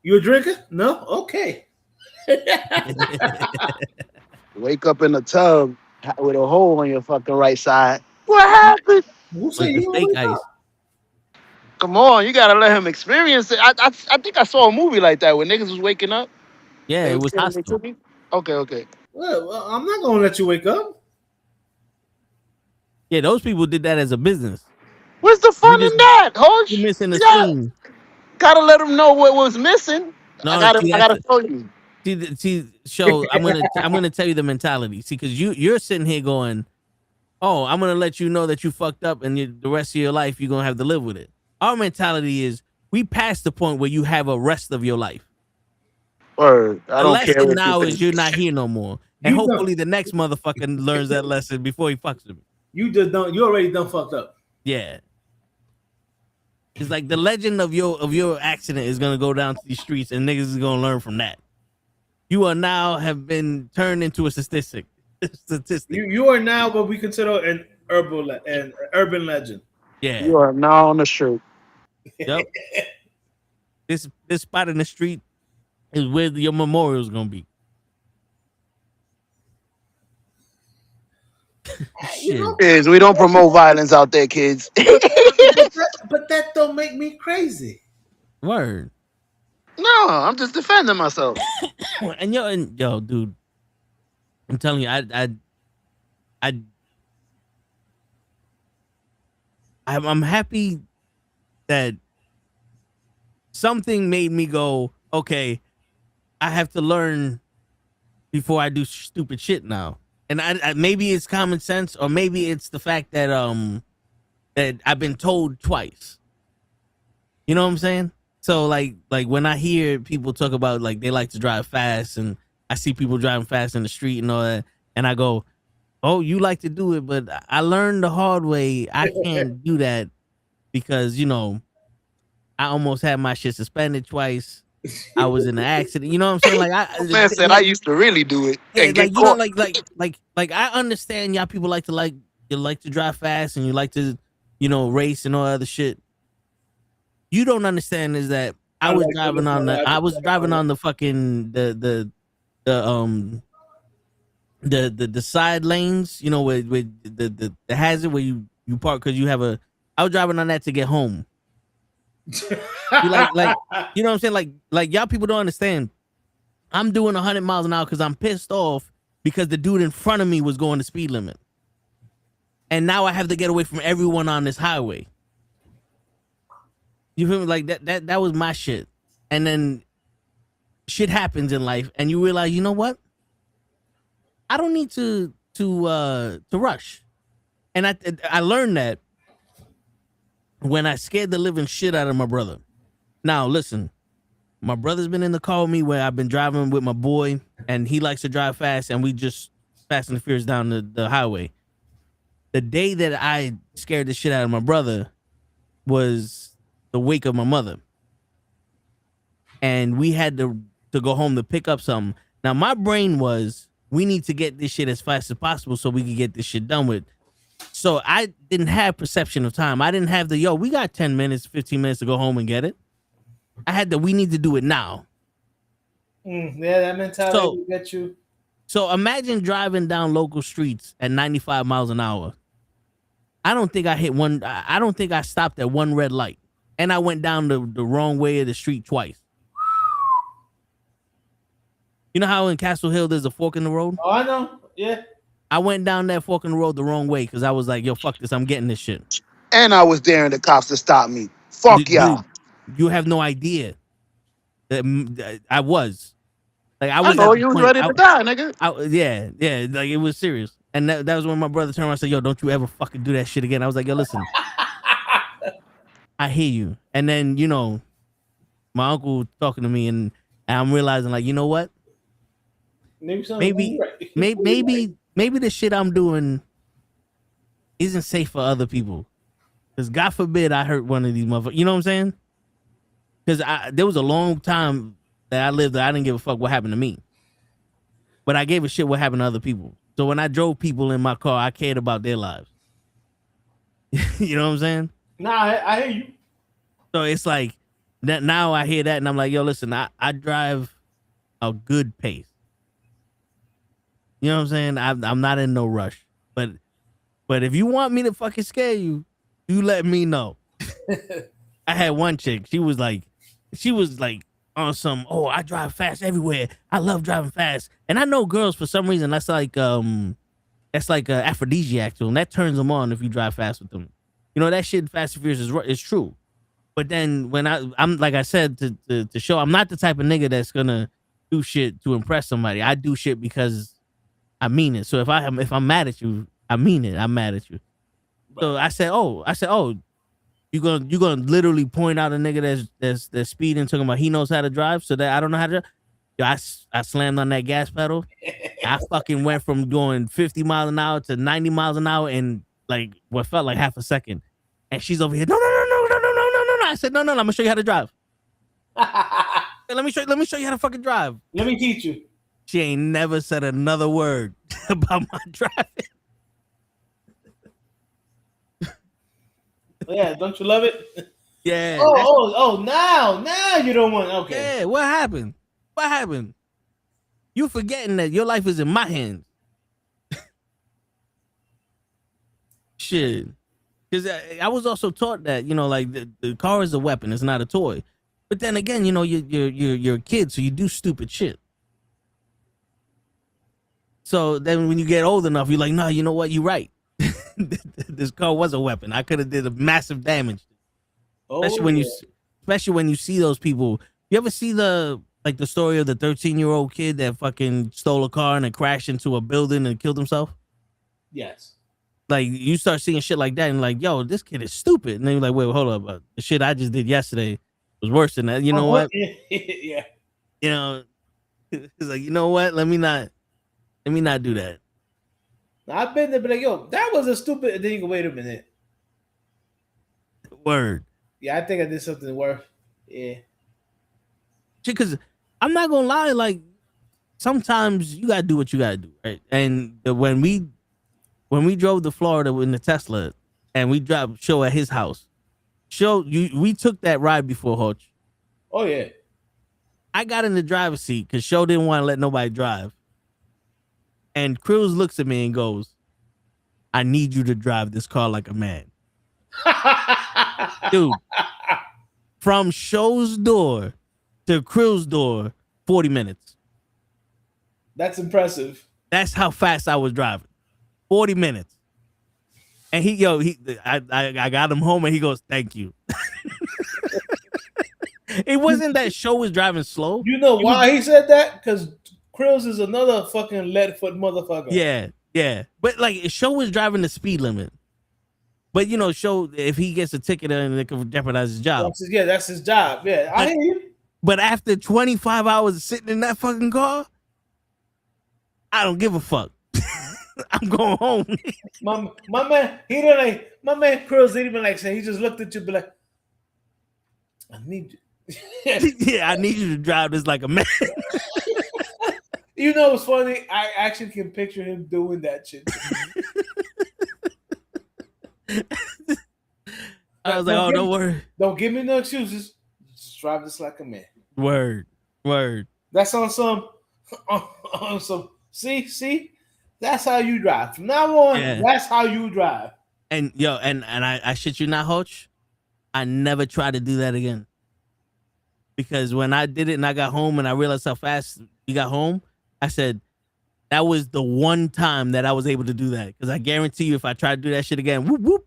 You a drinker? No? Okay. Wake up in a tub with a hole on your fucking right side. What happened? Who said Like the you steak wake ice. up? Come on, you gotta let him experience it. I think I saw a movie like that where niggas was waking up. Yeah, They it was was killing their hostile. cookie. Okay. Well, I'm not gonna let you wake up. Yeah, those people did that as a business. Where's the fun just- in that, Hodge? You missing the You gotta- scene. Gotta let them know what was missing. No, I gotta show you. See, show. I'm gonna tell you the mentality. See, because you're sitting here going, "Oh, I'm gonna let you know that you fucked up, and the rest of your life you're gonna have to live with it." Our mentality is we passed the point where you have a rest of your life. Word. I The don't care. lesson What now you is think. you're not here no more, and You hopefully the next motherfucker learns that lesson before he fucks with me. You just don't. You already done fucked up. Yeah. It's like the legend of your accident is gonna go down to these streets, and niggas is gonna learn from that. You are now have been turned into a statistic. You are now what we consider an urban legend. Yeah. You are now on the shirt. Yep. This spot in the street is where your memorial is gonna be. Shit. Kids, we don't promote violence out there, kids. But that don't make me crazy. Word. No, I'm just defending myself. And yo, dude, I'm telling you, I'm happy that something made me go, okay, I have to learn before I do stupid shit now. And I maybe it's common sense, or maybe it's the fact that that I've been told twice. You know what I'm saying? So like when I hear people talk about like they like to drive fast, and I see people driving fast in the street and all that, and I go, "Oh, you like to do it, but I learned the hard way. I can't do that because I almost had my shit suspended twice. I was in an accident. You know what I'm saying? Like Man said I used to really do it. yeah, And get like you know, caught. like I understand y'all people like to you like to drive fast and you like to, race and all other shit. You don't understand is that I was driving on the fucking the side lanes, with the hazard where you park because you have I was driving on that to get home. You like you know what I'm saying? Like y'all people don't understand. I'm doing 100 miles an hour because I'm pissed off because the dude in front of me was going the speed limit. And now I have to get away from everyone on this highway. You feel me? Like that was my shit. And then shit happens in life and you realize, you know what? I don't need to rush. And I learned that when I scared the living shit out of my brother. Now, listen, my brother's been in the car with me where I've been driving with my boy and he likes to drive fast and we just fast and the furious down the highway. The day that I scared the shit out of my brother was the wake of my mother. And we had to go home to pick up something. Now, my brain was, we need to get this shit as fast as possible so we can get this shit done with. So I didn't have perception of time. I didn't have we got 10 minutes, 15 minutes to go home and get it. I had we need to do it now. Yeah, that mentality will get you. So imagine driving down local streets at 95 miles an hour. I don't think I stopped at one red light. And I went down the wrong way of the street twice. You know how in Castle Hill there's a fork in the road? Oh, I know. Yeah. I went down that fork in the road the wrong way because I was like, yo, fuck this. I'm getting this shit. And I was daring the cops to stop me. Fuck y'all. Dude, you have no idea. I was. Like, I know you was ready to die, nigga. Yeah. Like, it was serious. And that was when my brother turned around and said, yo, don't you ever fucking do that shit again. I was like, yo, listen. I hear you. And then, my uncle talking to me and I'm realizing, like, you know what? Maybe the shit I'm doing isn't safe for other people. Because God forbid I hurt one of these motherfuckers. You know what I'm saying? Because there was a long time that I lived that I didn't give a fuck what happened to me. But I gave a shit what happened to other people. So when I drove people in my car, I cared about their lives. You know what I'm saying? Nah, I hear you. So it's like, that now I hear that and I'm like, yo, listen, I drive a good pace. You know what I'm saying? I'm not in no rush. But if you want me to fucking scare you, you let me know. I had one chick. She was like on some, I drive fast everywhere. I love driving fast. And I know girls for some reason that's like an aphrodisiac to them. That turns them on if you drive fast with them. You know, that shit Fast and Furious is true. But then when I'm like I said to show, I'm not the type of nigga that's gonna do shit to impress somebody. I do shit because I mean it. So if I'm mad at you, I mean it. I'm mad at you. So I said, you gonna literally point out a nigga that's speeding, talking about he knows how to drive, so that I don't know how to drive. Yo, I slammed on that gas pedal. I fucking went from going 50 miles an hour to 90 miles an hour in like what felt like half a second. And she's over here, no. I said, no, I'm gonna show you how to drive. Let me show you how to fucking drive. Let me teach you. She ain't never said another word about my driving. Yeah, don't you love it? Yeah. Now you don't want. Okay. Yeah, what happened? You forgetting that your life is in my hands. Shit. Because I was also taught that, like the car is a weapon, it's not a toy. But then again, you're a kid, so you do stupid shit. So then when you get old enough, you're like, no, you know what? You're right. This car was a weapon. I could have did a massive damage. Especially when you see those people. You ever see the story of the 13-year-old kid that fucking stole a car and then crashed into a building and killed himself? Yes. Like, you start seeing shit like that and like, yo, this kid is stupid. And then you're like, wait, hold up. The shit I just did yesterday was worse than that. You know what? Yeah. It's like, you know what? Let me not do that. I've been there, but like, yo, that was a stupid. And then you go, wait a minute. Word. Yeah, I think I did something worse. Yeah. Because I'm not gonna lie, like sometimes you gotta do what you gotta do, right? And when when we drove to Florida in the Tesla and we dropped Show at his house. We took that ride before, Hutch. Oh yeah. I got in the driver's seat because Show didn't want to let nobody drive. And Cruz looks at me and goes, I need you to drive this car like a man. Dude, from Show's door to Cruz's door, 40 minutes. That's impressive. That's how fast I was driving. 40 minutes. And I got him home and he goes, thank you. It wasn't that Show was driving slow. You know why he said that? Because Krills is another fucking lead-foot motherfucker. Yeah. But like, Show was driving the speed limit. But you know, Show, if he gets a ticket, then it could jeopardize his job. That's his job. Yeah, I hear you. But after 25 hours of sitting in that fucking car, I don't give a fuck. I'm going home. my man, he didn't like. My man Krills didn't even like say. He just looked at you, be like, I need you. Yeah, I need you to drive this like a man. You know what's funny? I actually can picture him doing that shit. I was like, oh, don't worry. Don't give me no excuses. Just drive this like a man. Word. That's on some. See? That's how you drive. From now on, That's how you drive. And I shit you not, Hoach, I never try to do that again. Because when I did it and I got home and I realized how fast you got home, I said, that was the one time that I was able to do that. Because I guarantee you, if I try to do that shit again, whoop, whoop.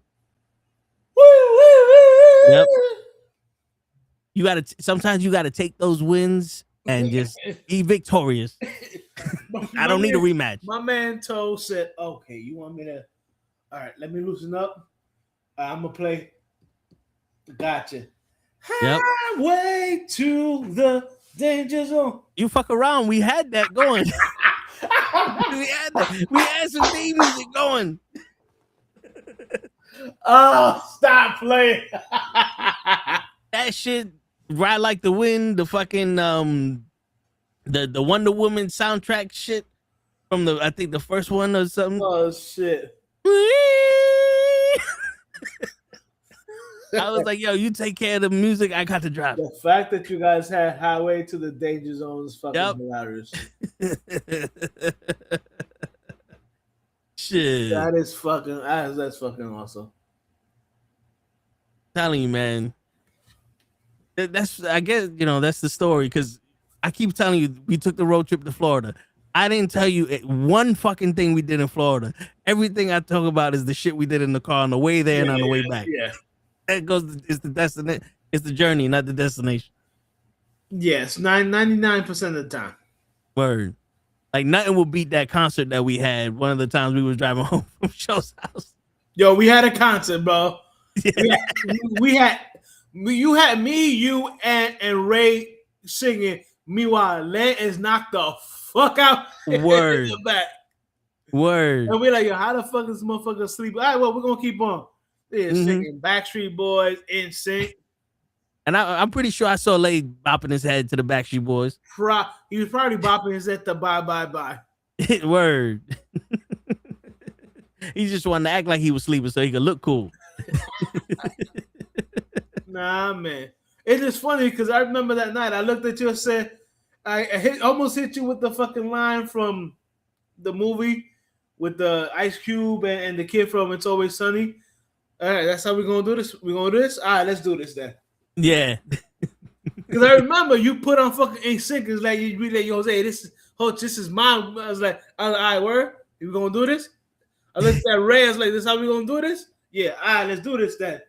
Yep. Sometimes you gotta take those wins and just be victorious. I don't need a rematch. My man Toe said, okay, you want me to, all right, let me loosen up. I'm gonna play. Gotcha. Yep. Highway to the danger zone. You fuck around. We had that going. We had some theme music going. Oh, stop playing. That shit, Ride Like the Wind, the fucking the Wonder Woman soundtrack shit from I think the first one or something. Oh shit. I was like, yo, you take care of the music, I got to drive. The fact that you guys had Highway to the Danger Zone is fucking hilarious. Shit. That's fucking awesome. Telling you, man. That's, I guess, that's the story, because I keep telling you, we took the road trip to Florida. I didn't tell you one fucking thing we did in Florida. Everything I talk about is the shit we did in the car on the way there and on the way back. Yeah. That it's the destination. It's the journey, not the destination. Yes, 99% of the time. Word. Like, nothing will beat that concert that we had one of the times we was driving home from Show's house. Yo, we had a concert, bro. Yeah. You had me, you, and Ray singing. Meanwhile, Len is knocked the fuck out. Word. In the back. Word. And we're like, yo, how the fuck is this motherfucker sleep? All right, well, we're gonna keep on. They're singing Backstreet Boys, NSYNC. And I'm pretty sure I saw Lay bopping his head to the Backstreet Boys. He was probably bopping his head to Bye Bye Bye. Word. He just wanted to act like he was sleeping so he could look cool. Nah, man. It's just funny because I remember that night I looked at you and said, I almost hit you with the fucking line from the movie with the Ice Cube and the kid from It's Always Sunny. All right, that's how we're going to do this. We're going to do this? All right, let's do this then. Yeah. Because I remember you put on fucking NSYNC. It's like, you like, Jose, this is mine. I was like, all right, word? You going to do this? I looked at Ray. I was like, this how we going to do this? Yeah, all right, let's do this then.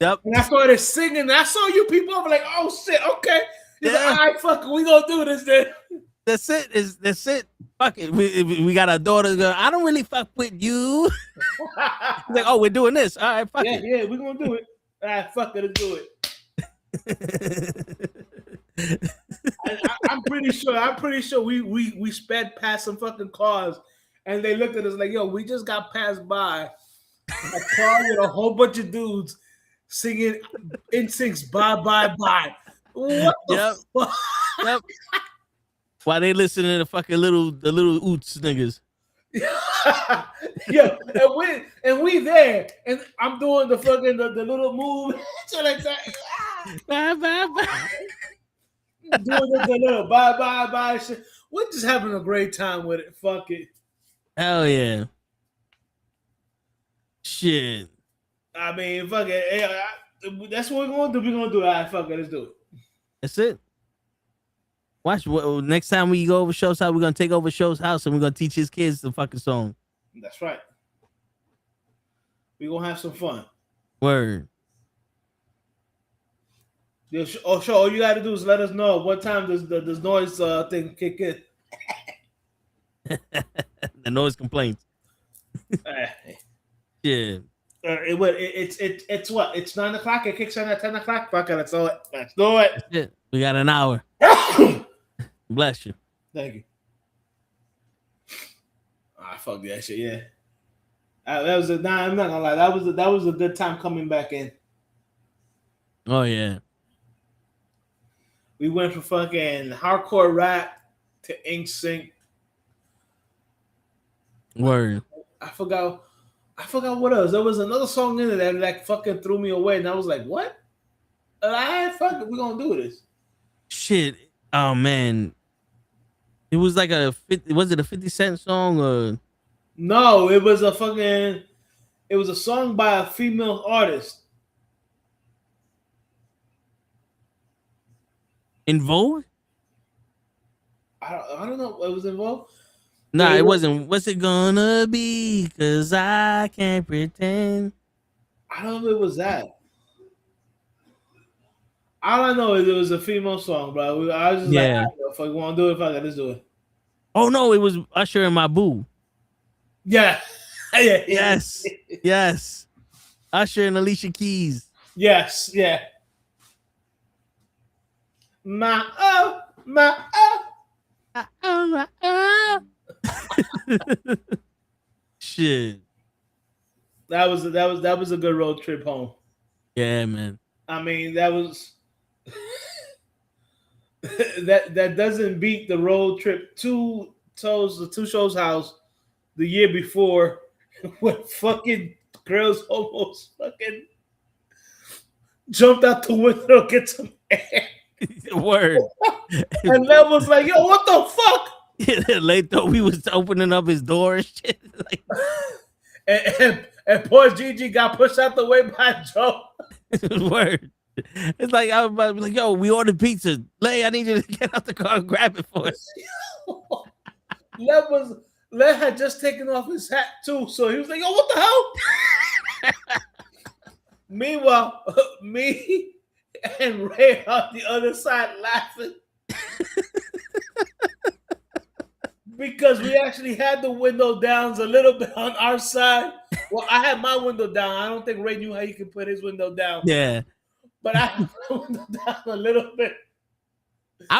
Yep. And I started singing. And I saw you people. I'm like, oh, shit, okay. He's like, all right, fuck it. We going to do this then. That's it. Fuck it. We got our daughters going, I don't really fuck with you. Like, oh, we're doing this. All right, fuck it. Yeah, we're going to do it. All right, fuck it, let's do it. I'm pretty sure we sped past some fucking cars and they looked at us like, yo, we just got passed by a car with a whole bunch of dudes singing NSYNC's Bye Bye Bye. What the fuck? Yep. Why they listening to the fucking little oots niggas? Yo, and we there, and I'm doing the fucking the little move, so like that. Bye, bye, bye. Doing the little bye shit. We're just having a great time with it. Fuck it. Hell yeah. Shit. I mean, fuck it. That's what we're gonna do. We're gonna do it. All right, fuck it. Let's do it. That's it. Watch. Next time we go over Show's house, we're gonna take over Show's house and we're gonna teach his kids the fucking song. That's right. We're gonna have some fun. Word. All you gotta do is let us know what time does this noise thing kick in. The noise complaints. Yeah. It's what? It's 9 o'clock. It kicks in at 10 o'clock. Fuck it. Let's do it. Let's do it. That's it. We got an hour. Bless you. Thank you. Fuck that shit. Yeah. That was I'm not gonna lie. That was a good time coming back in. Oh yeah. We went from fucking hardcore rap to Ink Sync. Word. I forgot what else. There was another song in there that like fucking threw me away, and I was like, "What? Alright, fuck it, we gonna do this." Shit. Oh man. It was like was it a 50 Cent song or No, it was a song by a female artist. In Vogue? I don't know. It was involved. Nah, it wasn't. What's it gonna be? 'Cause I can't pretend. I don't know if it was that. All I know is it was a female song, bro. I was just like, if I want to do it, fuck it, let's do it. Oh no, it was Usher and My Boo. Yeah. Yeah. Yes. Yes. Usher and Alicia Keys. Yes. Yeah. My oh. Shit. That was a good road trip home. Yeah, man. I mean, that was that doesn't beat the road trip to the Two Shows house the year before when fucking girls almost fucking jumped out the window to get some air. Word. And Lev was like, yo, what the fuck? Yeah, late though, we was opening up his door and shit. Like, and poor Gigi got pushed out the way by Joe. Word. It's like I was about to be like, yo, we ordered pizza. Lay, I need you to get out the car and grab it for us. Lev had just taken off his hat too, so he was like, yo, what the hell? Meanwhile, me and Ray on the other side laughing. Because we actually had the window down a little bit on our side. Well, I had my window down. I don't think Ray knew how you could put his window down. Yeah. But I had my window down a little bit.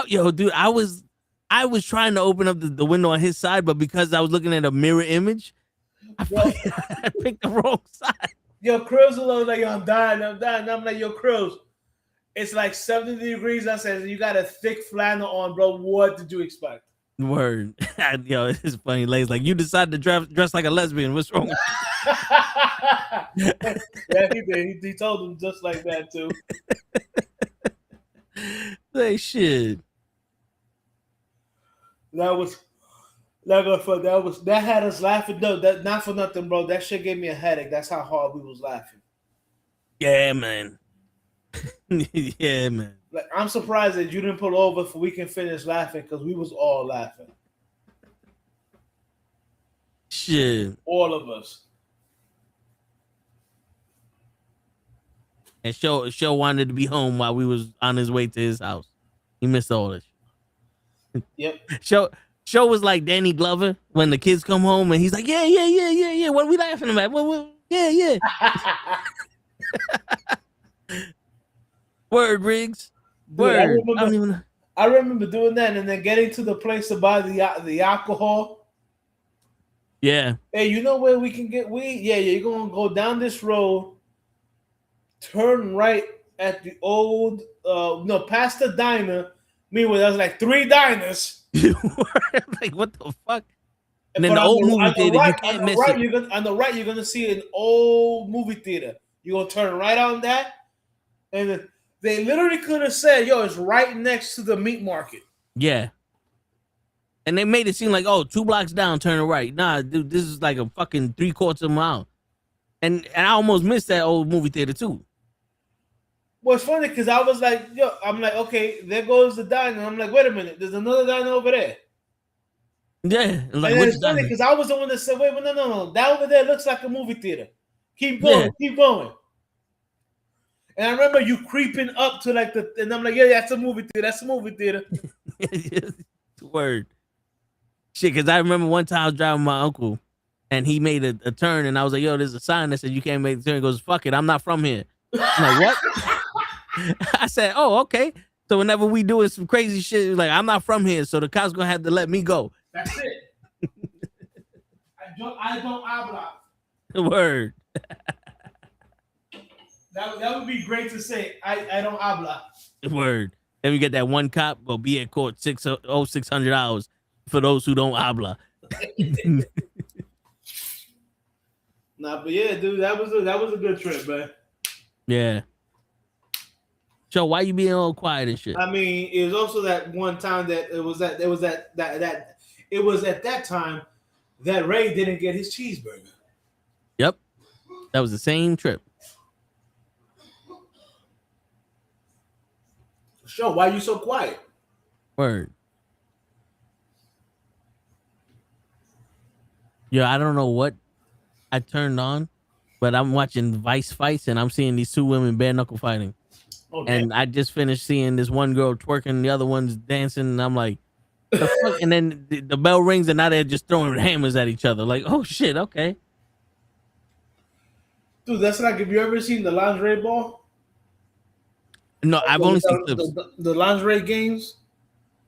Yo, dude, I was trying to open up the window on his side, but because I was looking at a mirror image, I picked the wrong side. Yo, Cruz was like, yo, I'm dying. And I'm like, yo, Cruz, it's like 70 degrees. I said, you got a thick flannel on, bro. What did you expect? Word. Yo, it's funny. Lay's like, you decided to dress like a lesbian. What's wrong with you? Yeah, he did. He told him just like that, too. Like, shit. That had us laughing. No, that not for nothing, bro. That shit gave me a headache. That's how hard we was laughing. Yeah, man. Yeah, man. Like, I'm surprised that you didn't pull over so we can finish laughing because we was all laughing. Shit. All of us. And Show wanted to be home while we was on his way to his house. He missed all this. Yep. Show was like Danny Glover when the kids come home and he's like, yeah. What are we laughing about? Yeah. Word, Riggs. Word. I remember doing that and then getting to the place to buy the alcohol. Yeah. Hey, you know where we can get weed? Yeah, you're gonna go down this road, turn right at the old past the diner. Meanwhile, there's like 3 diners. Like, what the fuck? And then But the old movie theater, you can't miss it. On the right, you're gonna see an old movie theater. You're gonna turn right on that, and they literally could have said, "Yo, it's right next to the meat market." Yeah. And they made it seem like, oh, 2 blocks down, turn right. Nah, dude, this is like a fucking 3/4 of a mile. And I almost missed that old movie theater too. Well, it's funny because I was like, yo, I'm like, okay, there goes the diner. I'm like, wait a minute, there's another diner over there. Yeah. Like, And it's funny because I was the one that said, wait, no. That over there looks like a movie theater. Keep going, keep going. And I remember you creeping up to like and I'm like, yeah, that's a movie theater. That's a movie theater. Word. Shit, because I remember one time I was driving with my uncle and he made a turn and I was like, yo, there's a sign that said you can't make the turn. He goes, fuck it, I'm not from here. I'm like, what? I said, oh, okay. So whenever we doing some crazy shit, like, I'm not from here, so the cops gonna have to let me go. That's it. I don't habla. Word. That would be great to say. I don't habla. Word. Then we get that one cop go be at court $600 for those who don't habla. Nah, but yeah, dude, that was a good trip, man. Yeah. So why you being all quiet and shit? I mean, it was also that one time that it was at that time that Ray didn't get his cheeseburger. Yep. That was the same trip. Sure, why you so quiet? Word. Yeah, I don't know what I turned on, but I'm watching Vice fights and I'm seeing these 2 women bare knuckle fighting. Okay. And I just finished seeing this one girl twerking, the other one's dancing, and I'm like, the fuck? And then the bell rings and now they're just throwing hammers at each other. Like, oh shit, okay. Dude, that's like, have you ever seen the lingerie ball? No, I've only seen clips. The lingerie games?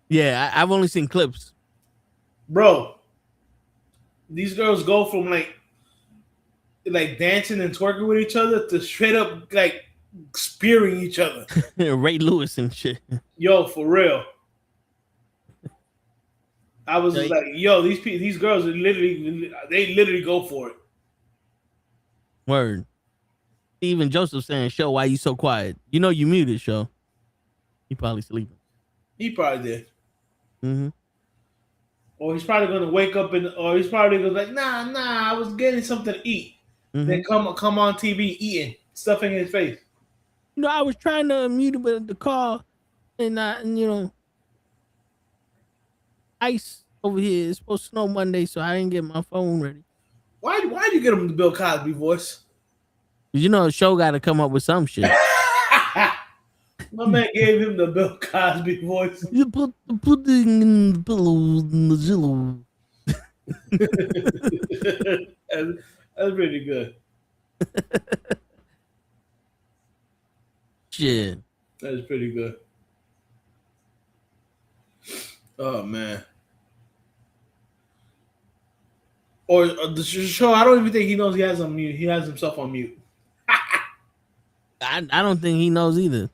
Yeah, I've only seen clips. Bro, these girls go from like dancing and twerking with each other to straight up like spearing each other. Ray Lewis and shit. Yo, for real. I was like, yo, these girls are literally go for it. Word. Even Joseph saying, "Show, why you so quiet? You know you muted, Show." He probably sleeping. He probably did. Mm-hmm. Or he's probably gonna wake up or he's probably gonna like, nah, I was getting something to eat. Mm-hmm. Then come on TV eating, stuffing in his face. You know, I was trying to mute the call, and ice over here. It's supposed to snow Monday, so I didn't get my phone ready. Why did you get him the Bill Cosby voice? You know, the show got to come up with some shit. My man gave him the Bill Cosby voice. You put the pudding in the pillow in the jello. That's pretty good. Shit. That's pretty good. Oh man. Or the show, I don't even think he knows he has on mute. He has himself on mute. I don't think he knows either.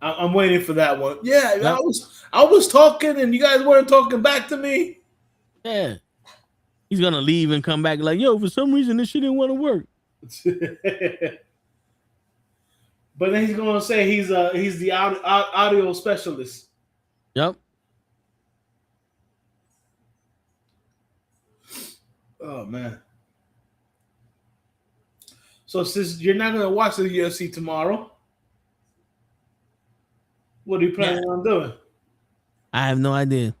I'm waiting for that one. Yeah, yep. I was talking and you guys weren't talking back to me. Yeah. He's gonna leave and come back like, yo, for some reason this shit didn't want to work. But then he's gonna say he's the audio specialist. Yep. Oh man. So since you're not gonna watch the UFC tomorrow, what are you planning on doing? I have no idea.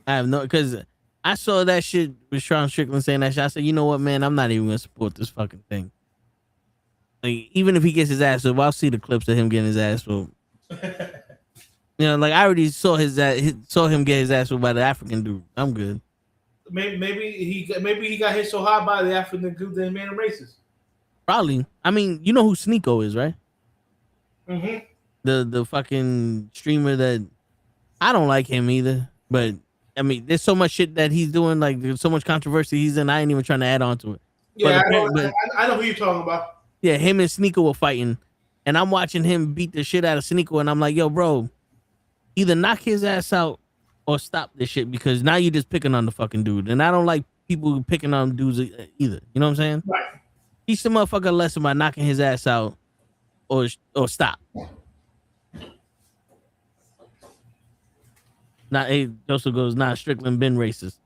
Because I saw that shit with Sean Strickland saying that shit. I said, you know what, man, I'm not even gonna support this fucking thing. Like, even if he gets his ass whooped, I'll see the clips of him getting his ass whooped. Like I already saw him get his ass whooped by the African dude. I'm good. Maybe he got hit so hard by the African dude that made him racist. Probably. I mean, you know who Sneeko is, right? Mm-hmm. The fucking streamer that I don't like him either. But I mean, there's so much shit that he's doing. Like there's so much controversy he's in. I ain't even trying to add on to it. Yeah, I know who you're talking about. Yeah, him and Sneeko were fighting, and I'm watching him beat the shit out of Sneeko, and I'm like, yo, bro, either knock his ass out or stop this shit, because now you're just picking on the fucking dude, and I don't like people picking on dudes either. You know what I'm saying? Right. Teach the motherfucker a lesson by knocking his ass out or stop. Not Joseph goes, nah, Strickland been racist.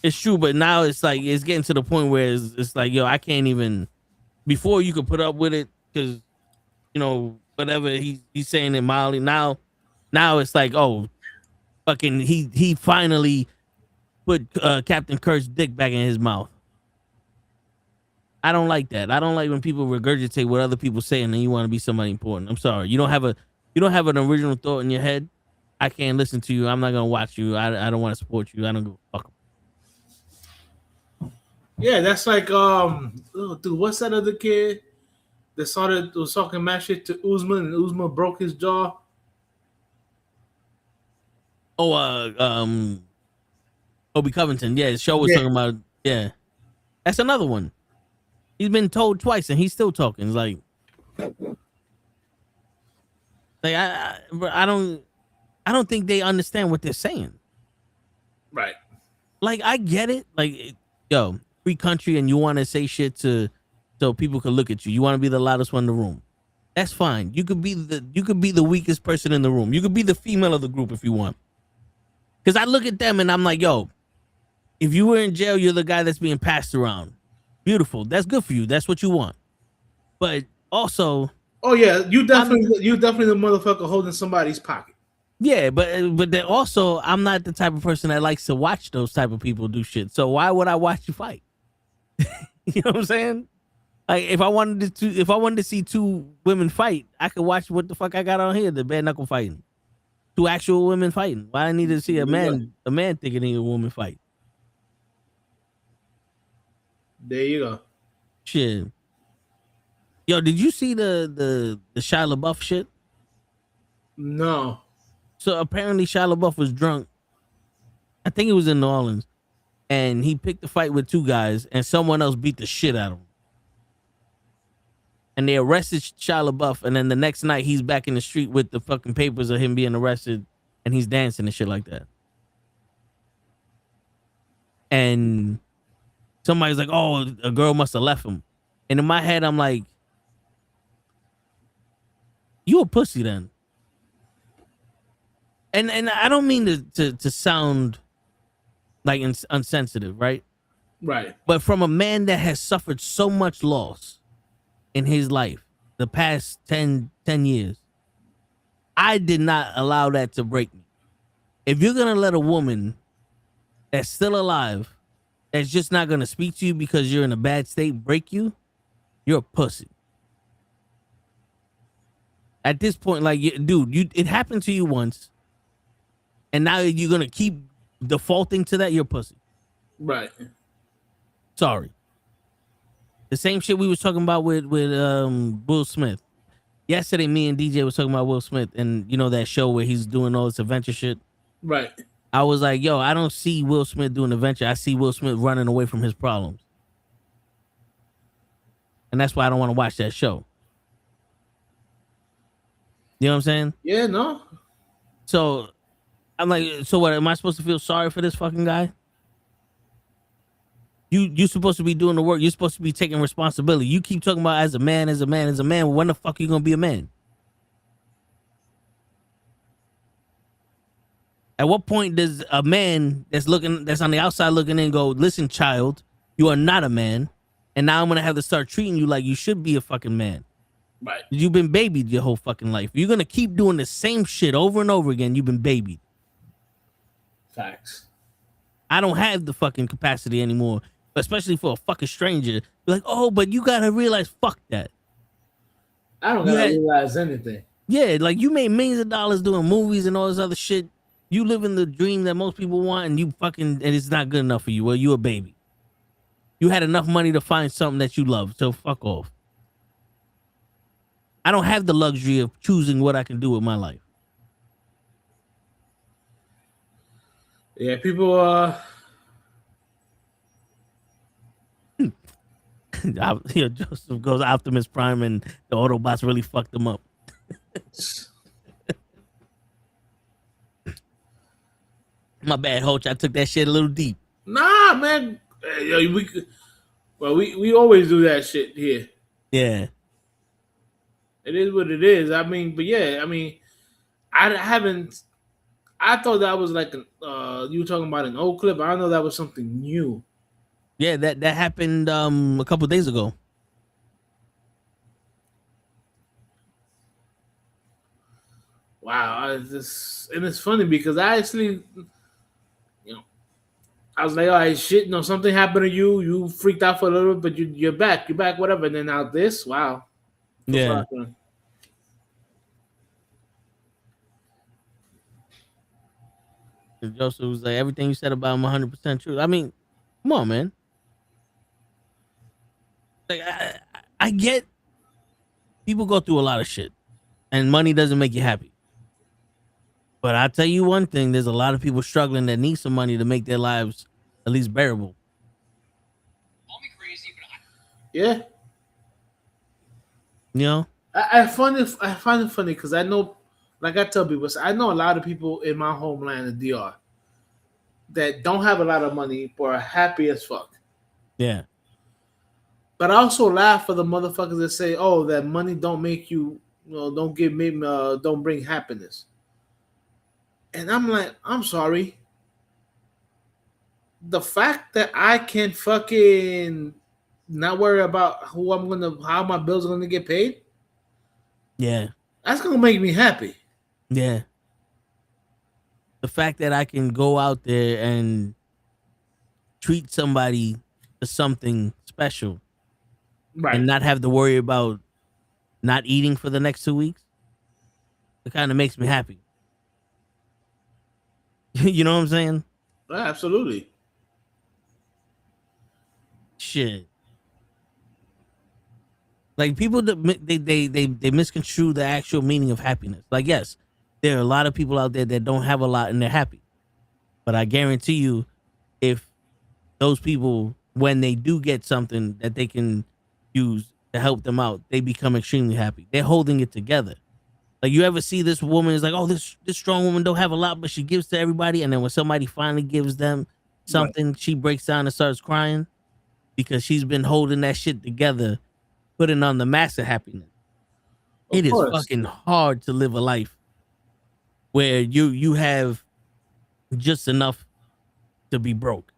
It's true, but now it's like it's getting to the point where it's like, yo, I can't even. Before you could put up with it because, you know, whatever he's saying in mildly. Now it's like, oh, fucking he finally put Captain Kirk's dick back in his mouth. I don't like that. I don't like when people regurgitate what other people say and then you want to be somebody important. I'm sorry. You don't have an original thought in your head. I can't listen to you. I'm not gonna watch you. I don't want to support you. I don't give a fuck. Yeah, that's like dude, what's that other kid that was talking mad shit to Usman and Usman broke his jaw? Oh, Obi Covington. Yeah, his show was talking about. Yeah, that's another one. He's been told twice and he's still talking. It's like I don't think they understand what they're saying. Right. Like, I get it. Like, yo, free country, and you want to say shit so people can look at you. You want to be the loudest one in the room. That's fine. You could be the weakest person in the room. You could be the female of the group if you want. Because I look at them and I'm like, yo, if you were in jail, you're the guy that's being passed around. Beautiful. That's good for you. That's what you want. But also, oh yeah, you definitely the motherfucker holding somebody's pocket. Yeah, but then also, I'm not the type of person that likes to watch those type of people do shit. So why would I watch you fight? You know what I'm saying? Like, if I wanted to see two women fight, I could watch what the fuck I got on here, the bare knuckle fighting. Two actual women fighting. Why I need to see a man thinking a woman fight? There you go. Shit. Yo, did you see the Shia LaBeouf shit? No. So apparently Shia LaBeouf was drunk. I think it was in New Orleans. And he picked a fight with two guys and someone else beat the shit out of him. And they arrested Shia LaBeouf, and then the next night he's back in the street with the fucking papers of him being arrested, and he's dancing and shit like that. And somebody's like, oh, a girl must have left him. And in my head, I'm like, you a pussy then. And I don't mean to sound like insensitive, right? Right. But from a man that has suffered so much loss in his life, the past 10 years, I did not allow that to break me. If you're going to let a woman that's still alive, that's just not going to speak to you because you're in a bad state, break you, you're a pussy. At this point, like, dude, it happened to you once, and now you're going to keep defaulting to that, you're a pussy. Right. Sorry. The same shit we was talking about with Will Smith. Yesterday, me and DJ was talking about Will Smith and, you know, that show where he's doing all this adventure shit. Right. I was like, yo, I don't see Will Smith doing adventure. I see Will Smith running away from his problems. And that's why I don't want to watch that show. You know what I'm saying? Yeah, no. So I'm like, so what, am I supposed to feel sorry for this fucking guy? You're supposed to be doing the work. You're supposed to be taking responsibility. You keep talking about as a man. When the fuck are you going to be a man? At what point does a man that's on the outside looking in go, listen, child, you are not a man. And now I'm going to have to start treating you like you should be a fucking man. Right. You've been babied your whole fucking life. You're going to keep doing the same shit over and over again. You've been babied. Facts. I don't have the fucking capacity anymore, especially for a fucking stranger. You're like, oh, but you got to realize, fuck that. I don't gotta realize anything. Yeah, like, you made millions of dollars doing movies and all this other shit. You live in the dream that most people want, and and it's not good enough for you. Well, you a baby. You had enough money to find something that you love, so fuck off. I don't have the luxury of choosing what I can do with my life. Yeah, people. Joseph goes Optimus Prime, and the Autobots really fucked him up. My bad, Hoach. I took that shit a little deep. Nah, man. We always do that shit here. Yeah. It is what it is. I mean, but yeah, I mean, I haven't. I thought that was like you were talking about an old clip. I know that was something new. Yeah, that happened a couple days ago. Wow, and it's funny because I actually, I was like, all right, shit, something happened to you. You freaked out for a little bit, but you're back, whatever. And then now this, wow. Yeah. Joseph was like, everything you said about him 100% true. I mean, come on, man. Like, I get people go through a lot of shit, and money doesn't make you happy. But I'll tell you one thing, there's a lot of people struggling that need some money to make their lives at least bearable. Yeah. You know? I find it funny because I know, like I tell people, I know a lot of people in my homeland in DR that don't have a lot of money but are happy as fuck. Yeah. But I also laugh for the motherfuckers that say, "Oh, that money don't make you, don't bring happiness." And I'm like, I'm sorry. The fact that I can fucking not worry about how my bills are gonna get paid, Yeah. that's gonna make me happy. Yeah. The fact that I can go out there and treat somebody to something special, Right. and not have to worry about not eating for the next 2 weeks, it kind of makes me happy. You know what I'm saying? Absolutely. Shit. Like, people that they misconstrue the actual meaning of happiness. Like, yes, there are a lot of people out there that don't have a lot and they're happy. But I guarantee you, if those people, when they do get something that they can use to help them out, they become extremely happy. They're holding it together. Like, you ever see this woman is like, oh, this strong woman don't have a lot, but she gives to everybody. And then when somebody finally gives them something, she breaks down and starts crying because she's been holding that shit together, putting on the mask of happiness. It is fucking hard to live a life where you have just enough to be broke.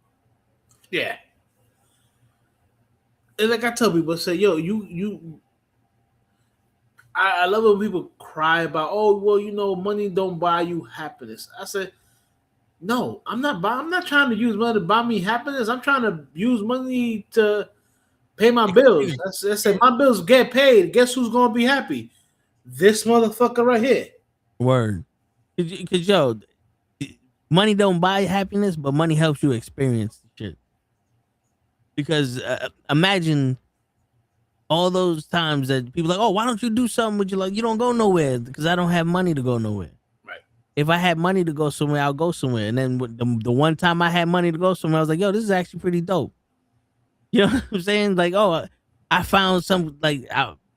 Yeah. And like I tell people, say, yo, I love when people cry about, oh, well, money don't buy you happiness. I said, no, I'm not trying to use money to buy me happiness. I'm trying to use money to pay my bills. I said, my bills get paid. Guess who's gonna be happy? This motherfucker right here. Word. Cause yo, money don't buy happiness, but money helps you experience shit. Because imagine all those times that people are like, oh, why don't you do something with your life? You don't go nowhere because I don't have money to go nowhere. Right. If I had money to go somewhere, I'll go somewhere. And then the one time I had money to go somewhere, I was like, yo, this is actually pretty dope. You know what I'm saying? Like, oh, I found some, like,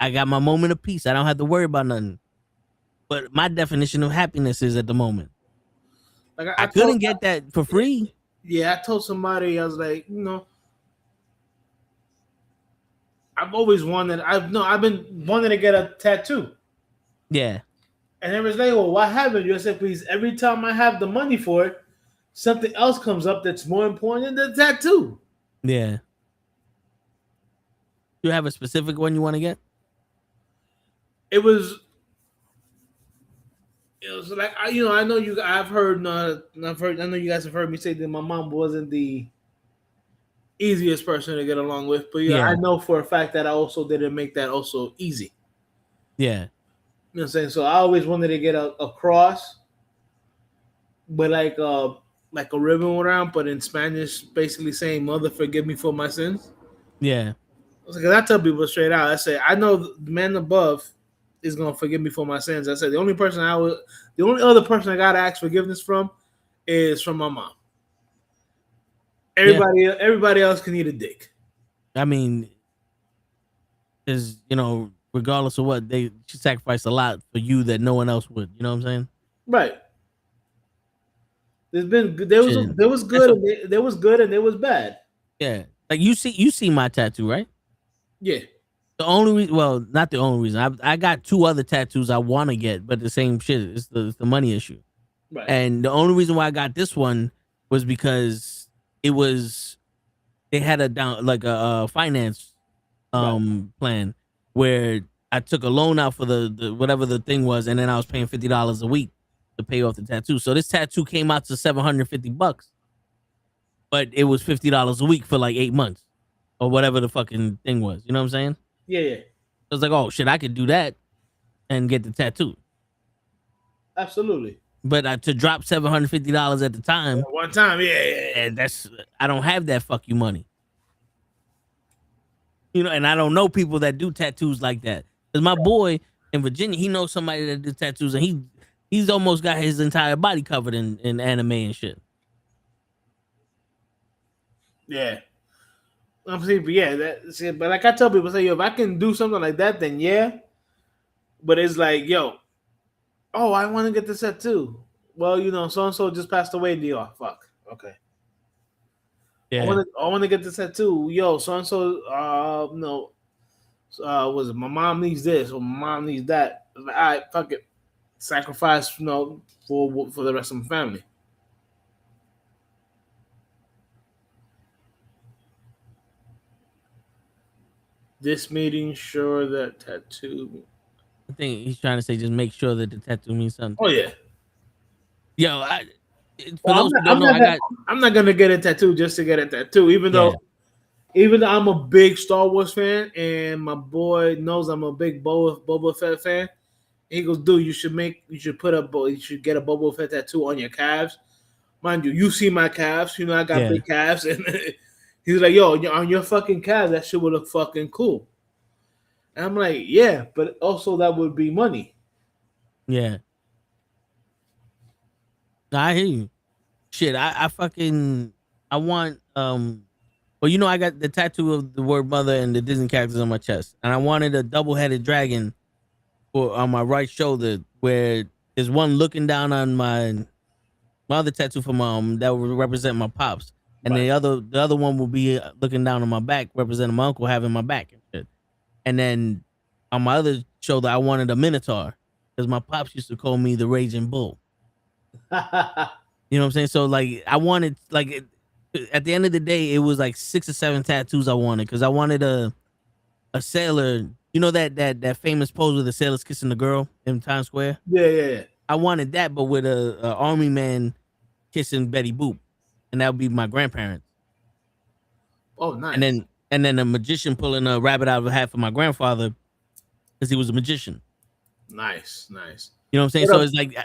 I got my moment of peace. I don't have to worry about nothing. But my definition of happiness is at the moment. Like, I couldn't get that for free. Yeah, I told somebody, I was like, I've always wanted. I've been wanting to get a tattoo. Yeah. And they was like, well, why haven't you? I said, please, every time I have the money for it, something else comes up that's more important than the tattoo. Yeah. You have a specific one you want to get? It was like, I know I know you guys have heard me say that my mom wasn't the easiest person to get along with, but yeah, I know for a fact that I also didn't make that also easy. Yeah. You know what I'm saying? So I always wanted to get a cross, but like a ribbon around, but in Spanish, basically saying, "Mother, forgive me for my sins." Yeah. Because I tell people straight out, I say, I know the man above is gonna forgive me for my sins. I said the only other person I gotta ask forgiveness from is from my mom. Everybody else can eat a dick. I mean, because regardless of what, she sacrificed a lot for you that no one else would. You know what I'm saying? Right. There's been there was Shit. there was good and there was good and there was bad. Yeah, like you see my tattoo, right? Yeah. The only reason, well, not the only reason. I got 2 other tattoos I want to get, but the same shit. It's the money issue. Right. And the only reason why I got this one was because they had a finance plan where I took a loan out for the whatever the thing was, and then I was paying $50 a week to pay off the tattoo. So this tattoo came out to $750, but it was $50 a week for like 8 months or whatever the fucking thing was. You know what I'm saying? Yeah. I was like, oh shit, I could do that and get the tattoo. Absolutely. But to drop $750 at the time, One time, yeah. and I don't have that fuck you money. You know, and I don't know people that do tattoos like that. Cause my boy in Virginia, he knows somebody that do tattoos, and he's almost got his entire body covered in anime and shit. Yeah. I'm saying, but yeah, but like I tell people, say, yo, if I can do something like that, then yeah. But it's like, yo, oh, I want to get this tattoo. Well, you know, so and so just passed away. Fuck. Okay. Yeah. I want to get this tattoo. Yo, so and so, no, was it my mom needs this or my mom needs that? All right, fuck it, sacrifice, you know, for the rest of my family. This meeting, sure that tattoo. I think he's trying to say just make sure that the tattoo means something. Oh yeah. Yo, I'm not gonna get a tattoo just to get a tattoo, even though I'm a big Star Wars fan and my boy knows I'm a big Boba Fett fan. He goes, dude, you should get a Boba Fett tattoo on your calves. Mind you, you see my calves, you know I got big calves, and he's like, yo, on your fucking calves, that shit would look fucking cool. And I'm like, yeah, but also that would be money. Yeah. I hear you. Shit, I want well, you know, I got the tattoo of the word mother and the Disney characters on my chest, and I wanted a double-headed dragon on my right shoulder, where there's one looking down on my other tattoo for mom that would represent my pops, and the other one will be looking down on my back, representing my uncle having my back and shit. And then on my other shoulder, I wanted a minotaur because my pops used to call me the Raging Bull. You know what I'm saying? So like, I wanted, like, at the end of the day, it was like 6 or 7 tattoos I wanted, because I wanted a sailor. You know that famous pose with the sailors kissing the girl in Times Square? Yeah. I wanted that, but with a army man kissing Betty Boop, and that would be my grandparents. Oh, nice. And then a magician pulling a rabbit out of a hat for my grandfather, because he was a magician. Nice. You know what I'm saying? So it's like,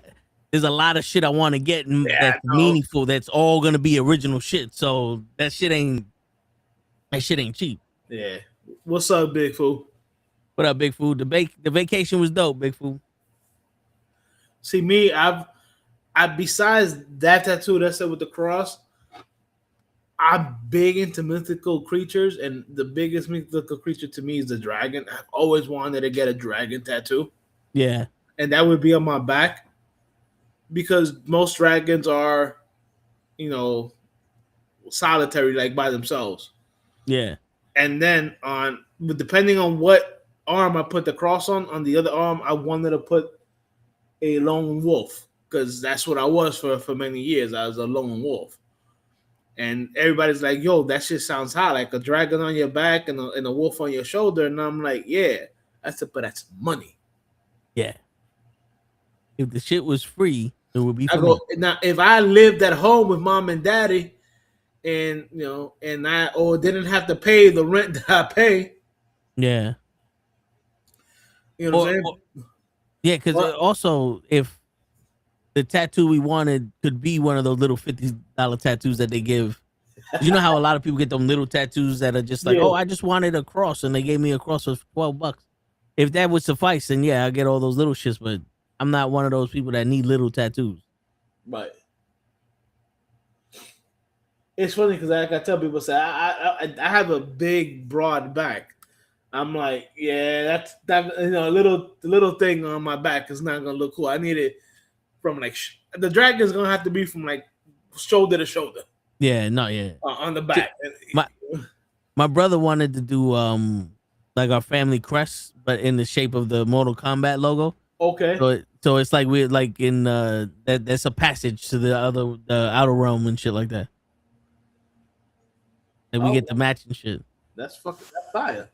there's a lot of shit I want to get that's meaningful. That's all gonna be original shit. So that shit ain't cheap. Yeah. What's up, Big Fool? What up, Big Fool? The vacation was dope, Big Fool. See me, I besides that tattoo that said with the cross, I'm big into mythical creatures, and the biggest mythical creature to me is the dragon. I've always wanted to get a dragon tattoo. Yeah. And that would be on my back, because most dragons are, you know, solitary, like by themselves. Yeah. And then depending on what arm I put the cross on the other arm, I wanted to put a lone wolf, because that's what I was for many years. I was a lone wolf. And everybody's like, yo, that shit sounds hot, like a dragon on your back and a wolf on your shoulder. And I'm like, yeah. I said, but that's money. Yeah. If the shit was free, it would be for me. Now, if I lived at home with mom and daddy, and you know, and I didn't have to pay the rent that I pay. Yeah. You know what I'm saying? Yeah, because also, if the tattoo we wanted could be one of those little $50 tattoos that they give. You know how a lot of people get them little tattoos that are just like, oh, I just wanted a cross, and they gave me a cross for $12. If that would suffice, then yeah, I get all those little shits, but I'm not one of those people that need little tattoos. Right. It's funny because like I tell people, say I have a big, broad back. I'm like, yeah, that you know, the little thing on my back is not gonna look cool. I need it from like the dragon's gonna have to be from like shoulder to shoulder Yeah, no, yeah. on the back. My my brother wanted to do like our family crest, but in the shape of the Mortal Kombat logo. Okay. So it's like we're like in that's a passage to the outer realm and shit like that. And we get the matching shit. That's fire.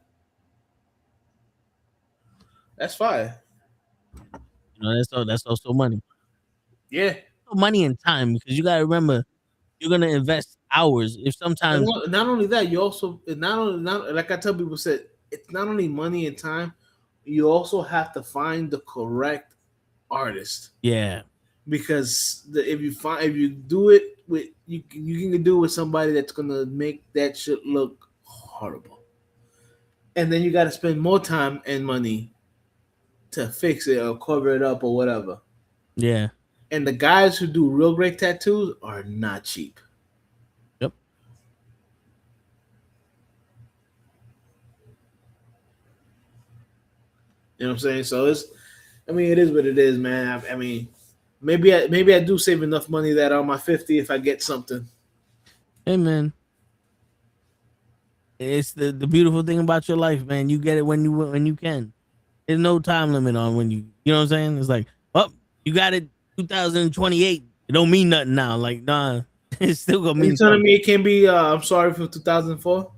That's fire. You know, that's also money. Yeah. Money and time, because you gotta remember you're gonna invest hours. If sometimes Not only that, you also not like I tell people said, it's not only money and time, you also have to find the correct artist. yeah. Because if you do it with you can do it with somebody that's gonna make that shit look horrible, and then you got to spend more time and money to fix it or cover it up or whatever. Yeah. And the guys who do real great tattoos are not cheap. Yep. You know what I'm saying? So it is what it is, man. I mean, maybe I do save enough money that on my 50, if I get something. Hey man. It's the beautiful thing about your life, man. You get it when you can. There's no time limit on when you know what I'm saying? It's like, oh, you got it 2028. It don't mean nothing now. Like, nah, it's still gonna mean You telling something. me it can be I'm sorry for 2004?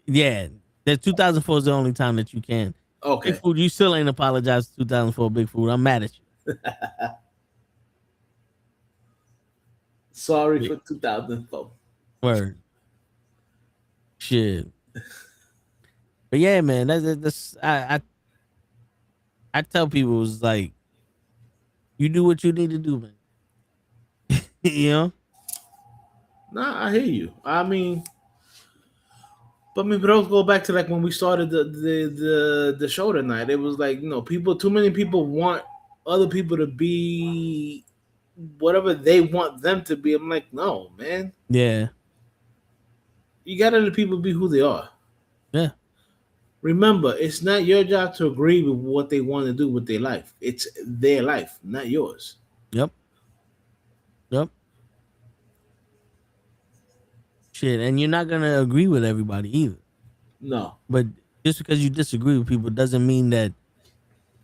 Yeah. The 2004 is the only time that you can. Okay. Big Food, you still ain't apologized to 2004, Big Food. I'm mad at you. Sorry for 2004. Word. Shit. But yeah, man, that's I tell people, it's like, you do what you need to do, man. You know? Nah, I hear you. I mean, but let's go back to like when we started the show tonight. It was like, too many people want other people to be whatever they want them to be. I'm like, no, man. Yeah. You gotta let people be who they are. Yeah. Remember, it's not your job to agree with what they want to do with their life. It's their life, not yours. Yep. Shit, and you're not gonna agree with everybody either. No. But just because you disagree with people doesn't mean that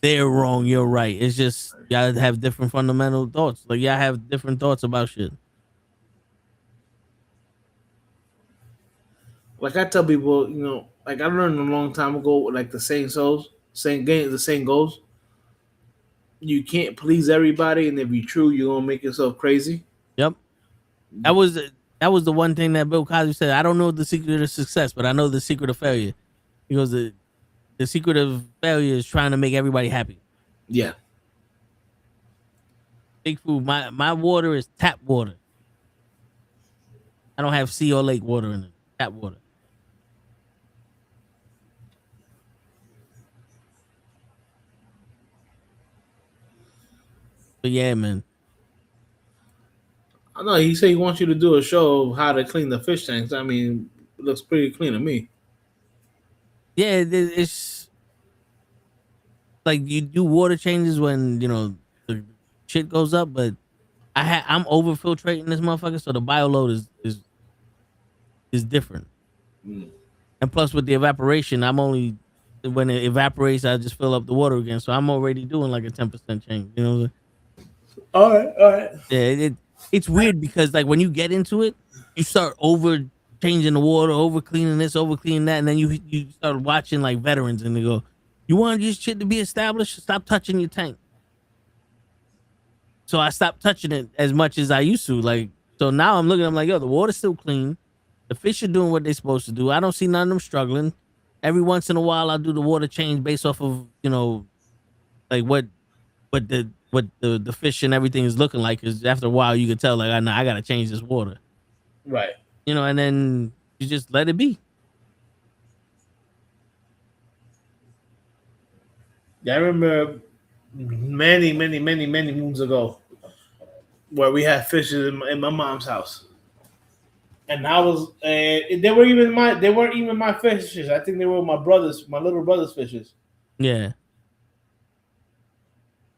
they're wrong, you're right. It's just y'all have different fundamental thoughts. Like, y'all have different thoughts about shit. Like I tell people, like I learned a long time ago, like the saying goes, you can't please everybody, and if you're true, you're gonna make yourself crazy. Yep. That was the one thing that Bill Cosby said. I don't know the secret of success, but I know the secret of failure. He goes, the secret of failure is trying to make everybody happy. Yeah. Big Food, my water is tap water. I don't have sea or lake water in it. Tap water. But yeah, man. I know he said he wants you to do a show of how to clean the fish tanks. I mean, it looks pretty clean to me. Yeah, it's like you do water changes when the shit goes up, but I'm over filtrating this motherfucker, so the bio load is different. And plus with the evaporation, when it evaporates, I just fill up the water again. So I'm already doing like a 10% change. You know what I'm saying? All right. Yeah, it's weird because like when you get into it, you start over changing the water, over cleaning this, over cleaning that, and then you start watching like veterans and they go, "You want this shit to be established? Stop touching your tank." So I stopped touching it as much as I used to. Like, so now I'm like, yo, the water's still clean. The fish are doing what they're supposed to do. I don't see none of them struggling. Every once in a while, I'll do the water change based off of, like what the fish and everything is looking like. Because after a while, you can tell, like, I got to change this water. Right. And then you just let it be. Yeah, I remember many moons ago where we had fishes in my mom's house. And I was, they weren't even my fishes. I think they were my little brother's fishes. Yeah.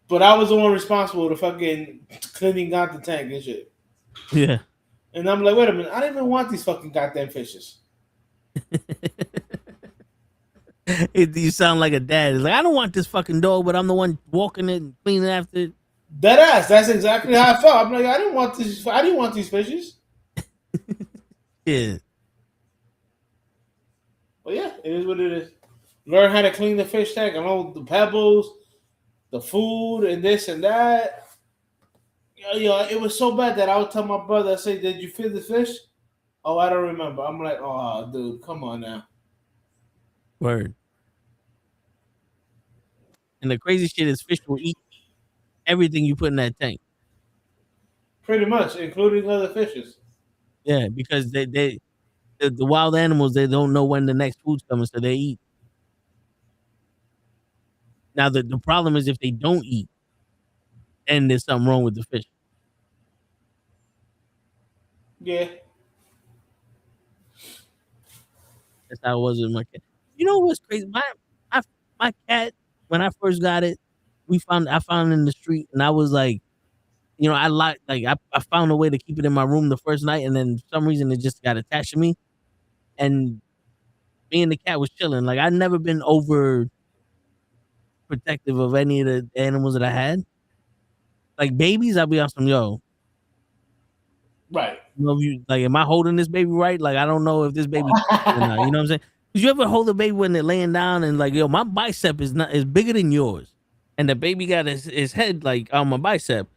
But I was the one responsible to fucking cleaning out the tank and shit. Yeah. And I'm like, wait a minute, I didn't even want these fucking goddamn fishes. You sound like a dad. It's like, I don't want this fucking dog, but I'm the one walking it and cleaning after it. Dead ass. That's exactly how I felt. I'm like, I didn't want these fishes. Yeah. But yeah, it is what it is. Learn how to clean the fish tank. I know the pebbles, the food, and this and that. It was so bad that I would tell my brother, I say, did you feed the fish? Oh, I don't remember. I'm like, oh, dude, come on now. Word. And the crazy shit is fish will eat everything you put in that tank. Pretty much, including other fishes. Yeah, because the wild animals, they don't know when the next food's coming, so they eat. Now the problem is if they don't eat, and there's something wrong with the fish. Yeah. That's how it was with my cat. You know what's crazy? My cat, when I first got it, I found it in the street, and I was like, I found a way to keep it in my room the first night, and then for some reason it just got attached to me, and me and the cat was chilling. Like I'd never been over protective of any of the animals that I had. Like babies, I'll be on some Right. am I holding this baby right? Like I don't know if this baby or not. You know what I'm saying? Did you ever hold a baby when they're laying down and like, my bicep is bigger than yours, and the baby got his head like on my bicep.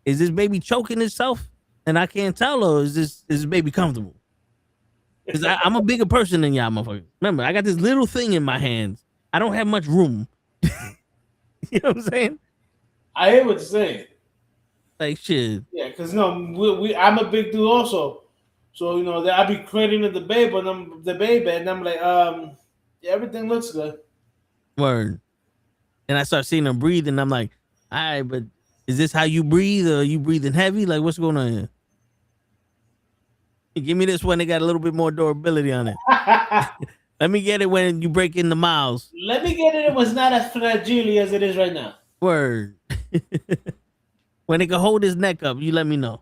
Is this baby choking itself, and I can't tell, or is this baby comfortable? Because I'm a bigger person than y'all, motherfuckers. Remember, I got this little thing in my hands. I don't have much room. You know what I'm saying? I hear what you're saying. Like shit. Yeah, because I'm a big dude also. So I be creating the baby, and I'm like, yeah, everything looks good. Word. And I start seeing them breathe, and I'm like, all right, but is this how you breathe, or are you breathing heavy? Like, what's going on here? Give me this one that got a little bit more durability on it. Let me get it when you break in the miles. Let me get it. It was not as fragile as it is right now. Word. When it can hold his neck up, you let me know.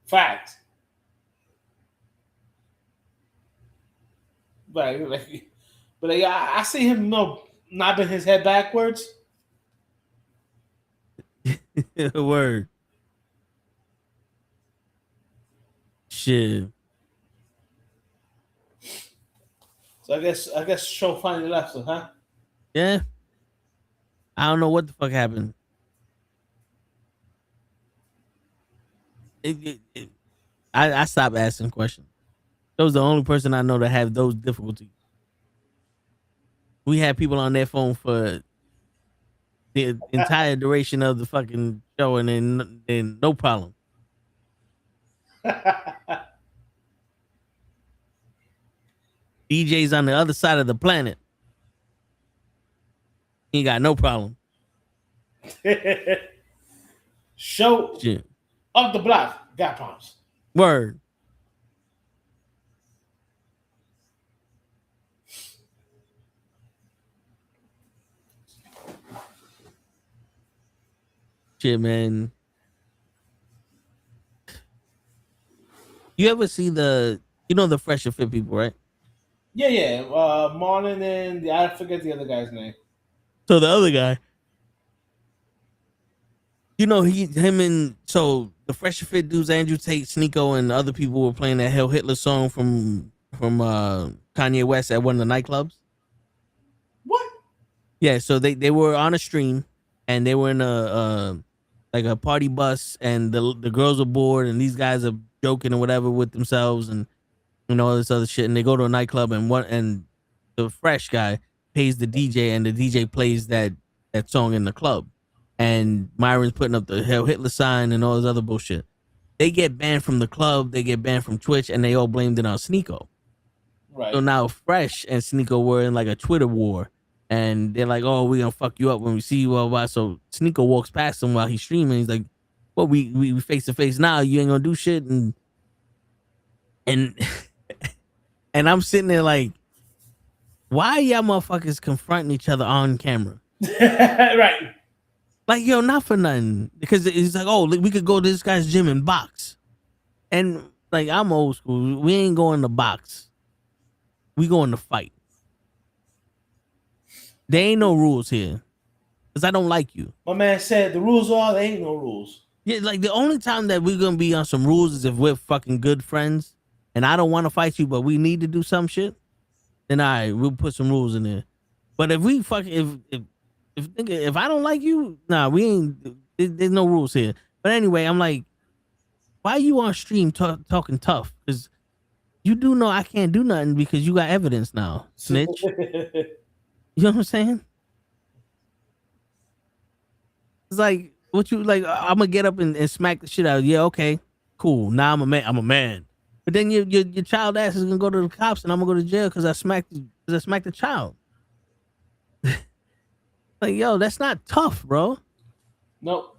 Fact. But I see him knobbing his head backwards. Word. Shit. So I guess show finally left, huh? Yeah. I don't know what the fuck happened. I stopped asking questions. That was the only person I know that have those difficulties. We had people on their phone for the entire duration of the fucking show, and then no problem. DJ's on the other side of the planet. He got no problem. Show Shit. up the block. Got problems. Word. Shit, man. You ever see the Fresh and Fit people, right? Yeah. Marlon and I forget the other guy's name. So the other guy, so the Fresh and Fit dudes, Andrew Tate, Sneeko, and other people were playing that Hail Hitler song from Kanye West at one of the nightclubs. What? Yeah, so they were on a stream, and they were in a party bus, and the girls are bored, and these guys are joking or whatever with themselves, and all this other shit, and they go to a nightclub, and the Fresh guy pays the DJ, and the DJ plays that song in the club, and Myron's putting up the Hail Hitler sign and all this other bullshit. They get banned from the club, they get banned from Twitch, and they all blamed it on Sneeko. Right. So now Fresh and Sneeko were in like a Twitter war, and they're like, "Oh, we're gonna fuck you up when we see you." Blah, blah, blah. So Sneeko walks past him while he's streaming. He's like, "Well, we face to face now. You ain't gonna do shit." And and I'm sitting there like, why y'all motherfuckers confronting each other on camera? Right. Like, yo, not for nothing. Because it's like, oh, we could go to this guy's gym and box. And like, I'm old school. We ain't going to box. We going to fight. There ain't no rules here. Because I don't like you. My man said the rules are there ain't no rules. Yeah, like the only time that we're gonna be on some rules is if we're fucking good friends and I don't want to fight you, but we need to do some shit. Then all right, we'll put some rules in there. But if we fucking if I don't like you, nah, we ain't. There's no rules here. But anyway, I'm like, why you on stream talking tough? Because you do know I can't do nothing because you got evidence now, snitch. You know what I'm saying? It's like, what you like? I'm gonna get up and smack the shit out of you. Yeah, okay, cool. Now I'm a man. I'm a man. But then your child ass is gonna go to the cops and I'm gonna go to jail because I smacked the child. Like, yo, that's not tough, bro. Nope.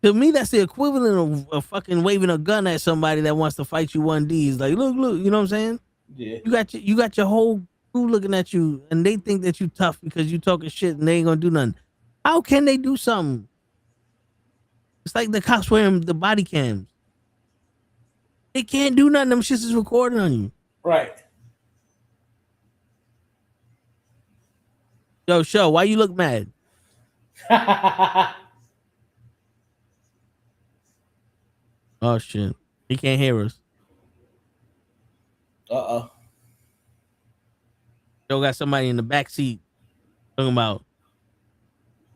To me, that's the equivalent of fucking waving a gun at somebody that wants to fight you 1D. It's like, look, you know what I'm saying? Yeah. You got your whole crew looking at you and they think that you tough because you talking shit and they ain't gonna do nothing. How can they do something? It's like the cops wearing the body cams. They can't do nothing. Them shits is recording on you. Right. Yo, show, why you look mad? Oh shit. He can't hear us. Uh-oh. Joe got somebody in the back seat talking about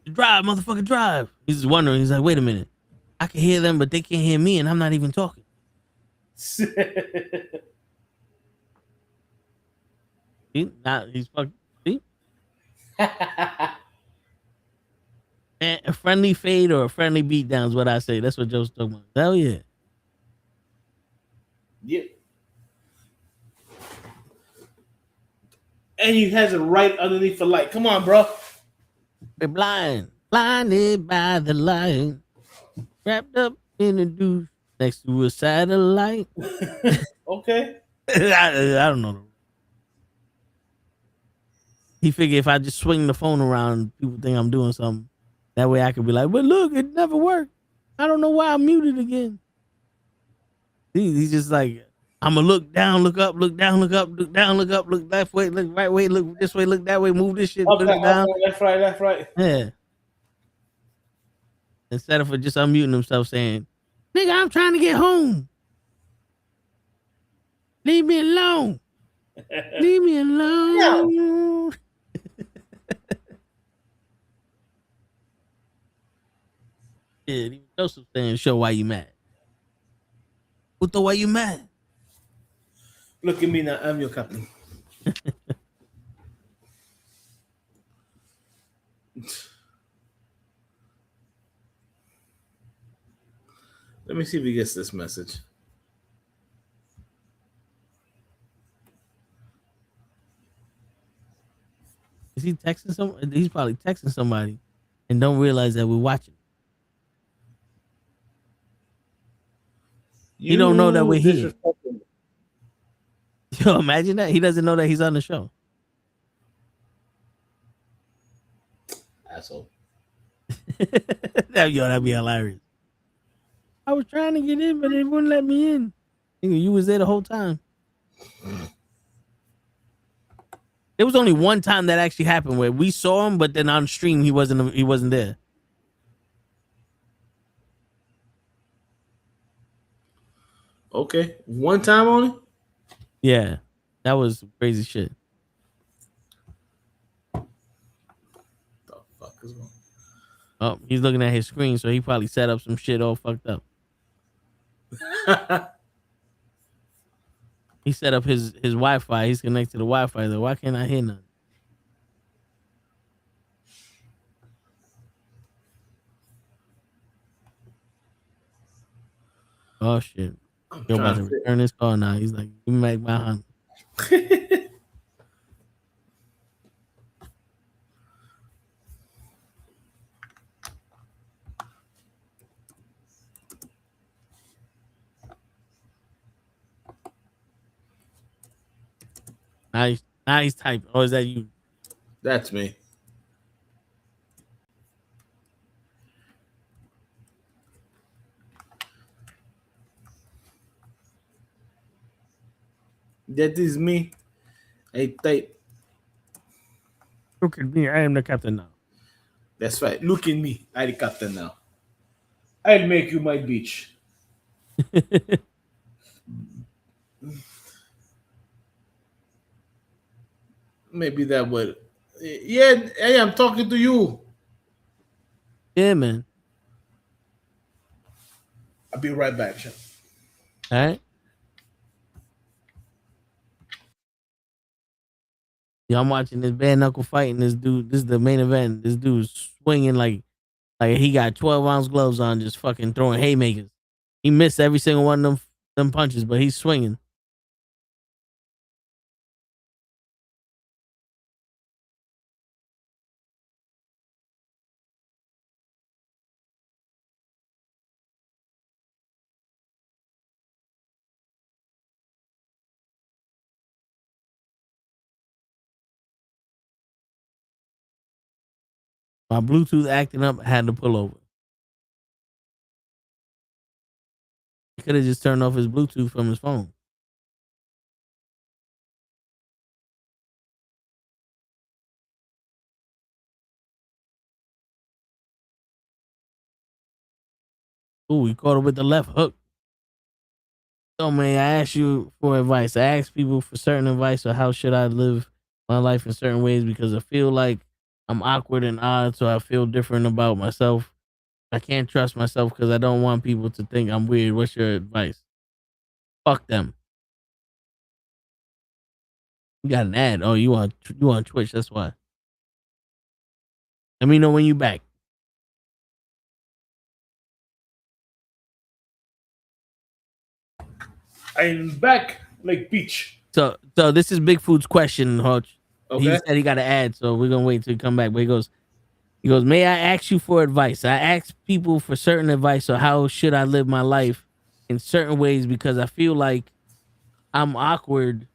drive, motherfucker, drive. He's just wondering. He's like, wait a minute. I can hear them, but they can't hear me, and I'm not even talking. See? Now he's fucking. See? And a friendly fade or a friendly beatdown is what I say. That's what Joe's talking about. Hell yeah. Yeah. And he has it right underneath the light. Come on, bro. We're blinded by the light, wrapped up in a douche next to a satellite. Okay. I don't know. He figured if I just swing the phone around, people think I'm doing something. That way I could be like, but look, it never worked. I don't know why I'm muted again. He's just like, I'm going to look down, look up, look down, look up, look down, look up, look left way, look right way, look this way, look that way, move this shit, Up, look down. left, right, left, right. Yeah. Instead of just unmuting himself saying, nigga, I'm trying to get home. Leave me alone. Leave me alone. Yeah, even Joseph saying, show why you mad. What the why you mad? Look at me now. I'm your captain. Let me see if he gets this message. Is he texting someone? He's probably texting somebody and don't realize that we're watching. He don't know that we're here. Yo, imagine that. He doesn't know that he's on the show. Asshole. That'd be hilarious. I was trying to get in, but they wouldn't let me in. Nigga, you was there the whole time. There was only one time that actually happened where we saw him, but then on stream he wasn't there. Okay. One time only? Yeah. That was crazy shit. The fuck is going on? Oh, he's looking at his screen, so he probably set up some shit all fucked up. He set up his Wi-Fi. He's connected to the Wi-Fi. Though. Why can't I hear nothing? Oh shit! You're about to return his call now. He's like, "You make my hunt." Now he's typing. Oh, is that you? That's me. That is me. Hey, type. Look at me, I am the captain now. That's right. Look at me. I the captain now. I'll make you my bitch. Maybe that would. Yeah, hey, I'm talking to you. Yeah, man. I'll be right back, Sean. All right. Yeah, I'm watching this bare knuckle fight, and this dude, this is the main event. This dude's swinging like he got 12-ounce gloves on, just fucking throwing haymakers. He missed every single one of them punches, but he's swinging. My Bluetooth acting up, I had to pull over. He could have just turned off his Bluetooth from his phone. Ooh, he caught it with the left hook. So, man, I asked you for advice. I asked people for certain advice on how should I live my life in certain ways because I feel like I'm awkward and odd, so I feel different about myself. I can't trust myself because I don't want people to think I'm weird. What's your advice? Fuck them. You got an ad. Oh, you on Twitch? That's why. Let me know when you back. I'm back like Peach. So this is Big Food's question, Hutch. Okay. He said he got an ad, so we're gonna wait till he come back. But he goes, may I ask you for advice? I ask people for certain advice on how should I live my life in certain ways because I feel like I'm awkward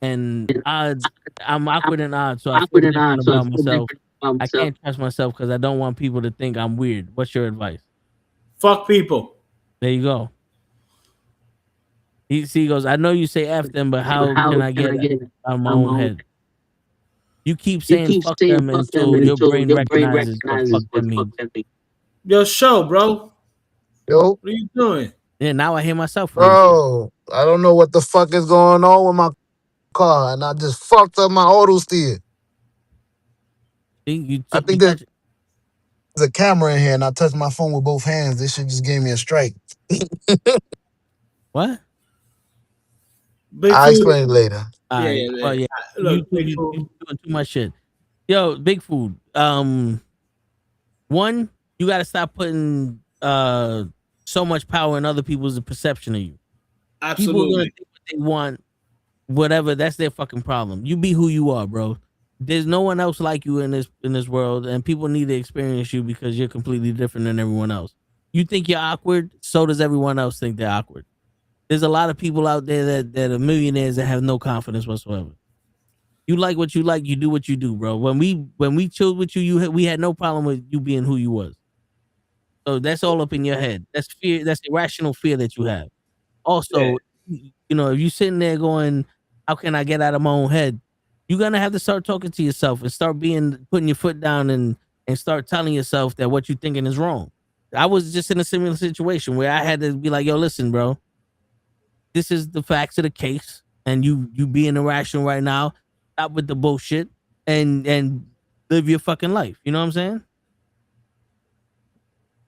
and odd. I'm awkward and odd, so I feel different about myself. I can't trust myself because I don't want people to think I'm weird. What's your advice? Fuck people. There you go. He goes, I know you say F them, but how can I get out of my own head? You keep saying fuck them until your brain recognizes what fuck them means. Yo, show, bro. Yo, What are you doing? Yeah, now I hear myself. bro, I don't know what the fuck is going on with my car, and I just fucked up my auto steer. I think there's a camera in here, and I touched my phone with both hands. This shit just gave me a strike. What? I'll explain it later. Yeah. Well, yeah. Look, you doing too much shit. Yo, Big Food. One, you got to stop putting so much power in other people's perception of you. Absolutely. People are gonna think what they want, whatever. That's their fucking problem. You be who you are, bro. There's no one else like you in this world, and people need to experience you because you're completely different than everyone else. You think you're awkward, so does everyone else think they're awkward. There's a lot of people out there that are millionaires that have no confidence whatsoever. You like what you like, you do what you do, bro. When we chilled with you, we had no problem with you being who you was. So that's all up in your head. That's fear. That's irrational fear that you have. Also, if you're sitting there going, "How can I get out of my own head?" You're gonna have to start talking to yourself and start putting your foot down and start telling yourself that what you're thinking is wrong. I was just in a similar situation where I had to be like, "Yo, listen, bro. This is the facts of the case, and you being irrational right now. Stop with the bullshit and live your fucking life." You know what I'm saying?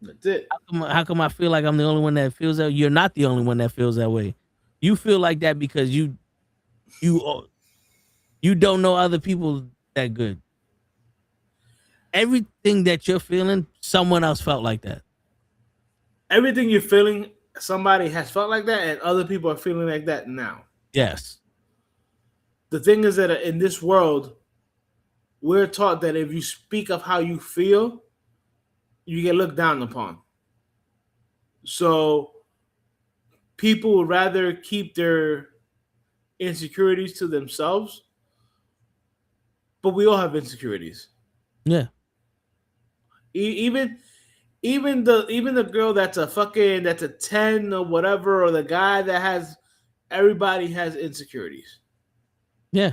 That's it. How come I feel like I'm the only one that feels that? You're not the only one that feels that way. You feel like that because you don't know other people that good. Everything that you're feeling, someone else felt like that. Everything you're feeling, somebody has felt like that, and other people are feeling like that now. Yes. The thing is that in this world, we're taught that if you speak of how you feel, you get looked down upon. So people would rather keep their insecurities to themselves, but we all have insecurities. Yeah. Even the girl that's a 10 or whatever, or the guy that has, everybody has insecurities. Yeah.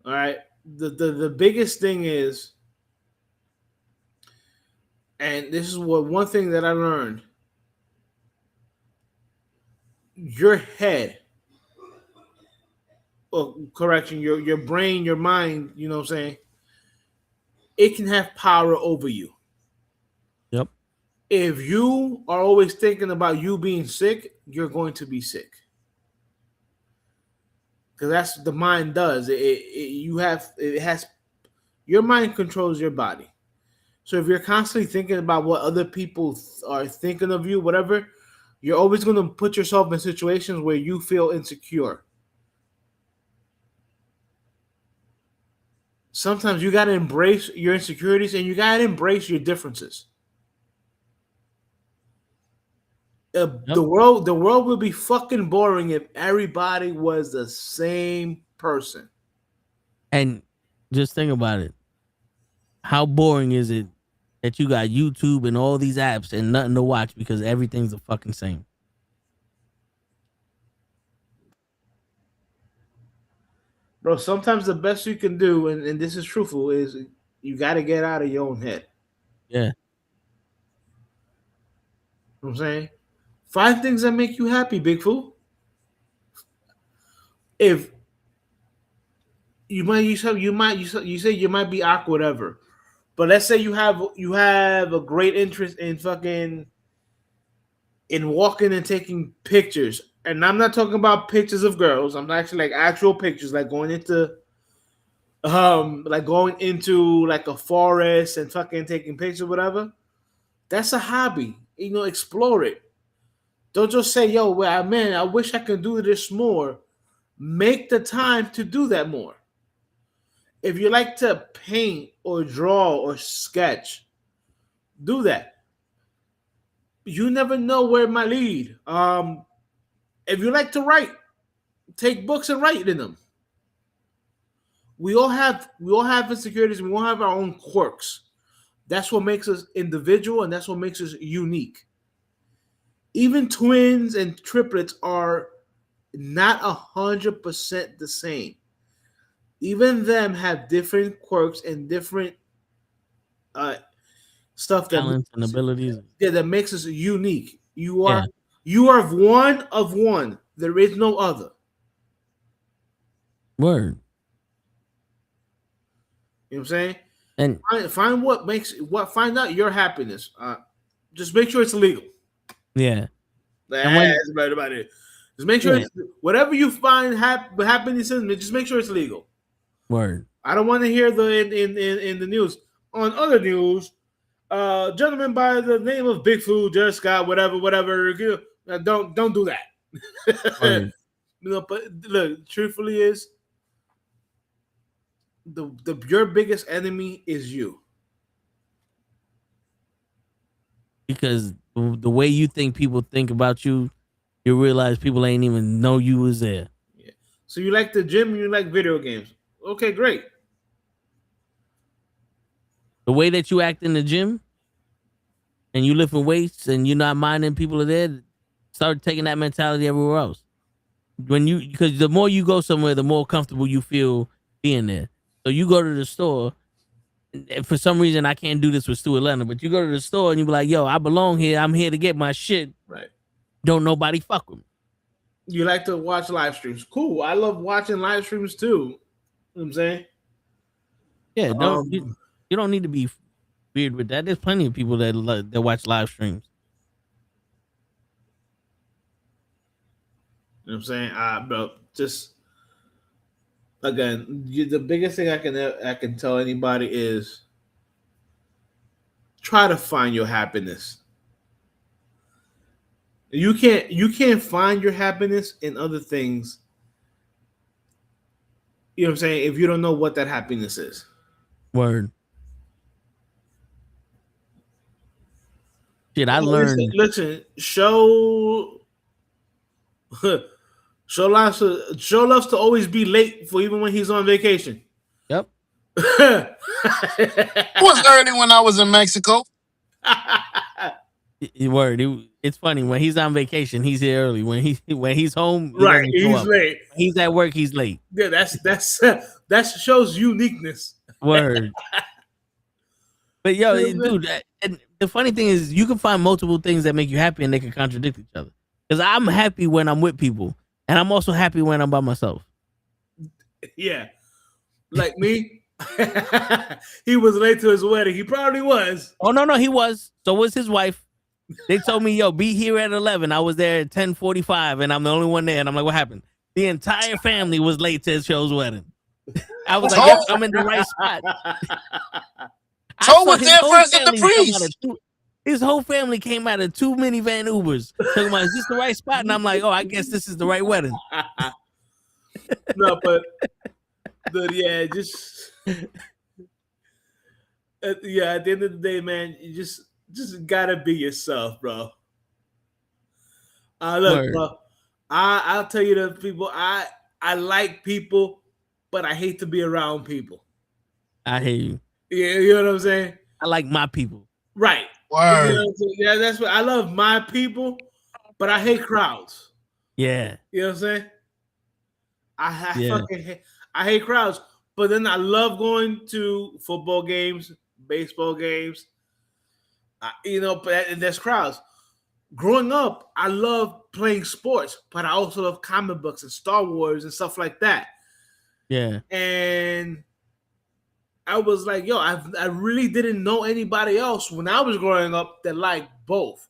All right. The biggest thing is, and this is what one thing that I learned. Your head, or correction, your brain, your mind, you know what I'm saying? It can have power over you. Yep. If you are always thinking about you being sick, you're going to be sick. Because that's what the mind does. It has your mind controls your body. So if you're constantly thinking about what other people are thinking of you, whatever, you're always going to put yourself in situations where you feel insecure. Sometimes you got to embrace your insecurities and you got to embrace your differences. Yep. The world will be fucking boring if everybody was the same person. And just think about it. How boring is it that you got YouTube and all these apps and nothing to watch because everything's the fucking same? Bro, sometimes the best you can do, and this is truthful, is you got to get out of your own head. Yeah. You know what I'm saying? Find things that make you happy, big fool. If you say you might be awkward, whatever. But let's say you have a great interest in fucking in walking and taking pictures. And I'm not talking about pictures of girls. I'm actually like actual pictures, like going into like a forest and fucking taking pictures, whatever. That's a hobby. You know, explore it. Don't just say, yo, well, man, I wish I could do this more. Make the time to do that more. If you like to paint or draw or sketch, do that. You never know where it might lead. If you like to write, take books and write in them. We all have insecurities. We all have our own quirks. That's what makes us individual, and that's what makes us unique. Even twins and triplets are not 100% the same. Even them have different quirks and different stuff Talents and abilities. that makes us unique. You are one of one. There is no other. Word. You know what I'm saying? And Find out your happiness. Just make sure it's legal. yeah. That's about it. Just make sure whatever you find happiness in, just make sure it's legal. Word. I don't want to hear in the news. On other news, gentleman by the name of Big Food just got whatever. Don't do that. You know, but look, truthfully is your biggest enemy is you. Because the way you think people think about you, you realize people ain't even know you was there. Yeah. So you like the gym and you like video games. Okay, great. The way that you act in the gym and you lifting weights and you're not minding people are there, start taking that mentality everywhere else. Because the more you go somewhere, the more comfortable you feel being there. So you go to the store, and for some reason I can't do this with Stu Atlanta, but you go to the store and you be like, yo, I belong here. I'm here to get my shit. Right. Don't nobody fuck with me. You like to watch live streams. Cool. I love watching live streams too. You know what I'm saying? Yeah, you don't need to be weird with that. There's plenty of people that watch live streams. You know what I'm saying? Bro, just again, the biggest thing I can tell anybody is try to find your happiness. You can't find your happiness in other things. You know what I'm saying? If you don't know what that happiness is. Word. Shit, I learned. Listen, show loves to always be late for even when he's on vacation. Yep. I was early when I was in Mexico. Word. It's funny when he's on vacation, he's here early. When he's home, he Right, doesn't show he's up. late. When he's at work, he's late. Yeah, that shows uniqueness. Word. But yo, You know what I'm dude, and the funny thing is, you can find multiple things that make you happy, and they can contradict each other. Because I'm happy when I'm with people, and I'm also happy when I'm by myself. Yeah, like me. He was late to his wedding. He probably was. Oh no, he was. So was his wife. They told me, yo, be here at 11. I was there at 10:45, and I'm the only one there. And I'm like, what happened? The entire family was late to Show's wedding. I was like, yep, I'm in the right spot. So was there first than the priest. His whole family came out of 2 minivan Ubers. Talking about, is this the right spot? And I'm like, oh, I guess this is the right wedding. No, but yeah, just yeah. At the end of the day, man, you just gotta be yourself, bro. Look, Word. bro. I'll tell you the people. I like people, but I hate to be around people. I hear you. Yeah, you know what I'm saying. I like my people. Right. Word. You know what I'm saying? Yeah, that's what I love. My people, but I hate crowds. Yeah. You know what I'm saying? I hate crowds, but then I love going to football games, baseball games. But there's crowds. Growing up, I love playing sports, but I also love comic books and Star Wars and stuff like that. Yeah. And I was like, yo, I really didn't know anybody else when I was growing up that liked both.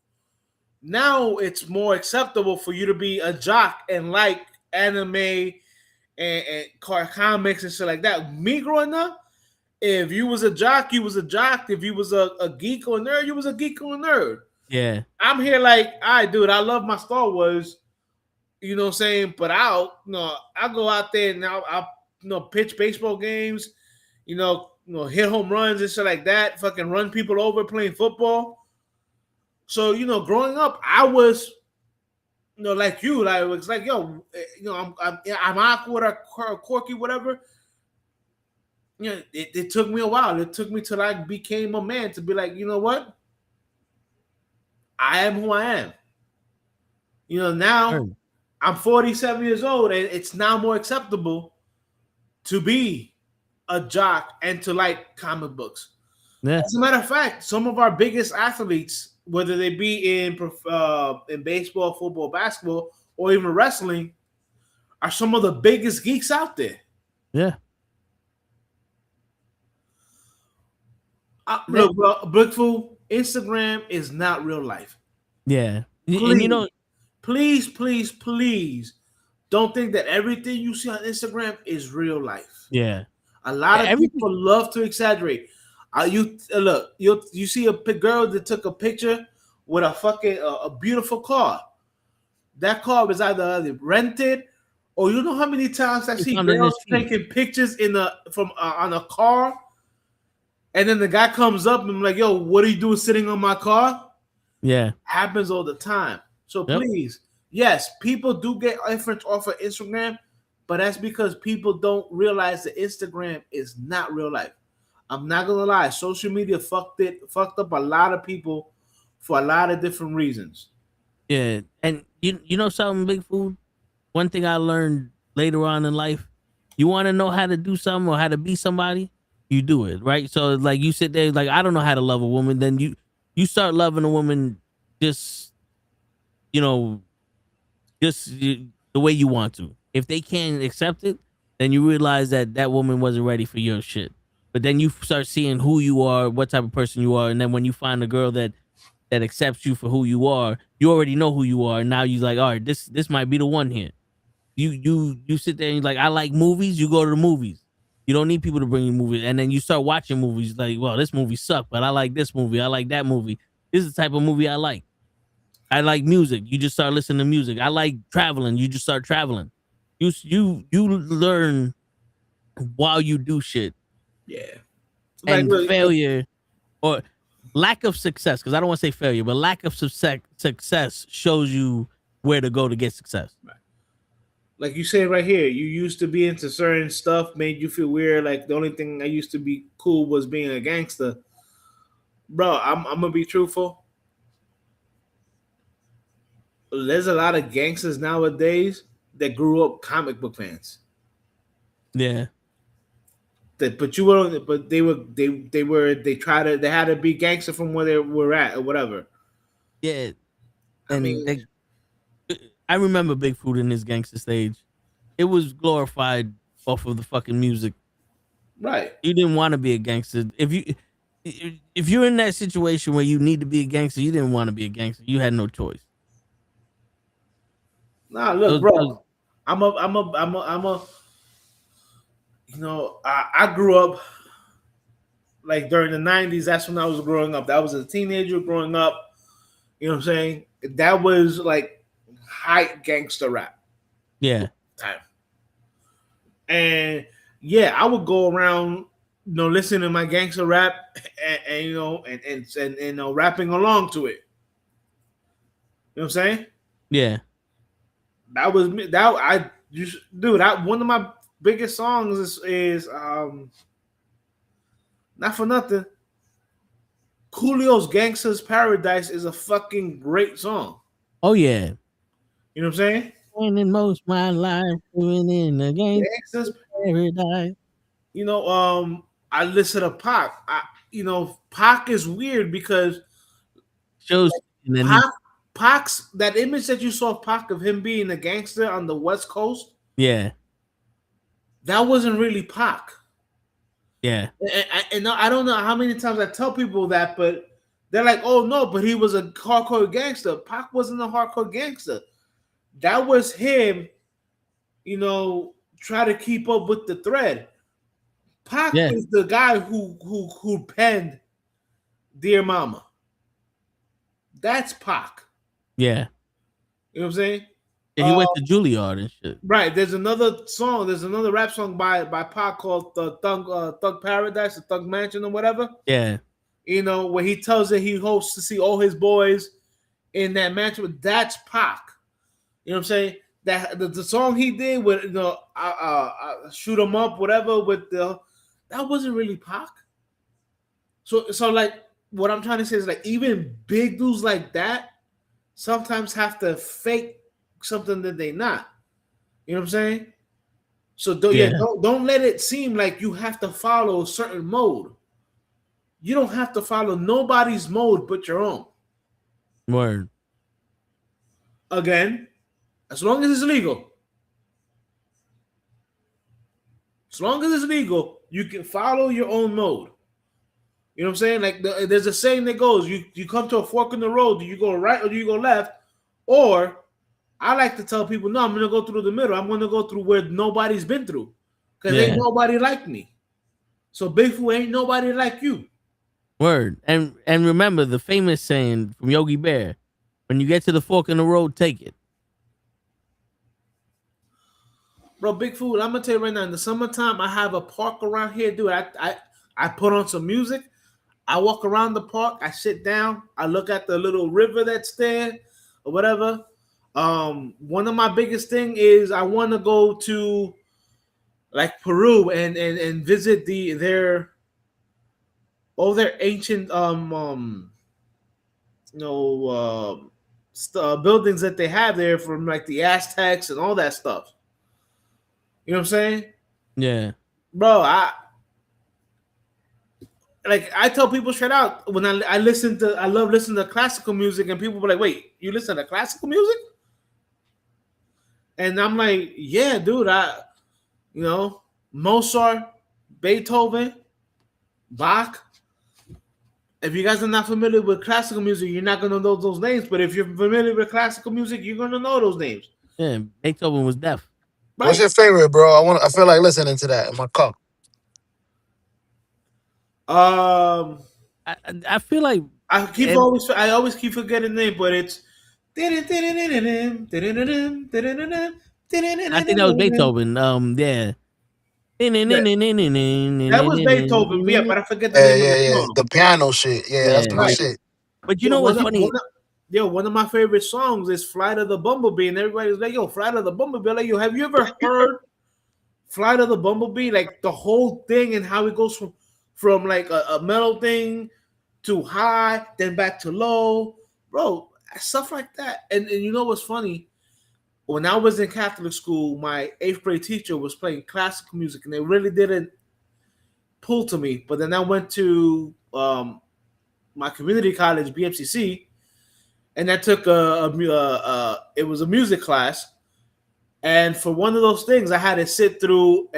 Now it's more acceptable for you to be a jock and like anime and comics and shit like that. Me growing up, if you was a jock, you was a jock. If you was a geek or a nerd, you was a geek or a nerd. Yeah. I'm here like, all right, dude, I love my Star Wars, you know what I'm saying? But I'll go out there and I'll pitch baseball games, hit home runs and shit like that, fucking run people over playing football. So, growing up, I was like you, like it's like, yo, I'm awkward or quirky, whatever. It took me a while. It took me till I became a man to be like, you know what? I am who I am. Now I'm 47 years old, and it's now more acceptable to be a jock and to like comic books. Yeah. As a matter of fact, some of our biggest athletes, whether they be in baseball, football, basketball, or even wrestling, are some of the biggest geeks out there. Yeah. Look, bro, Brickful, Instagram is not real life. Yeah. Please, And please don't think that everything you see on Instagram is real life. Yeah. A lot of people love to exaggerate. You see a girl that took a picture with a fucking a beautiful car. That car was either rented, or you know how many times I see girls taking pictures on a car, and then the guy comes up and I'm like, "Yo, what are you doing sitting on my car?" Yeah, happens all the time. So please, yes, people do get inference off of Instagram, but that's because people don't realize that Instagram is not real life. I'm not gonna lie, social media fucked up a lot of people for a lot of different reasons. Yeah, and you know something, Big Food? One thing I learned later on in life, you want to know how to do something or how to be somebody, you do it, right? So like you sit there like, I don't know how to love a woman, then you start loving a woman just the way you want to. If they can't accept it, then you realize that woman wasn't ready for your shit. But then you start seeing who you are, what type of person you are, and then when you find a girl that accepts you for who you are, you already know who you are. And now you're like, all right, this might be the one here. You sit there and you're like, I like movies. You go to the movies. You don't need people to bring you movies. And then you start watching movies like, well, this movie sucked, but I like this movie. I like that movie. This is the type of movie I like. I like music. You just start listening to music. I like traveling. You just start traveling. You learn while you do shit. Yeah. And failure or lack of success, because I don't want to say failure, but lack of success shows you where to go to get success. Right. Like you say right here, you used to be into certain stuff, made you feel weird. Like the only thing I used to be cool was being a gangster. Bro, I'm gonna be truthful. there's a lot of gangsters nowadays that grew up comic book fans. Yeah. But they had to be gangster from where they were at or whatever. Yeah. I And mean, I remember Bigfoot in his gangster stage. It was glorified off of the fucking music. right. You didn't want to be a gangster. If you're in that situation where you need to be a gangster, you didn't want to be a gangster. You had no choice. Nah, look, Those- bro. I'm a. You know, I grew up like during the '90s. That's when I was growing up. That was a teenager growing up. You know what I'm saying? That was like high gangster rap Yeah. time. And yeah, I would go around, listening to my gangster rap and rapping along to it. You know what I'm saying? Yeah. That was me. One of my biggest songs is not for nothing. Coolio's "Gangsta's Paradise" is a fucking great song. Oh yeah. You know what I'm saying? Spending most of my life doing in the Gangsta's paradise. I listen to Pac. Pac is weird because Shows and then Pac's that image that you saw of Pac of him being a gangster on the West Coast, yeah. that wasn't really Pac. Yeah. And I don't know how many times I tell people that, but they're like, "Oh no, but he was a hardcore gangster." Pac wasn't a hardcore gangster. That was him, try to keep up with the thread. Pac is the guy who penned "Dear Mama." That's Pac. Yeah. You know what I'm saying? Yeah, he went to Juilliard and shit. Right. There's another rap song by Pac called Thug Paradise, or Thug Mansion, or whatever. Yeah. Where he tells that he hopes to see all his boys in that mansion. That's Pac. You know what I'm saying? That the song he did with shoot 'em up, whatever, that wasn't really Pac. So like what I'm trying to say is like even big dudes like that sometimes have to fake something that they not. You know what I'm saying? So don't let it seem like you have to follow a certain mode. You don't have to follow nobody's mode but your own. Word. Again, as long as it's legal. As long as it's legal, you can follow your own mode. You know what I'm saying? Like there's a saying that goes, you come to a fork in the road, do you go right or do you go left? Or I like to tell people, no, I'm going to go through the middle. I'm going to go through where nobody's been through. Because ain't nobody like me. So Bigfoot ain't nobody like you. Word. And remember the famous saying from Yogi Bear, when you get to the fork in the road, take it. Bro, Bigfoot, I'm going to tell you right now, in the summertime, I have a park around here, dude. I put on some music. I walk around the park. I sit down. I look at the little river that's there or whatever. One of my biggest thing is I want to go to like Peru and visit their ancient buildings that they have there from like the Aztecs and all that stuff. You know what I'm saying? Yeah. Bro, I tell people straight out when I love listening to classical music, and people be like, "Wait, you listen to classical music?" And I'm like, "Yeah, dude. Mozart, Beethoven, Bach. If you guys are not familiar with classical music, you're not gonna know those names. But if you're familiar with classical music, you're gonna know those names." Yeah. Beethoven was deaf. Right. What's your favorite, bro? I feel like listening to that in my car. I feel like I always keep forgetting the name, but it's. I think that was Beethoven. Yeah. That was Beethoven, yeah, but I forget the name of the song. The piano shit. Yeah, that's my shit. But you know what's funny? One of my favorite songs is "Flight of the Bumblebee," and everybody's like, "Yo, Flight of the Bumblebee." Like, yo, have you ever heard "Flight of the Bumblebee"? Like the whole thing and how it goes from like a mellow thing to high, then back to low, bro. stuff like that. And you know what's funny? When I was in Catholic school, my 8th grade teacher was playing classical music, and it really didn't pull to me. But then I went to my community college, BMCC, and I took it was a music class. And for one of those things, I had to sit through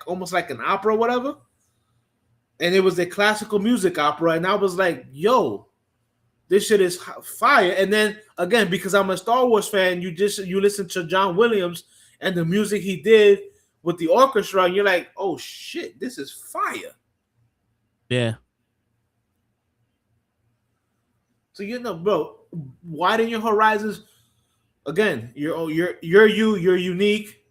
almost like an opera or whatever. And it was a classical music opera. And I was like, yo, this shit is fire. And then again, because I'm a Star Wars fan, you listen to John Williams and the music he did with the orchestra, and you're like, oh shit, this is fire. Yeah. So bro, widen your horizons. Again, you're you're unique.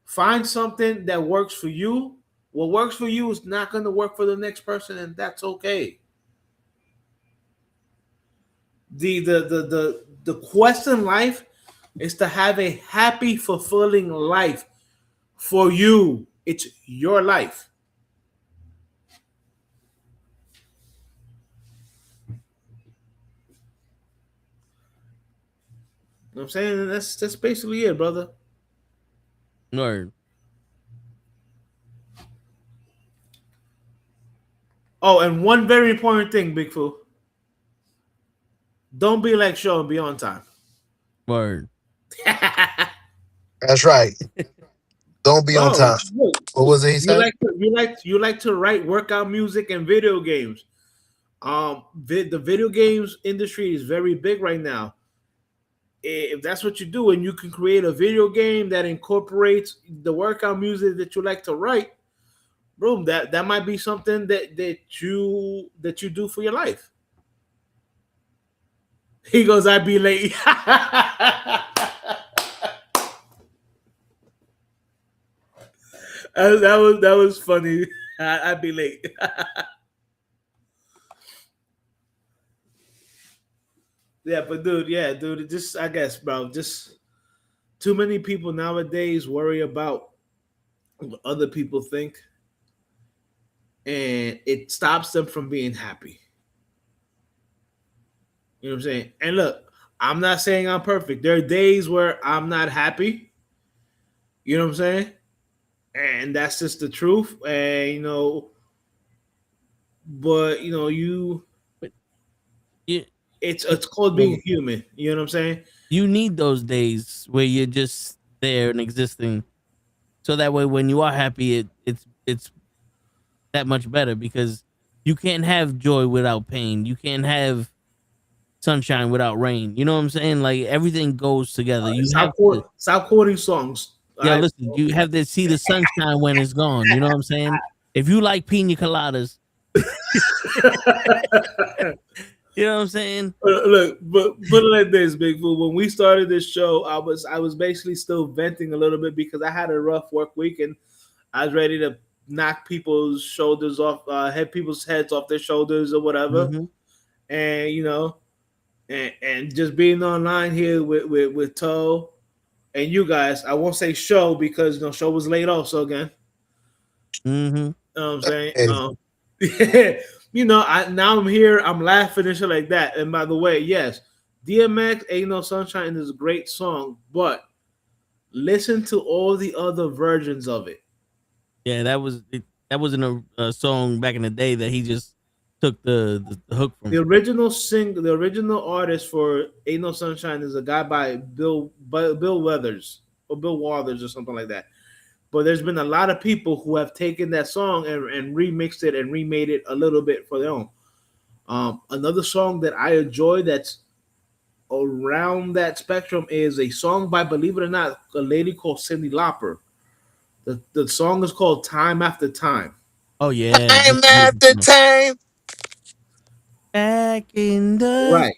Find something that works for you. What works for you is not going to work for the next person, and that's okay. The quest in life is to have a happy, fulfilling life for you. It's your life. You know what I'm saying? That's basically it, brother. Word. Oh, and one very important thing, Big Foo. Don't be like Show and be on time. Word. That's right. Don't be on time. Look, What was it he said? you like to write workout music and video games. The video games industry is very big right now. If that's what you do, and you can create a video game that incorporates the workout music that you like to write, bro, that might be something that you do for your life. He goes, I'd be late. that was funny. I'd be late. Yeah, but dude, it just, I guess, bro, just too many people nowadays worry about what other people think, and it stops them from being happy. You know what I'm saying? And look, I'm not saying I'm perfect. There are days where I'm not happy. You know what I'm saying? And that's just the truth. And but it's called being human. You know what I'm saying? You need those days where you're just there and existing, so that way when you are happy, it's that much better, because you can't have joy without pain. You can't have sunshine without rain. You know what I'm saying? Like, everything goes together. You Stop quoting songs. Yeah, listen, you have to see the sunshine when it's gone. You know what I'm saying? If you like pina coladas, you know what I'm saying? Look, but put it like this, Big Fool. When we started this show, I was basically still venting a little bit because I had a rough work week, and I was ready to knock people's shoulders off, people's heads off their shoulders or whatever. Mm-hmm. And and just being online here with Toe and you guys, I won't say Show because Show was late also again. Mm-hmm. You know what I'm saying? Now I'm here, I'm laughing and shit like that. And by the way, yes, DMX Ain't No Sunshine is a great song, but listen to all the other versions of it. Yeah, that wasn't a song back in the day that he just took the hook from. The original artist for Ain't No Sunshine is a guy by Bill Weathers or Bill Wathers or something like that. But there's been a lot of people who have taken that song and remixed it and remade it a little bit for their own. Another song that I enjoy that's around that spectrum is a song by, believe it or not, a lady called Cyndi Lauper. The song is called Time After Time. Oh, yeah. Time after time. Back in the right.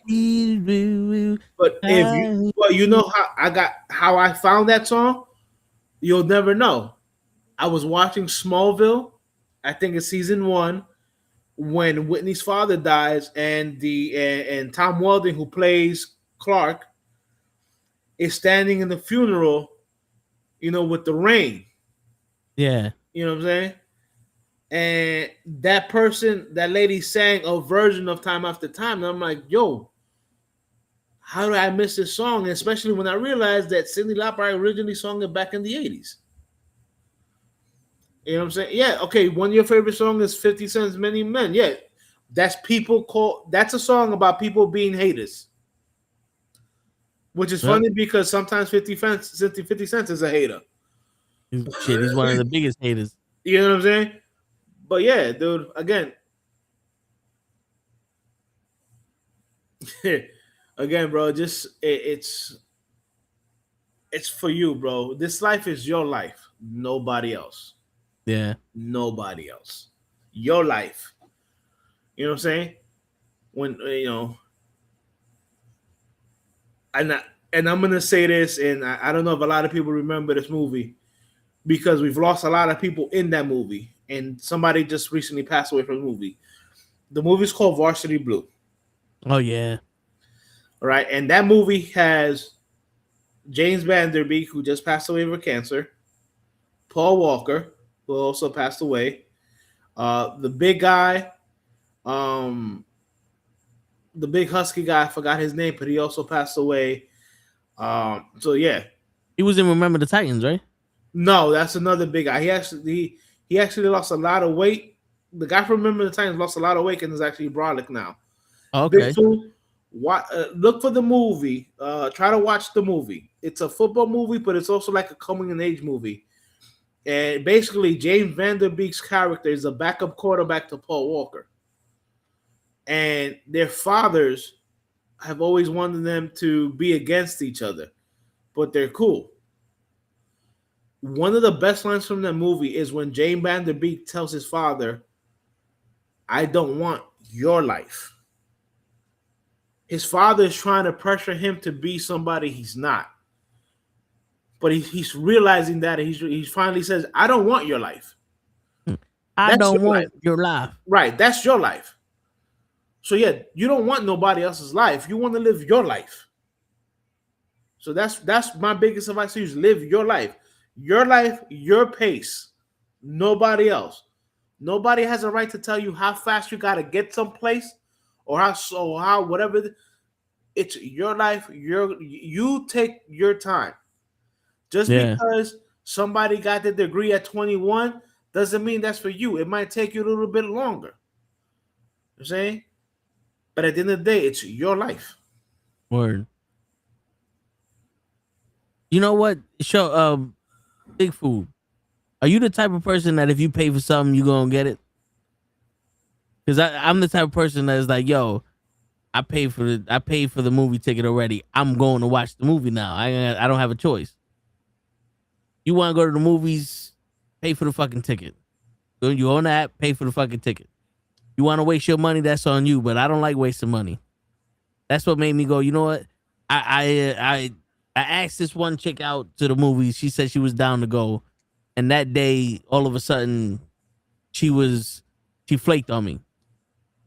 But you know how I found that song? You'll never know. I was watching Smallville, I think it's season 1, when Whitney's father dies, and and Tom Weldon, who plays Clark, is standing in the funeral, with the rain. Yeah. You know what I'm saying? And that lady sang a version of Time After Time. And I'm like, yo, how did I miss this song? Especially when I realized that Cyndi Lauper originally sung it back in the 80s. You know what I'm saying? Yeah, okay. One of your favorite songs is 50 Cent's Many Men. Yeah, that's a song about people being haters. Which is Yep. funny because sometimes 50 Cent is a hater. Shit, he's one of the biggest haters. You know what I'm saying? But yeah, dude, again, again, bro, it's for you, bro. This life is your life. Nobody else. Yeah. Nobody else. Your life. You know what I'm saying? When and I'm gonna say this, and I don't know if a lot of people remember this movie because we've lost a lot of people in that movie, and somebody just recently passed away from the movie. The movie's called Varsity Blue. Oh yeah. All right, and that movie has James Van Der Beek, who just passed away from cancer, Paul Walker, who also passed away, the big guy, the big husky guy, I forgot his name, but he also passed away. So yeah, He was in Remember the Titans, right? no, that's another big guy. He actually lost a lot of weight. The guy from Remember the Titans lost a lot of weight and is actually brolic now. Oh, Big okay. Fool, look for the movie. Try to watch the movie. It's a football movie, but it's also like a coming of age movie. And basically, James Van Der Beek's character is a backup quarterback to Paul Walker. And their fathers have always wanted them to be against each other, but they're cool. One of the best lines from that movie is when James Van Der Beek tells his father, I don't want your life. His father is trying to pressure him to be somebody he's not. But he's realizing that he finally says, I don't want your life. I That's don't your want life. your life. Right, that's your life. So yeah, you don't want nobody else's life. You want to live your life. So that's my biggest advice to you is live your life. Your life, your pace. Nobody else. Nobody has a right to tell you how fast you got to get someplace or how whatever. It's your life. You take your time. Just Yeah. because somebody got the degree at 21 doesn't mean that's for you. It might take you a little bit longer. You know what I'm saying? But at the end of the day, it's your life. Word. You know what? Big Food. Are you the type of person that if you pay for something, you gonna get it? Because I'm the type of person that's like, yo, I paid for the movie ticket already. I'm going to watch the movie now. I don't have a choice. You want to go to the movies? Pay for the fucking ticket. You own the app, pay for the fucking ticket. You want to waste your money? That's on you. But I don't like wasting money. That's what made me go. You know what? I asked this one chick out to the movies. She said she was down to go, and that day, all of a sudden, she flaked on me,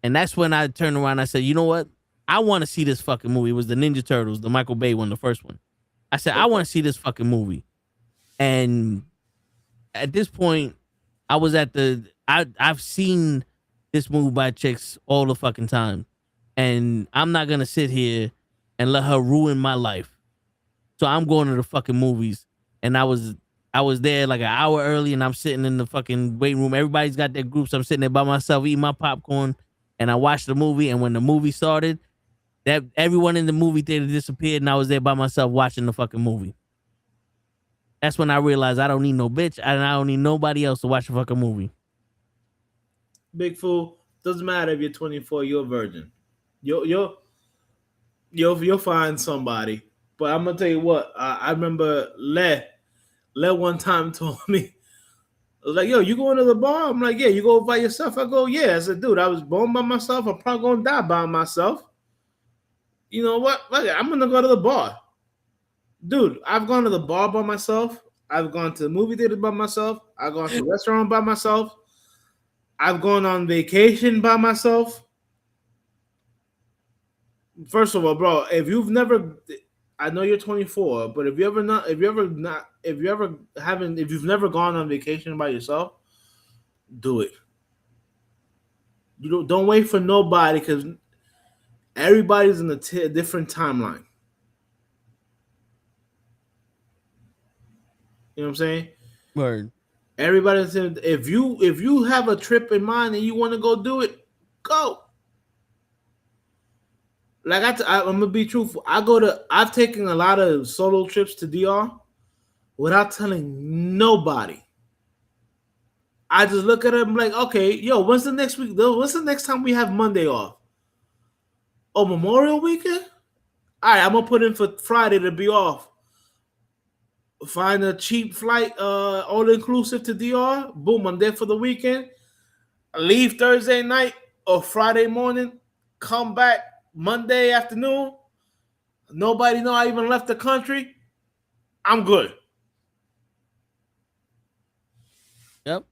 and that's when I turned around. And I said, you know what? I want to see this fucking movie. It was the Ninja Turtles, the Michael Bay one, the first one. I said, I want to see this fucking movie, and at this point, I was at I've seen this movie by chicks all the fucking time. And I'm not gonna sit here and let her ruin my life. So I'm going to the fucking movies. And I was there like an hour early and I'm sitting in the fucking waiting room. Everybody's got their groups. I'm sitting there by myself eating my popcorn. And I watched the movie. And when the movie started, that everyone in the movie theater disappeared and I was there by myself watching the fucking movie. That's when I realized I don't need no bitch and I don't need nobody else to watch the fucking movie. Big Fool, doesn't matter if you're 24, you're a virgin. You'll find somebody. But I'm gonna tell you what. I remember Le one time told me, I was like, "Yo, you going to the bar?" I'm like, "Yeah." You go by yourself? I go, "Yeah." I said, "Dude, I was born by myself. I'm probably gonna die by myself. You know what? I'm gonna go to the bar, dude. I've gone to the bar by myself. I've gone to the movie theater by myself. I've gone to the restaurant by myself. I've gone on vacation by myself." First of all, bro, if you've never, I know you're 24, but if you've never gone on vacation by yourself, do it. You don't wait for nobody because everybody's in a different timeline. You know what I'm saying? Word. Everybody said if you have a trip in mind and you want to go do it, go. Like I'm gonna be truthful. I've taken a lot of solo trips to DR without telling nobody. I just look at them like, okay, yo, when's the next week? When's the next time we have Monday off? Oh, Memorial Weekend? All right, I'm gonna put in for Friday to be off. Find a cheap flight, all inclusive to DR. Boom, I'm there for the weekend. Leave Thursday night or Friday morning. Come back Monday afternoon. Nobody know I even left the country. I'm good. Yep.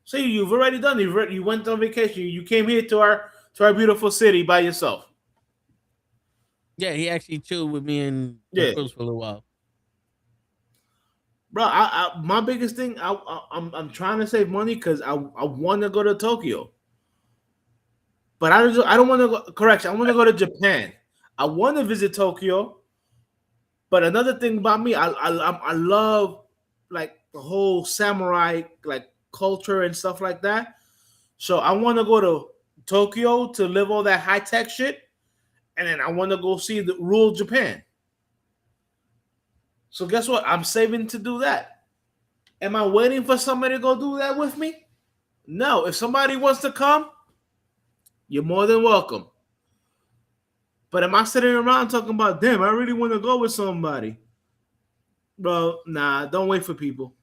See, you've already done it. You went on vacation. You came here to our beautiful city by yourself. Yeah, he actually chilled with me and Yeah. Cruz for a little while. Bro, my biggest thing, I'm trying to save money because I want to go to Tokyo, but I don't want to go. Correction, I want to go to Japan. I want to visit Tokyo, but another thing about me, I love like the whole samurai like culture and stuff like that. So I want to go to Tokyo to live all that high tech shit, and then I want to go see the rule Japan. So guess what? I'm saving to do that. Am I waiting for somebody to go do that with me? No. If somebody wants to come, you're more than welcome. But am I sitting around talking about, damn, I really want to go with somebody? Bro, nah, don't wait for people.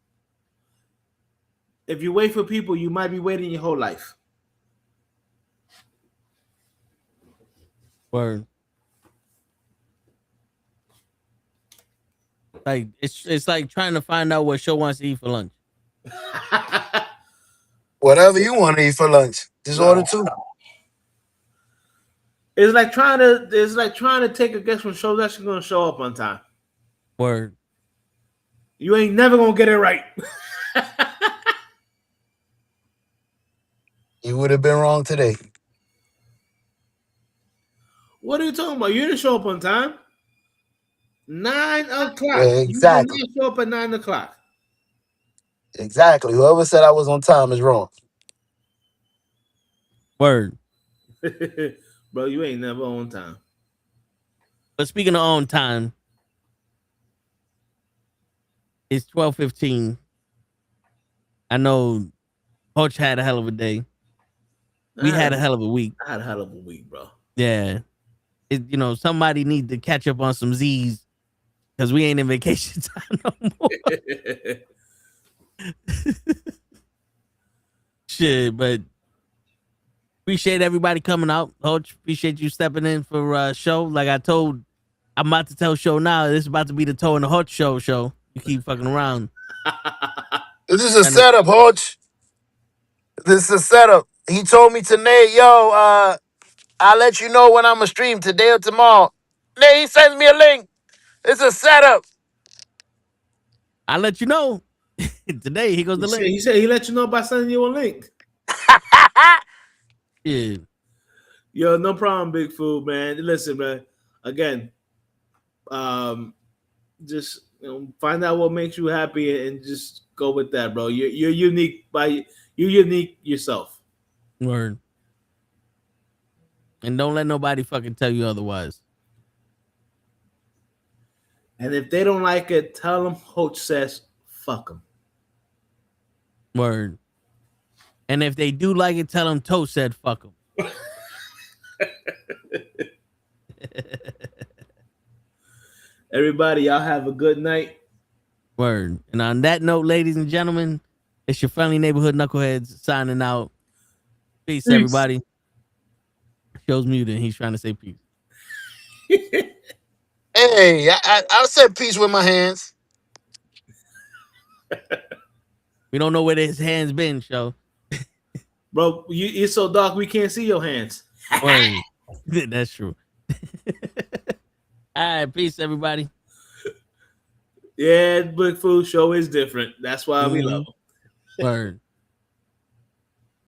If you wait for people, you might be waiting your whole life. Word. Like it's like trying to find out what Show wants to eat for lunch. Whatever you want to eat for lunch, just order two. It's like trying to take a guess when Show's actually gonna show up on time. Word. You ain't never gonna get it right. You would have been wrong today. What are you talking about? You didn't show up on time. 9 o'clock. Yeah, exactly. You did not show up at 9 o'clock. Exactly. Whoever said I was on time is wrong. Word. Bro, you ain't never on time. But speaking of on time, it's 12:15. I know Poach had a hell of a day. We had a hell of a week. I had a hell of a week, bro. Yeah. Somebody need to catch up on some Z's because we ain't in vacation time no more. Shit, but appreciate everybody coming out. Coach, appreciate you stepping in for Show. Like I told, I'm about to tell Show now, this is about to be the Toe in the Hut show. You keep fucking around. This is a setup, Hodge. This is a setup. He told me today, yo, I'll let you know when I'm a stream today or tomorrow. Then he sends me a link. It's a setup. I'll let you know. Today, he goes the link. He said he let you know by sending you a link. Yeah. Yo, no problem, Big Food, man. Listen, man. Again, just find out what makes you happy and just go with that, bro. You're unique you're unique yourself. Word. And don't let nobody fucking tell you otherwise. And if they don't like it, tell them Coach says fuck them. Word. And if they do like it, tell them Toe said fuck them. Everybody, y'all have a good night. Word. And on that note, ladies and gentlemen, it's your friendly neighborhood knuckleheads signing out. Peace. Everybody. Show's muted. He's trying to say peace. Hey, I said peace with my hands. We don't know where his hands been, Show. Bro, it's so dark we can't see your hands. Word. That's true. All right, peace, everybody. Yeah, Big Food show is different. That's why we love him. Word.